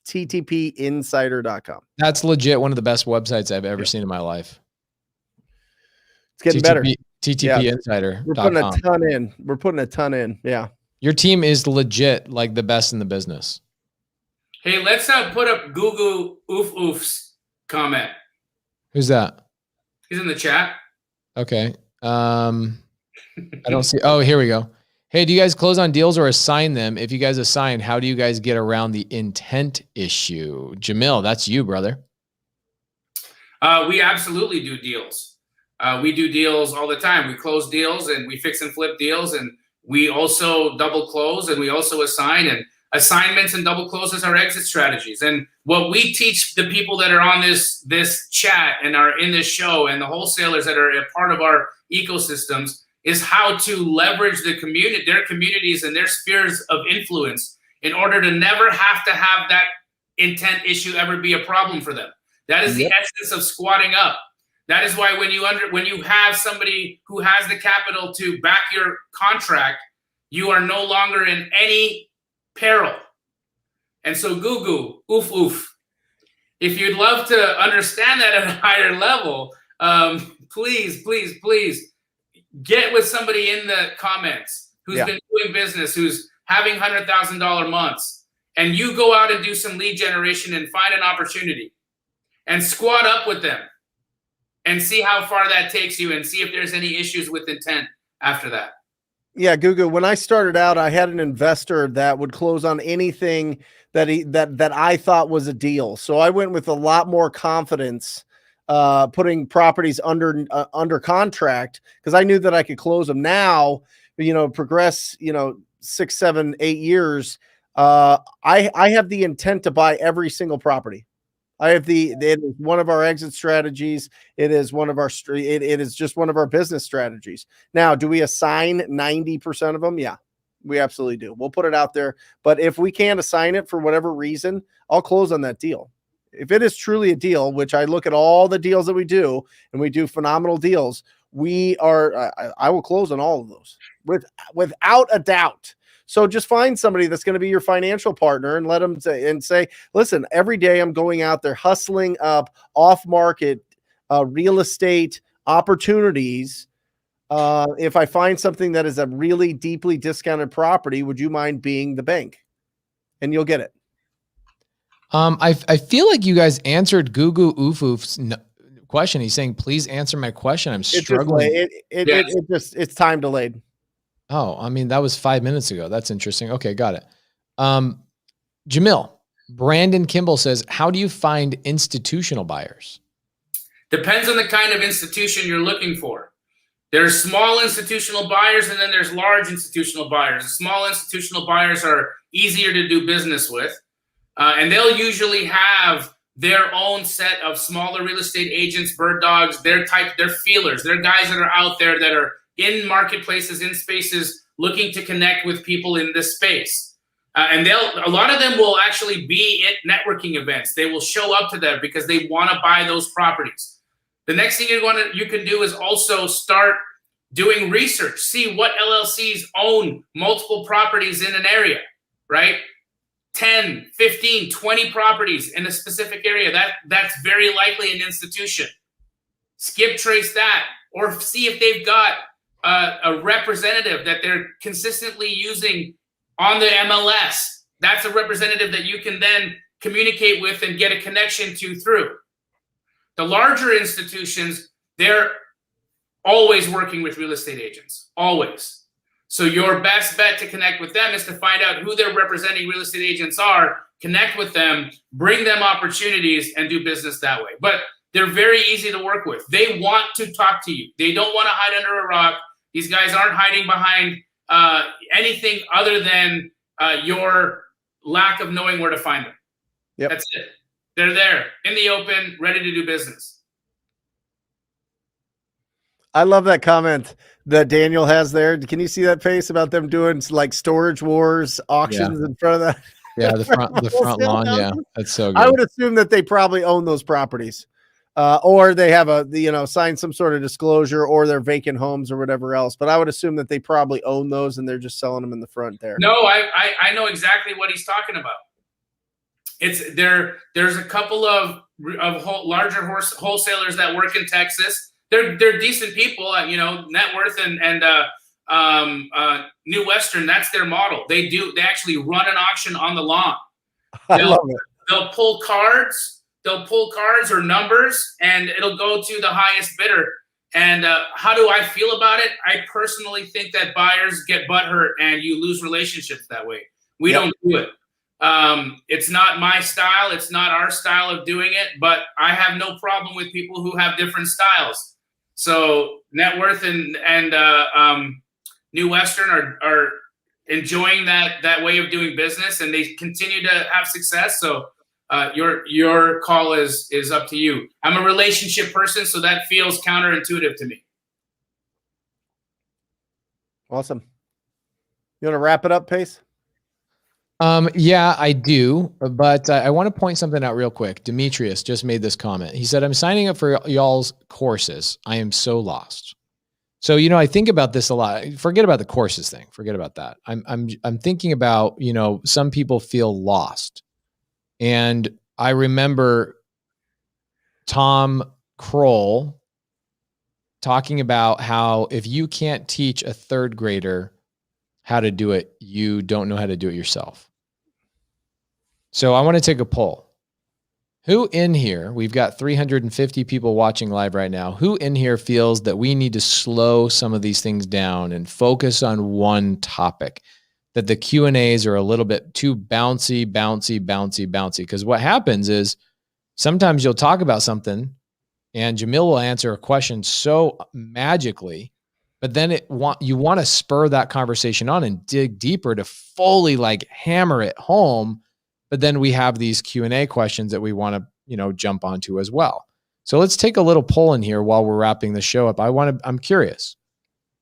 ttpinsider.com. That's legit one of the best websites I've ever seen in my life. It's getting better. ttpinsider.com. We're putting a ton in. We're putting a ton in. Yeah. Your team is legit, like the best in the business. Hey, let's put up Google Oof Oof's comment. Who's that? He's in the chat. Okay. I don't see. Oh, here we go. Hey, do you guys close on deals or assign them? If you guys assign, how do you guys get around the intent issue? Jamil, that's you, brother. We absolutely do deals. We do deals all the time. We close deals and we fix and flip deals, and we also double close and we also assign, and assignments and double closes are exit strategies. And what we teach the people that are on this chat and are in this show, and the wholesalers that are a part of our ecosystems, is how to leverage the community, their communities and their spheres of influence in order to never have to have that intent issue ever be a problem for them. That is the essence of squatting up. That is why when you have somebody who has the capital to back your contract, you are no longer in any peril. And so Gugu, oof, oof. If you'd love to understand that at a higher level, please, please, please get with somebody in the comments who's been doing business, who's having $100,000 months, and you go out and do some lead generation and find an opportunity and squat up with them and see how far that takes you and see if there's any issues with intent after that. Yeah, Gugu, when I started out, I had an investor that would close on anything that I thought was a deal. So I went with a lot more confidence, putting properties under contract, because I knew that I could close them. Now, progress, 6, 7, 8 years. I have the intent to buy every single property. It is one of our exit strategies. It is one of our, it is just one of our business strategies. Now, do we assign 90% of them? Yeah, we absolutely do. We'll put it out there. But if we can't assign it for whatever reason, I'll close on that deal. If it is truly a deal, which I look at all the deals that we do, and we do phenomenal deals, I will close on all of those without a doubt. So just find somebody that's going to be your financial partner and let them say, listen, every day I'm going out there hustling up off-market real estate opportunities. If I find something that is a really deeply discounted property, would you mind being the bank? And you'll get it. I feel like you guys answered Gugu Oofoof's question. He's saying, please answer my question. I'm struggling. It's time delayed. Oh, I mean, that was 5 minutes ago. That's interesting. Okay, got it. Jamil, Brandon Kimball says, how do you find institutional buyers? Depends on the kind of institution you're looking for. There's small institutional buyers, and then there's large institutional buyers. Small institutional buyers are easier to do business with, and they'll usually have their own set of smaller real estate agents, bird dogs, their feelers. They're guys that are out there that are in marketplaces, in spaces, looking to connect with people in this space. And a lot of them will actually be at networking events. They will show up to them because they want to buy those properties. The next thing you can do is also start doing research. See what LLCs own multiple properties in an area, right? 10, 15, 20 properties in a specific area. That's very likely an institution. Skip trace that, or see if they've got a representative that they're consistently using on the MLS. That's a representative that you can then communicate with and get a connection to through. The larger institutions, they're always working with real estate agents, always. So your best bet to connect with them is to find out who their representing real estate agents are, connect with them, bring them opportunities, and do business that way. But they're very easy to work with. They want to talk to you. They don't want to hide under a rock. These guys aren't hiding behind anything other than your lack of knowing where to find them. Yep. That's it. They're there in the open, ready to do business. I love that comment that Daniel has there. Can you see that face about them doing like storage wars auctions in front of that? Yeah, the front lawn. Yeah, that's so good. I would assume that they probably own those properties, or they have signed some sort of disclosure, or they're vacant homes or whatever else. But I would assume that they probably own those and they're just selling them in the front there. No, I know exactly what he's talking about. It's there. There's a couple of larger wholesalers that work in Texas. They're decent people, net worth and New Western. That's their model. They actually run an auction on the lawn. I love it. They'll pull cards. Or numbers, and it'll go to the highest bidder. And how do I feel about it? I personally think that buyers get butthurt and you lose relationships that way. We don't do it. It's not my style. It's not our style of doing it, but I have no problem with people who have different styles. So Net Worth and New Western are enjoying that way of doing business, and they continue to have success. So your call is up to you. I'm a relationship person, so that feels counterintuitive to me. Awesome. You want to wrap it up, Pace? Yeah, I do, but I want to point something out real quick. Demetrius just made this comment. He said, I'm signing up for y'all's courses. I am so lost. So, I think about this a lot. Forget about the courses thing. Forget about that. I'm thinking about, some people feel lost. And I remember Tom Kroll talking about how if you can't teach a third grader how to do it, you don't know how to do it yourself. So I want to take a poll. Who in here, we've got 350 people watching live right now, who in here feels that we need to slow some of these things down and focus on one topic, that the Q&As are a little bit too bouncy? Because what happens is sometimes you'll talk about something and Jamil will answer a question so magically, but then you want to spur that conversation on and dig deeper to fully hammer it home. But then we have these Q&A questions that we want to, jump onto as well. So let's take a little poll in here while we're wrapping the show up. I'm curious.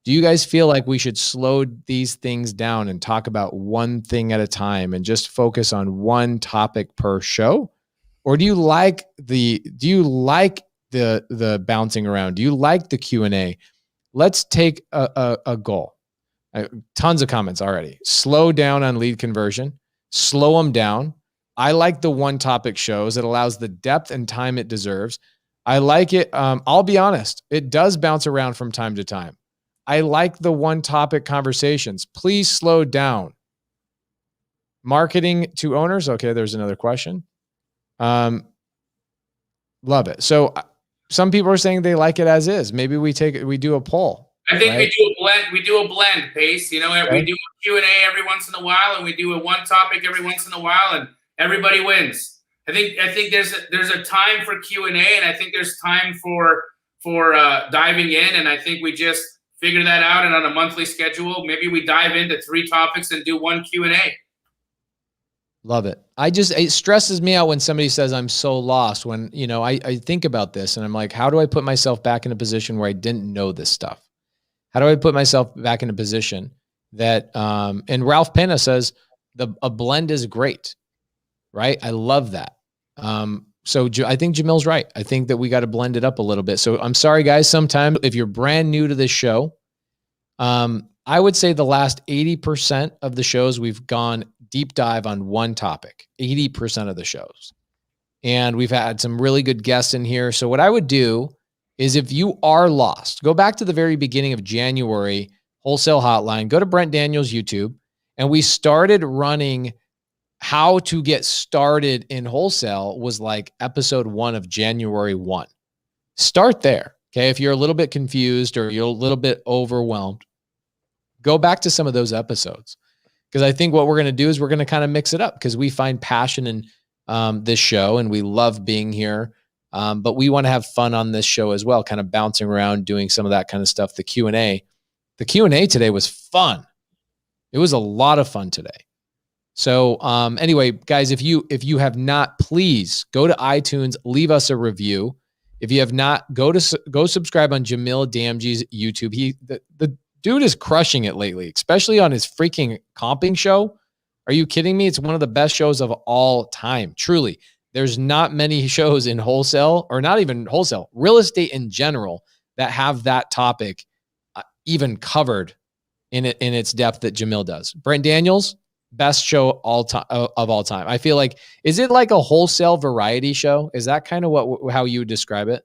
Do you guys feel like we should slow these things down and talk about one thing at a time and just focus on one topic per show? Or do you like the bouncing around? Do you like the Q&A? Let's take a goal. Tons of comments already. Slow down on lead conversion. Slow them down. I like the one topic shows. It allows the depth and time it deserves. I like it. I'll be honest. It does bounce around from time to time. I like the one topic conversations. Please slow down. Marketing to owners. Okay, there's another question. Love it. So some people are saying they like it as is. Maybe we do a poll. I think we do a blend, Pace. We do a Q&A every once in a while, and we do a one topic every once in a while, and everybody wins. I think there's a time for Q&A, and I think there's time for diving in, and I think we just figure that out, and on a monthly schedule, maybe we dive into 3 topics and do one Q&A. Love it. It stresses me out when somebody says I'm so lost when, I think about this and I'm like, how do I put myself back in a position where I didn't know this stuff? How do I put myself back in a position that, and Ralph Pena says a blend is great, right? I love that. So I think Jamil's right. I think that we got to blend it up a little bit. So I'm sorry, guys. Sometimes if you're brand new to this show, I would say the last 80% of the shows we've gone deep dive on one topic, 80% of the shows. And we've had some really good guests in here. So what I would do is if you are lost, go back to the very beginning of January, Wholesale Hotline, go to Brent Daniels' YouTube, and we started running how to get started in wholesale was episode 1 of January 1. Start there. Okay. If you're a little bit confused or you're a little bit overwhelmed, go back to some of those episodes. Because I think what we're going to do is we're going to kind of mix it up because we find passion in this show and we love being here. But we want to have fun on this show as well, kind of bouncing around, doing some of that kind of stuff. The Q&A today was fun. It was a lot of fun today. So anyway, guys, if you have not, please go to iTunes, leave us a review. If you have not, go subscribe on Jamil Damji's YouTube. The dude is crushing it lately, especially on his freaking comping show. Are you kidding me? It's one of the best shows of all time. Truly. There's not many shows in wholesale, or not even wholesale, real estate in general, that have that topic even covered in its depth that Jamil does. Brent Daniels, best show of all time. I feel like, is it like a wholesale variety show? Is that kind of how you would describe it?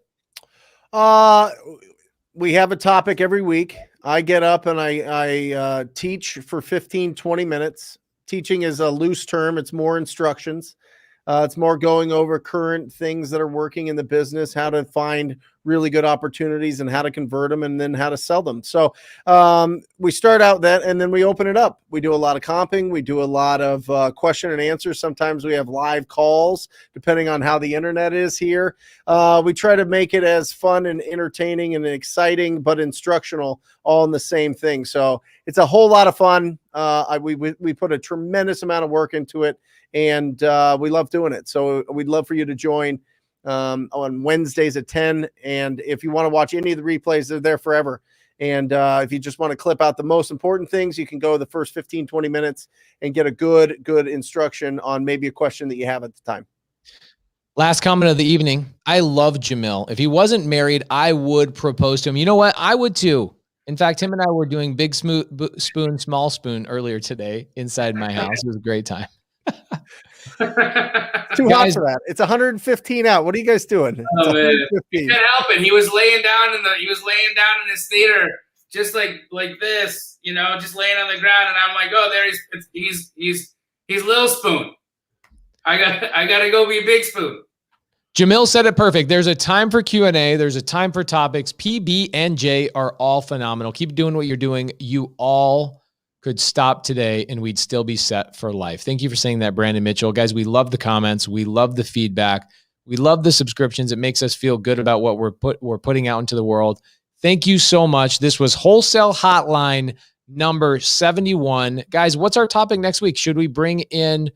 We have a topic every week. I get up and I teach for 15, 20 minutes. Teaching is a loose term. It's more instructions. It's more going over current things that are working in the business, how to find really good opportunities and how to convert them, and then how to sell them. So we start out that, and then we open it up. We do a lot of comping. We do a lot of question and answer. Sometimes we have live calls, depending on how the internet is here. We try to make it as fun and entertaining and exciting, but instructional, all in the same thing. So it's a whole lot of fun. We put a tremendous amount of work into it, and we love doing it. So we'd love for you to join on Wednesdays at 10. And if you want to watch any of the replays, they're there forever. And if you just want to clip out the most important things, you can go the first 15, 20 minutes and get a good instruction on maybe a question that you have at the time. Last comment of the evening. I love Jamil. If he wasn't married, I would propose to him. You know what? I would too. In fact, him and I were doing big spoon, small spoon earlier today inside my house. It was a great time. Too hot for that. It's 115 out. What are you guys doing? Oh, man. He can't help it. He was laying down in his theater, just like this, just laying on the ground, and I'm like, oh, there he's little spoon. I gotta go be big spoon. Jamil said it perfect. There's a time for Q&A. There's a time for topics. PB and J are all phenomenal. Keep doing what you're doing. You all could stop today and we'd still be set for life. Thank you for saying that, Brandon Mitchell. Guys, we love the comments. We love the feedback. We love the subscriptions. It makes us feel good about what we're putting out into the world. Thank you so much. This was Wholesale Hotline number 71. Guys, what's our topic next week? Should we bring in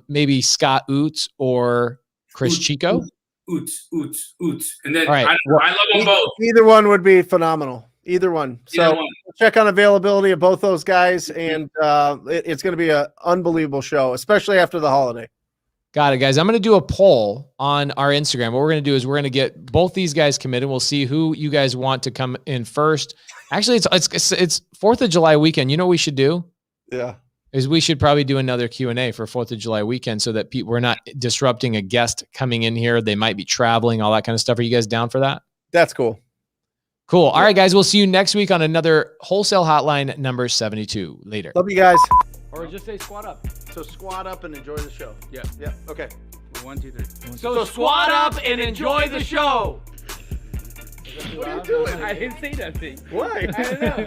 maybe Scott Oots or Chris Chico? Oots. And then right. I love them both. Either one would be phenomenal. Either one. So check on availability of both those guys, and it's going to be an unbelievable show, especially after the holiday. Got it, guys. I'm going to do a poll on our Instagram. What we're going to do is we're going to get both these guys committed. We'll see who you guys want to come in first. Actually, it's 4th of July weekend. You know what we should do? Yeah. Is we should probably do another Q&A for 4th of July weekend so that we're not disrupting a guest coming in here. They might be traveling, all that kind of stuff. Are you guys down for that? That's cool. Cool. All right, guys. We'll see you next week on another Wholesale Hotline number 72. Later. Love you guys. Or just say squat up. So squat up and enjoy the show. Yeah. Yeah. Okay. 1, 2, 3. So squat up and enjoy the show. What are you doing? I didn't say nothing. Why? I don't know.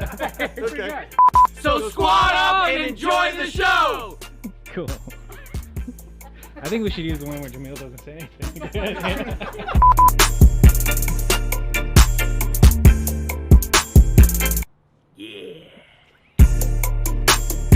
Okay. So squat up and enjoy the show. Cool. I think we should use the one where Jamil doesn't say anything.